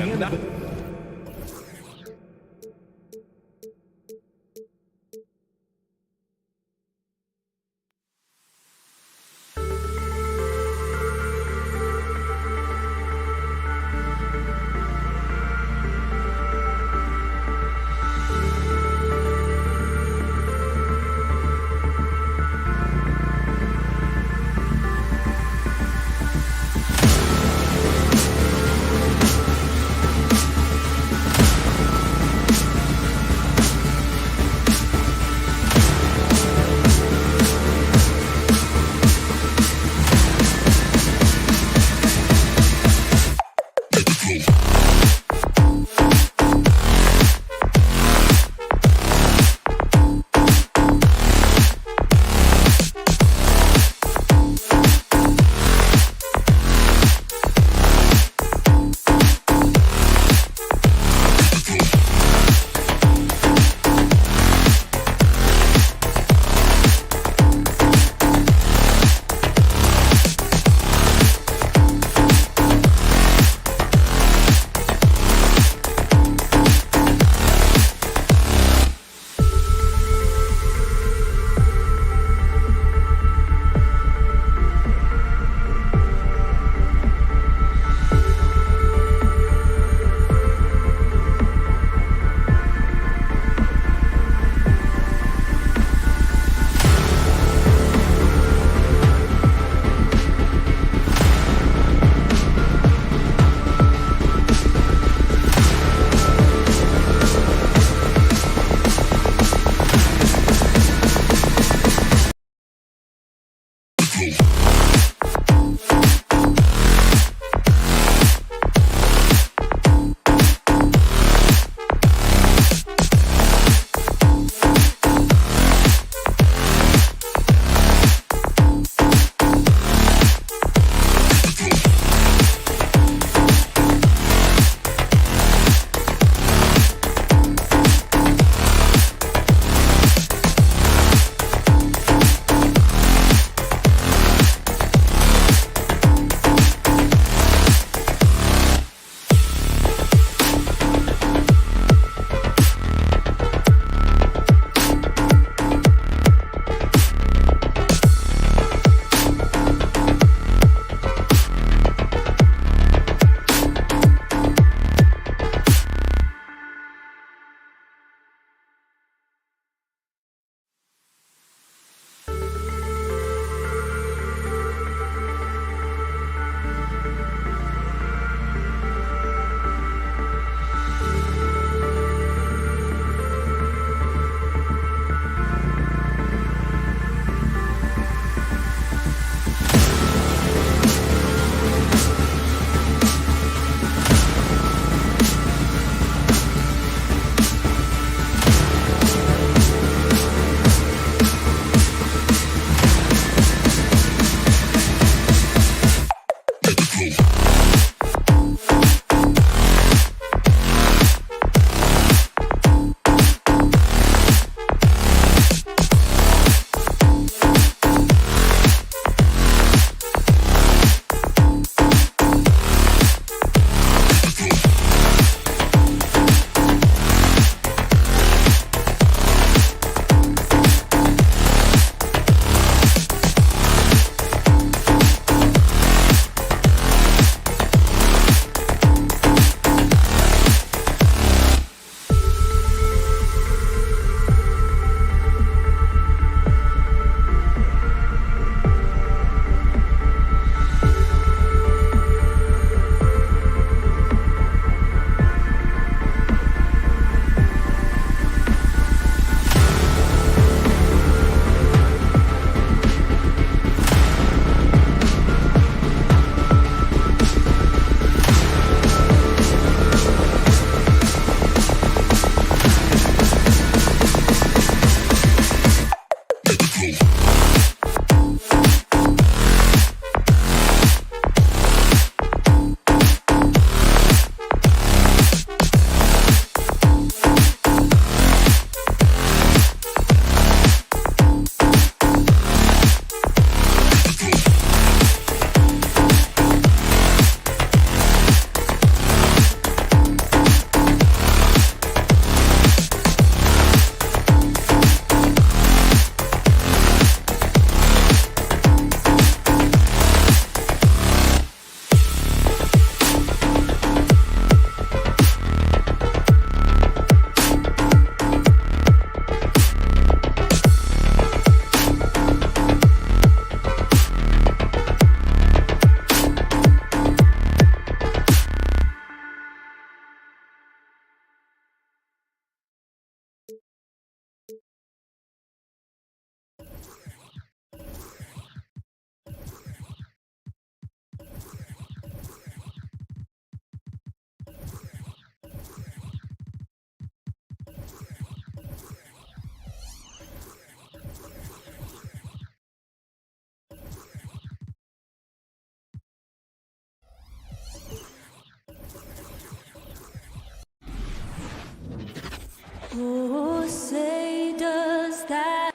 Oh, say does that.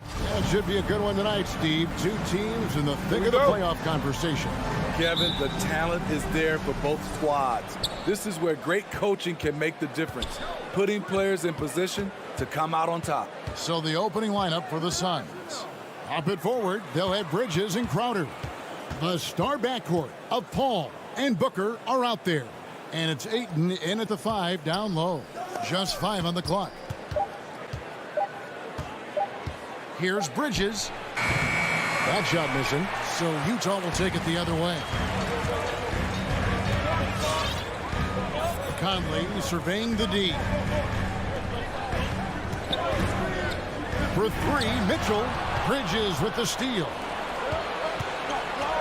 That should be a good one tonight, Steve. Two teams in the thick of the playoff conversation. Kevin, the talent is there for both squads. This is where great coaching can make the difference, putting players in position to come out on top. So the opening lineup for the Suns. Up it forward, they'll have Bridges and Crowder. The star backcourt of Paul and Booker are out there. And it's Ayton in at the 5 down low. Just 5 on the clock. Here's Bridges. That shot missing, so Utah will take it the other way. Conley surveying the D. For 3, Mitchell. Bridges with the steal.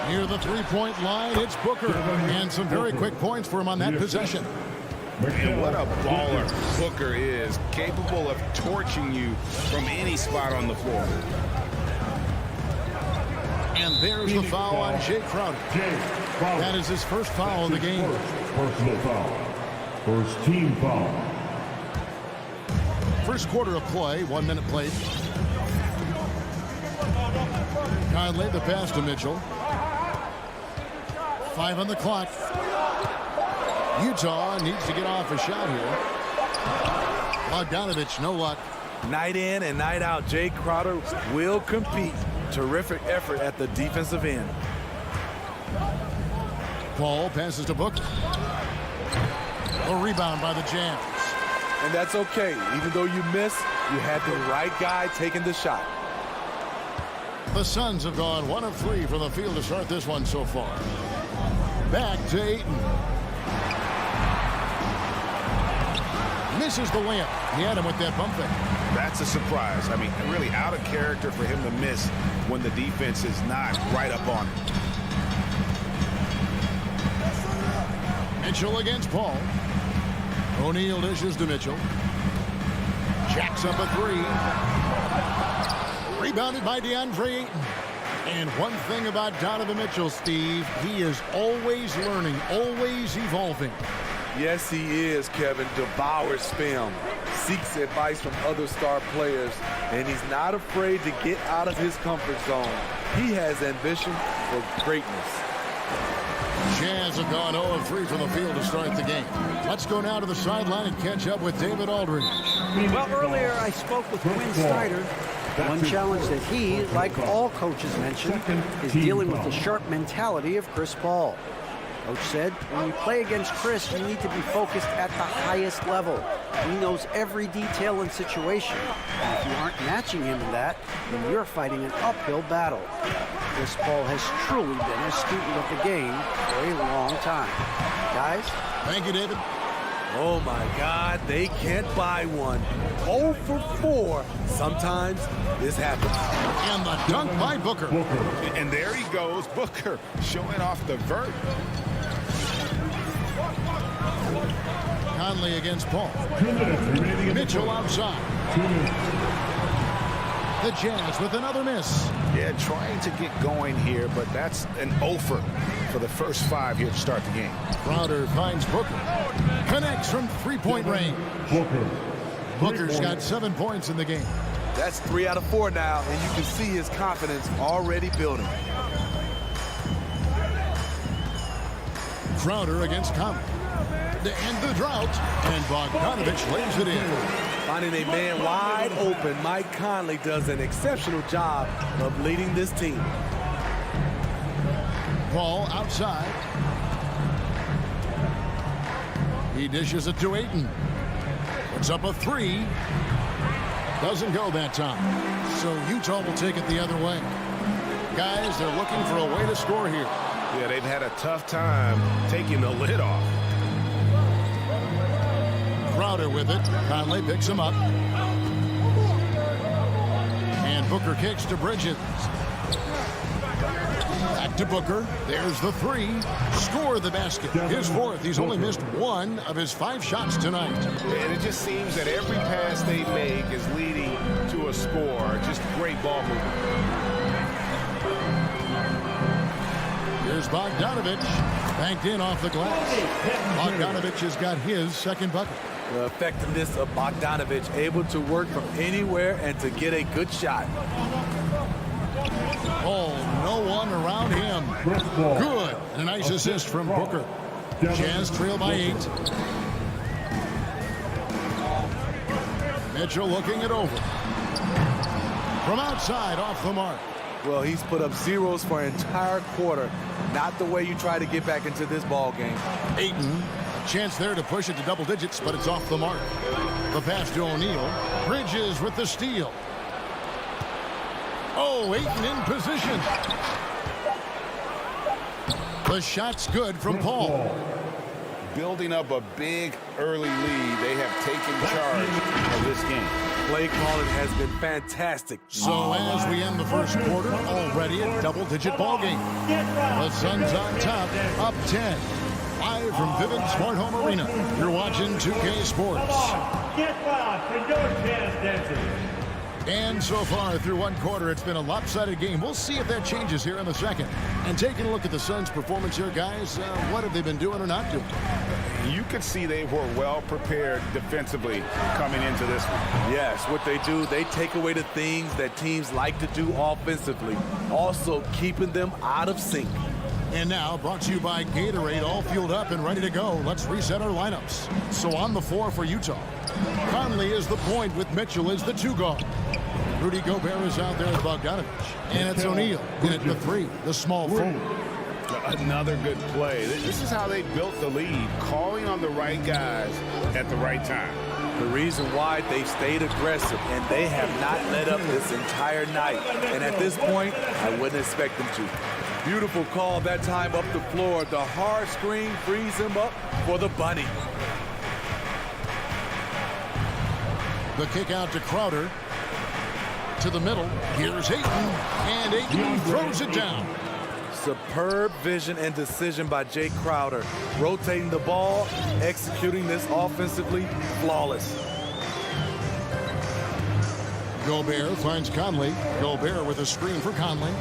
Near the three-point line, it's Booker. And some very quick points for him on that possession. And what a baller Booker is, capable of torching you from any spot on the floor. And there's the foul on Jay Crowder. That is his first foul of the game. Personal foul. First team foul. First quarter of play, 1 minute played. Conley, the pass to Mitchell. 5 on the clock. Utah needs to get off a shot here. Bogdanovich, no luck. Night in and night out, Jay Crowder will compete. Terrific effort at the defensive end. Paul passes to Booker. A rebound by the Jazz. And that's okay. Even though you miss, you had the right guy taking the shot. The Suns have gone 1 of 3 from the field to start this one so far. Back to Ayton. Misses the layup. He had him with that bump fake. That's a surprise. I mean, really out of character for him to miss when the defense is not right up on him. Mitchell against Paul. O'Neal dishes to Mitchell. Jacks up a 3. Rebounded by DeAndre Ayton. And one thing about Donovan Mitchell, Steve, he is always learning, always evolving. Yes, he is, Kevin. Devours film, seeks advice from other star players, and he's not afraid to get out of his comfort zone. He has ambition for greatness. Jazz have gone 0 of 3 from the field to start the game. Let's go now to the sideline and catch up with David Aldridge. Well, earlier I spoke with Quinn Snyder. One challenge that he, like all coaches mentioned, is dealing with the sharp mentality of Chris Paul. Coach said, when you play against Chris, you need to be focused at the highest level. He knows every detail and situation. And if you aren't matching him in that, then you're fighting an uphill battle. Chris Paul has truly been a student of the game for a long time. Guys? Thank you, David. Oh, my God, they can't buy one. 0 for 4. Sometimes this happens. And the dunk by Booker. And there he goes, Booker, showing off the vert. Conley against Paul. Mitchell outside. The Jazz with another miss. Yeah, trying to get going here, but that's an offer for the first 5 here to start the game. Crowder finds Booker. Connects from three-point range. Booker's got 7 points in the game. That's 3 out of 4 now, and you can see his confidence already building. Crowder against Conley. To end the drought, and Bogdanovich lays it in. Finding a man wide open, Mike Conley does an exceptional job of leading this team. Paul outside. He dishes it to Ayton. Puts up a 3. Doesn't go that time. So Utah will take it the other way. Guys, they're looking for a way to score here. Yeah, they've had a tough time taking the lid off. Crowder with it. Conley picks him up. And Booker kicks to Bridges. Back to Booker. There's the 3. Score the basket. His 4th. He's only missed 1 of his 5 shots tonight. And it just seems that every pass they make is leading to a score. Just great ball movement. Here's Bogdanovich. Banked in off the glass. Bogdanovich has got his second bucket. The effectiveness of Bogdanovich, able to work from anywhere and to get a good shot. Oh, no one around him. Good. And a nice assist from Booker. Jazz trail by 8. Mitchell looking it over. From outside, off the mark. Well, he's put up zeros for an entire quarter. Not the way you try to get back into this ball game. Ayton, a chance there to push it to double digits, but it's off the mark. The pass to O'Neal. Bridges with the steal. Oh, Ayton in position. The shot's good from Paul. Building up a big early lead, they have taken charge of this game. Play calling has been fantastic. So as we end the first quarter, already a double-digit ball game. The Suns on top, up 10. Live from Vivint Smart Home Arena. You're watching 2K Sports. Get loud for your jazz dancers. And so far through one quarter, it's been a lopsided game. We'll see if that changes here in the second. And taking a look at the Suns' performance here, guys, what have they been doing or not doing? You could see they were well prepared defensively coming into this one. Yes, what they do, they take away the things that teams like to do offensively. Also keeping them out of sync. And now, brought to you by Gatorade, all fueled up and ready to go. Let's reset our lineups. So on the floor for Utah, Conley is the point with Mitchell as the 2 guard. Rudy Gobert is out there with Bogdanovich. And it's O'Neal in at the 3, the small forward. Another good play. This is how they built the lead, calling on the right guys at the right time. The reason why they've stayed aggressive, and they have not let up this entire night. And at this point, I wouldn't expect them to. Beautiful call that time up the floor. The hard screen frees him up for the bunny. The kick out to Crowder. To the middle. Here's Ayton. And Ayton throws it down. Superb vision and decision by Jay Crowder. Rotating the ball, executing this offensively, flawless. Gobert finds Conley. Gobert with a screen for Conley.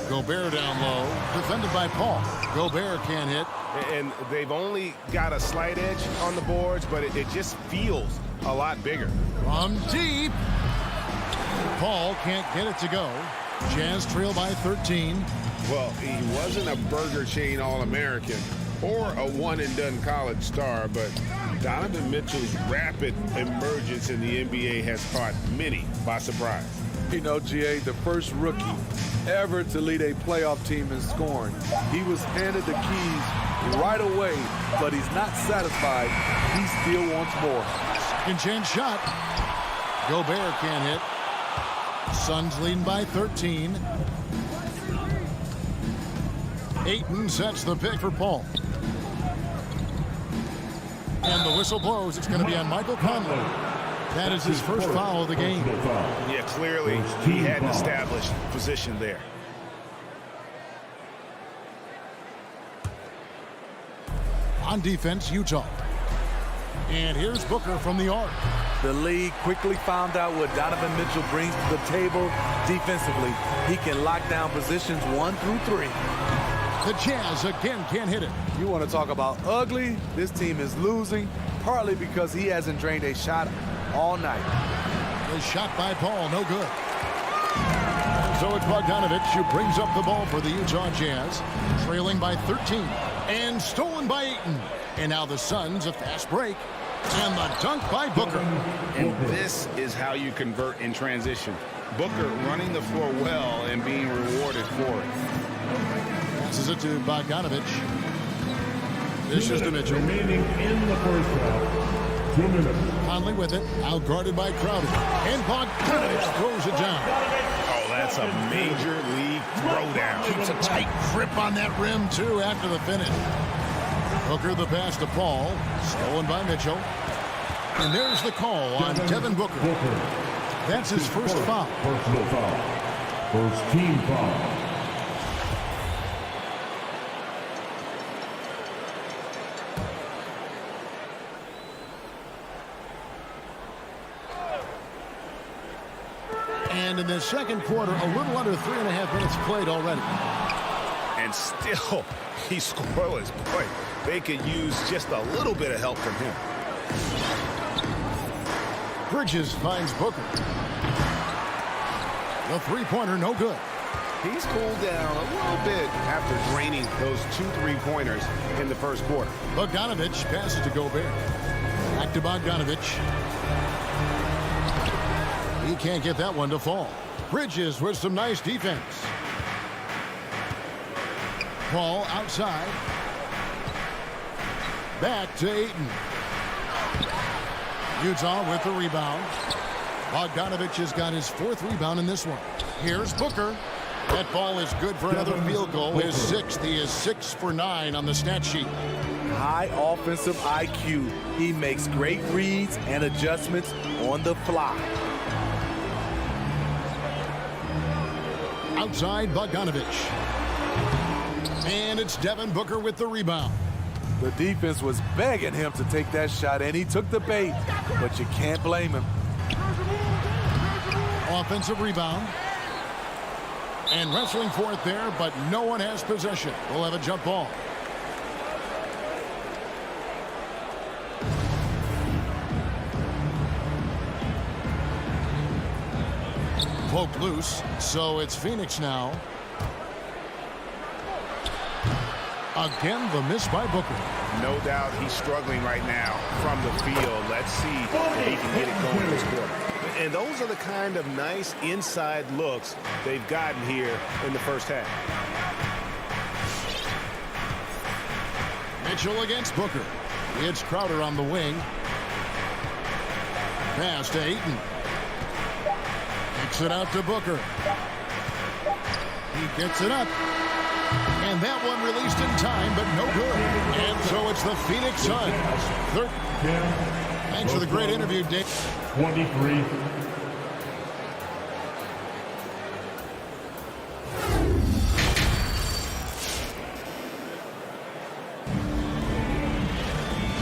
Gobert down low, defended by Paul. Gobert can't hit. And they've only got a slight edge on the boards, but it just feels a lot bigger. From deep. Paul can't get it to go. Jazz trail by 13. Well, he wasn't a Burger Chain All-American or a one-and-done college star, but Donovan Mitchell's rapid emergence in the NBA has caught many by surprise. You know, GA, the first rookie ever to lead a playoff team in scoring. He was handed the keys right away, but he's not satisfied. He still wants more. Second chance shot. Gobert can't hit. Suns leading by 13. Ayton sets the pick for Paul. And the whistle blows. It's going to be on Michael Conley. That is his first foul of the game. Yeah, clearly he had an established position there. On defense, Utah. And here's Booker from the arc. The league quickly found out what Donovan Mitchell brings to the table defensively. He can lock down positions 1 through 3. The Jazz again can't hit it. You want to talk about ugly? This team is losing, partly because he hasn't drained a shot all night. The shot by Paul, no good. So it's Bogdanovich who brings up the ball for the Utah Jazz, trailing by 13, and stolen by Ayton. And now the Suns, a fast break, and the dunk by Booker. And this is how you convert in transition. Booker running the floor well and being rewarded for it. Passes it to Bogdanovich. Dishes to Mitchell. Remaining in the first half. 2 minutes. Conley with it, out guarded by Crowder. And Bogdanovich throws it down. Oh, that's a major league throwdown. Keeps a tight grip on that rim, too, after the finish. Booker the pass to Paul. Stolen by Mitchell. And there's the call on Devon Booker. That's his first foul. Personal foul. First team foul. in this second quarter, a little under 3.5 minutes played already. And still, he's scoreless. Boy, they could use just a little bit of help from him. Bridges finds Booker. The three-pointer, no good. He's cooled down a little bit after draining those 2 3-pointers in the first quarter. Bogdanovich passes to Gobert. Back to Bogdanovich. He can't get that one to fall. Bridges with some nice defense. Paul outside. Back to Ayton. Utah with the rebound. Bogdanovich has got his 4th rebound in this one. Here's Booker. That ball is good for another field goal. His 6th. He is 6 for 9 on the stat sheet. High offensive IQ. He makes great reads and adjustments on the fly. Outside Bogdanovich. And it's Devon Booker with the rebound. The defense was begging him to take that shot, and he took the bait, but you can't blame him. Offensive rebound. And wrestling for it there, but no one has possession. We'll have a jump ball. Poked loose, so it's Phoenix now. Again, the miss by Booker. No doubt he's struggling right now from the field. Let's see if he can get it going this quarter. And those are the kind of nice inside looks they've gotten here in the first half. Mitchell against Booker. It's Crowder on the wing. Pass to Ayton. Kicks it out to Booker. He gets it up. And that one released in time, but no good. And so it's the Phoenix Suns. Thanks for the great interview, Dick. 23.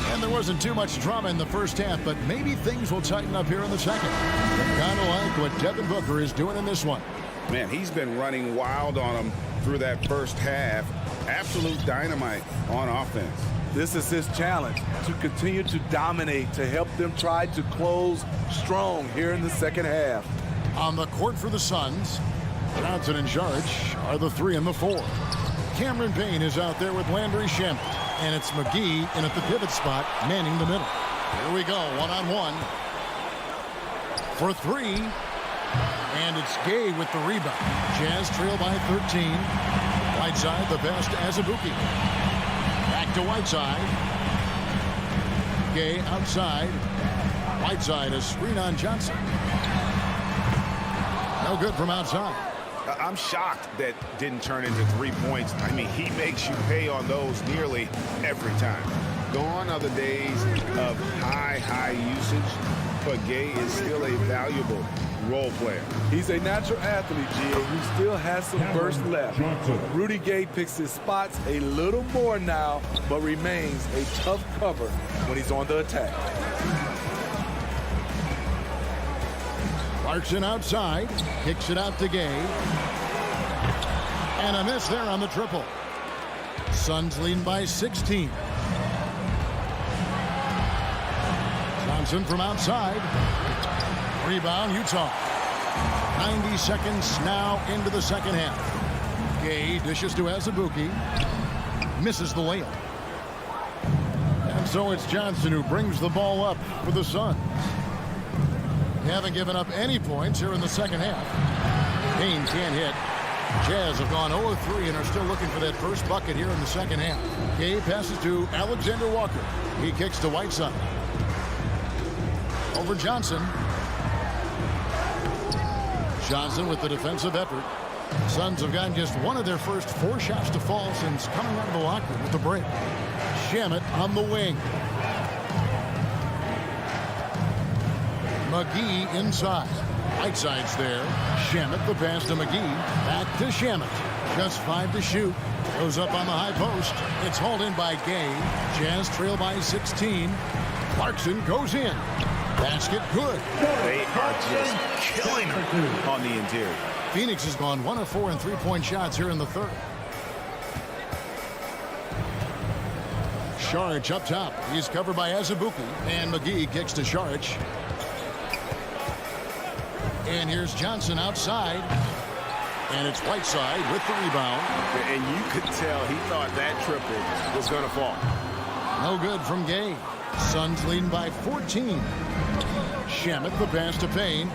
And there wasn't too much drama in the first half, but maybe things will tighten up here in the second. Kind of like what Devon Booker is doing in this one. Man, he's been running wild on them through that first half. Absolute dynamite on offense. This is his challenge, to continue to dominate, to help them try to close strong here in the second half. On the court for the Suns, Johnson and Jarch are the 3 and the 4. Cameron Payne is out there with Landry Shamet, and it's McGee in at the pivot spot, manning the middle. Here we go, one-on-one. For 3, and it's Gay with the rebound. Jazz trail by 13. Whiteside, the pass to Azubuike. Back to Whiteside. Gay outside. Whiteside, a screen on Johnson. No good from outside. I'm shocked that didn't turn into 3 points. I mean, he makes you pay on those nearly every time. Gone are the days of high usage, but Gay is still a valuable role player. He's a natural athlete, G.A., who still has some burst left. Rudy Gay picks his spots a little more now, but remains a tough cover when he's on the attack. Clarkson outside, kicks it out to Gay. And a miss there on the triple. Suns lead by 16. Johnson from outside. Rebound, Utah. 90 seconds now into the second half. Gay dishes to Azubuike. Misses the layup. And so it's Johnson who brings the ball up for the Suns. They haven't given up any points here in the second half. Payne can't hit. Jazz have gone 0-3 and are still looking for that first bucket here in the second half. Gay passes to Alexander Walker. He kicks to Whiteside. Over Johnson. Johnson with the defensive effort. Suns have gotten just one of their first 4 shots to fall since coming out of the locker room with the break. Shamet on the wing. McGee inside. Whiteside's there. Shamet the pass to McGee. Back to Shamet. Just 5 to shoot. Goes up on the high post. It's hauled in by Gay. Jazz trail by 16. Clarkson goes in. Basket good. They are just killing them on the interior. Phoenix has gone 1 of 4 in three-point shots here in the third. Sharch up top. He's covered by Azubuike. And McGee kicks to Sharch. And here's Johnson outside. And it's Whiteside with the rebound. And you could tell he thought that triple was going to fall. No good from Gay. Suns leading by 14. Shamet the pass to Payne.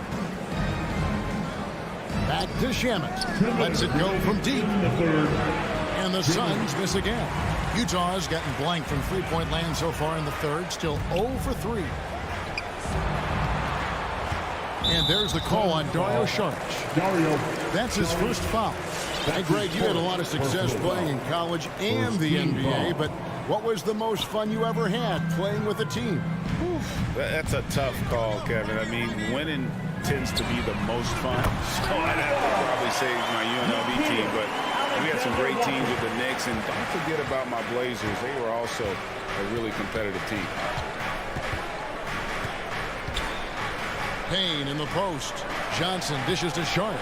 Back to Shamet. Lets it go from deep. And the Suns miss again. Utah's gotten blank from three-point land so far in the third. Still 0 for 3. And there's the call on Dario Saric. That's his first foul. Hey, Greg, you had a lot of success playing in college and the NBA, but what was the most fun you ever had playing with a team? That's a tough call, Kevin. I mean, winning tends to be the most fun. So I'd have to probably say my UNLV team, but we had some great teams with the Knicks, and don't forget about my Blazers. They were also a really competitive team. Payne in the post. Johnson dishes to Saric.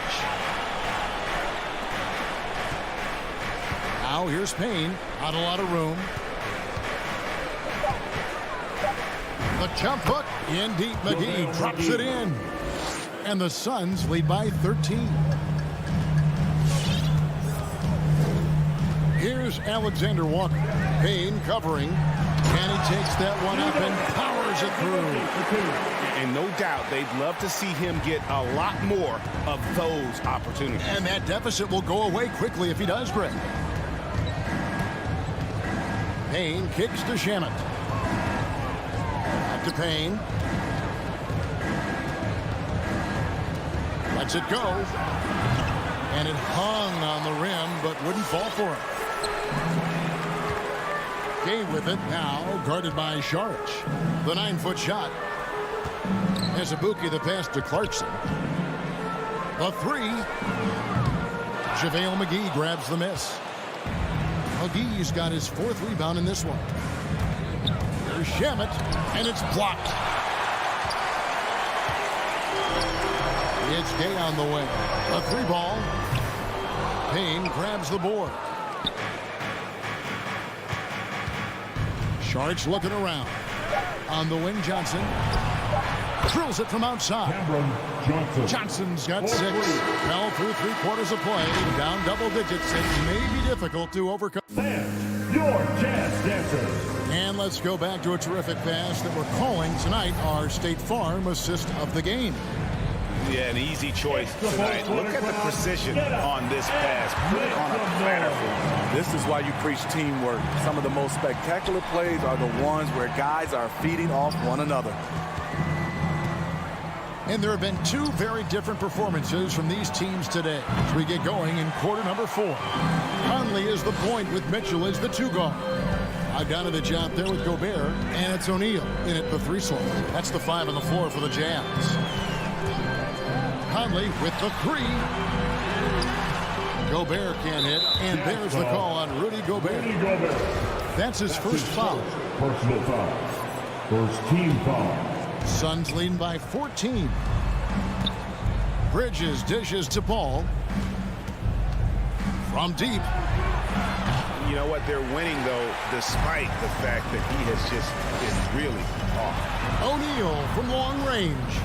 Now here's Payne. Not a lot of room. The jump hook in deep. McGee drops it in. And the Suns lead by 13. Here's Alexander Walker. Payne covering. And he takes that one up and powers it through. And no doubt they'd love to see him get a lot more of those opportunities. And that deficit will go away quickly if he does, Greg. Payne kicks to Shamet. Back to Payne. Lets it go. And it hung on the rim, but wouldn't fall for him. Gay with it now, guarded by Saric. The 9-foot shot. Azubuike the pass to Clarkson. The 3. JaVale McGee grabs the miss. McGee's got his 4th rebound in this one. There's Shamet, and it's blocked. It's Gay on the way. A 3-ball. Payne grabs the board. Saric looking around. On the wing, Johnson. Drills it from outside. Johnson's got 6. Fell through 3/4 of play. Down double digits. It may be difficult to overcome. Your Jazz Dancers. And let's go back to a terrific pass that we're calling tonight our State Farm assist of the game. Yeah, an easy choice tonight. Look at the precision on this pass. Put it on a platter for him. This is why you preach teamwork. Some of the most spectacular plays are the ones where guys are feeding off one another. And there have been 2 very different performances from these teams today as we get going in quarter number 4. Conley is the point with Mitchell as the 2 guard. Bogdanovich out there with Gobert, and it's O'Neal in at the 3 slot. That's the 5 on the floor for the Jazz. Conley with the 3. Gobert can't hit, and there's the call on Rudy Gobert. That's his first foul. Personal foul. First team foul. Suns leading by 14. Bridges dishes to Paul. From deep. You know what? They're winning, though, despite the fact that he has just been really off. O'Neal from long range.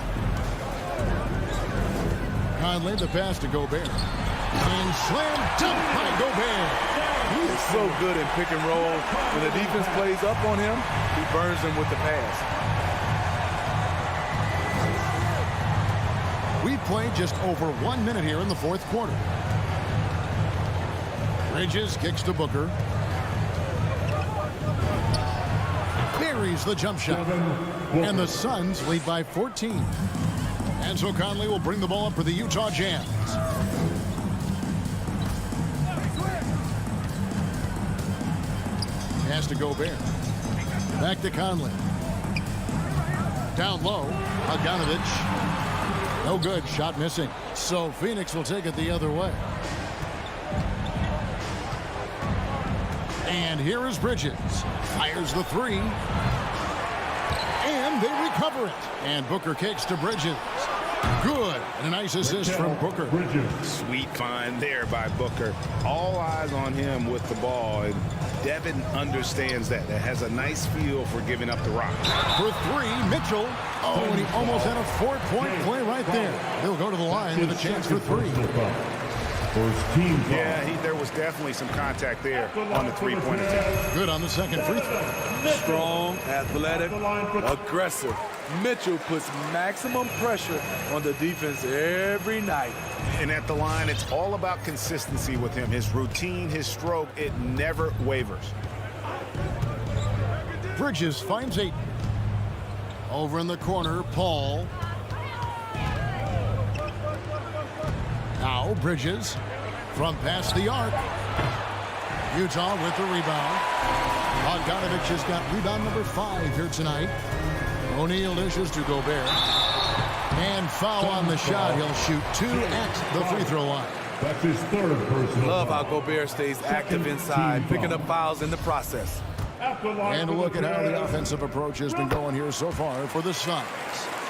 Conley the pass to Gobert. And slam dunk by Gobert. He is so good in pick and roll. When the defense plays up on him, he burns them with the pass. We've played just over 1 minute here in the 4th quarter. Bridges kicks to Booker. Buries the jump shot. And the Suns lead by 14. And so Conley will bring the ball up for the Utah Jazz. Pass to Gobert. Back to Conley. Down low. Bogdanovich. No good. Shot missing. So Phoenix will take it the other way. And here is Bridges. Fires the 3. And they recover it. And Booker kicks to Bridges. Good. And a nice assist from Booker. Sweet find there by Booker. All eyes on him with the ball. And Devon understands that. That has a nice feel for giving up the rock. For three, Mitchell. Oh, and he almost had a 4-point play right there. He'll go to the line with a chance for three. Yeah, there was definitely some contact there on the three-point attempt. Good on the second free throw. Strong, athletic, aggressive. Mitchell puts maximum pressure on the defense every night. And at the line, it's all about consistency with him. His routine, his stroke, it never wavers. Bridges finds Ayton. Over in the corner, Paul. Now Bridges from past the arc. Utah with the rebound. Bogdanovich has got rebound number 5 here tonight. O'Neal dishes to Gobert. And foul on the shot. He'll shoot 2 at the free throw line. That's his third personal. Love how Gobert stays active inside, picking up fouls in the process. And look at how the offensive approach has been going here so far for the Suns.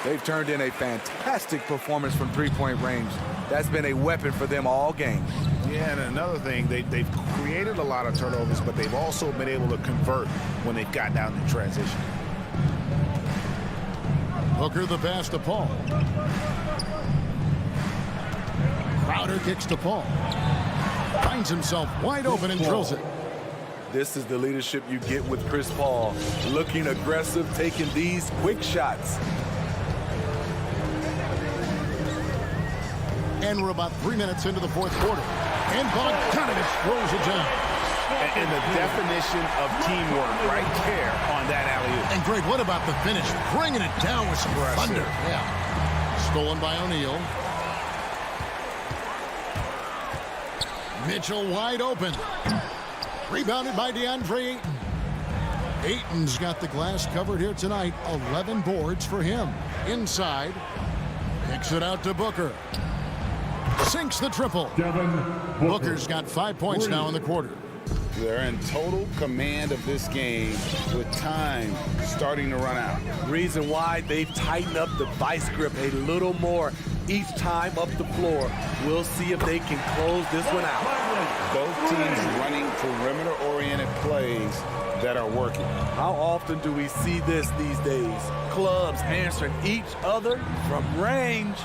They've turned in a fantastic performance from three-point range. That's been a weapon for them all game. Yeah, and another thing, they've created a lot of turnovers, but they've also been able to convert when they've gotten down in transition. Booker the pass to Paul. Crowder kicks to Paul. Finds himself wide open and drills it. This is the leadership you get with Chris Paul. Looking aggressive, taking these quick shots. And we're about 3 minutes into the fourth quarter. And Bogdanovich throws it down. And the definition of teamwork right there on that alley-oop. And Greg, what about the finish? Bringing it down with some thunder. Yeah. Stolen by O'Neal. Mitchell wide open. Rebounded by DeAndre Ayton. Ayton's got the glass covered here tonight. 11 boards for him. Inside. Kicks it out to Booker. Sinks the triple. Booker's got 5 points now in the quarter. They're in total command of this game with time starting to run out. Reason why they've tightened up the vice grip a little more each time up the floor. We'll see if they can close this one out. Both teams running perimeter-oriented plays that are working. How often do we see this these days? Clubs answering each other from range.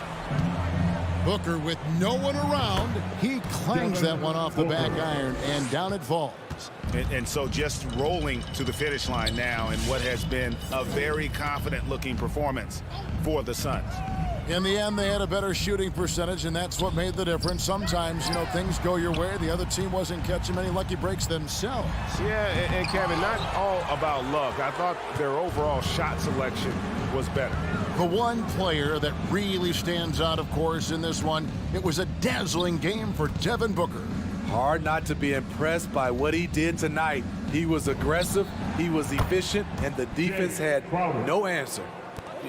Booker with no one around. He clangs that one off the back iron, and down it falls. And so just rolling to the finish line now in what has been a very confident-looking performance for the Suns. In the end, they had a better shooting percentage, and that's what made the difference. Sometimes, things go your way. The other team wasn't catching many lucky breaks themselves. Yeah, and Kevin, not all about luck. I thought their overall shot selection was better. The one player that really stands out, of course, in this one, it was a dazzling game for Devon Booker. Hard not to be impressed by what he did tonight. He was aggressive, he was efficient, and the defense had no answer.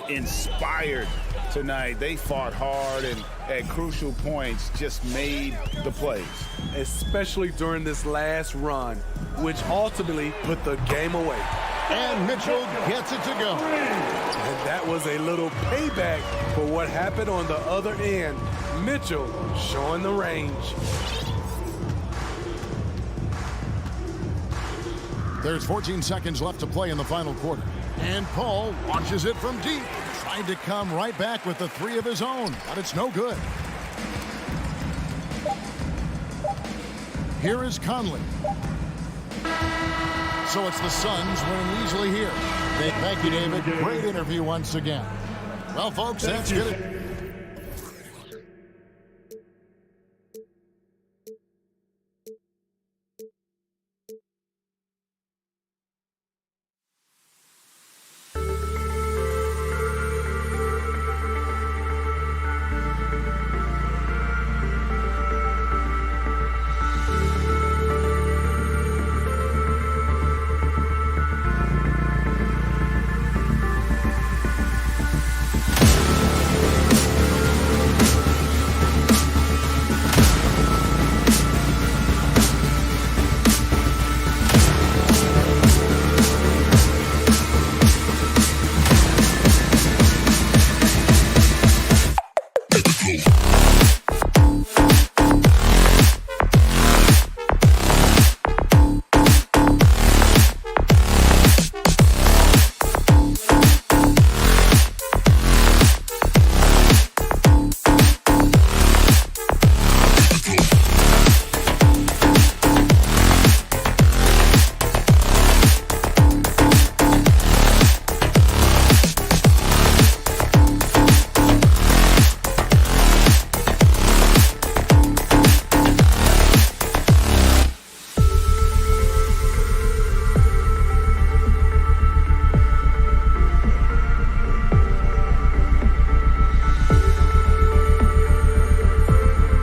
Inspired tonight. They fought hard and at crucial points just made the plays. Especially during this last run, which ultimately put the game away. And Mitchell gets it to go. And that was a little payback for what happened on the other end. Mitchell showing the range. There's 14 seconds left to play in the final quarter. And Paul launches it from deep. Tried to come right back with the 3 of his own, but it's no good. Here is Conley. So it's the Suns winning easily here. Thank you, David. Great interview once again. Well, folks, that's good.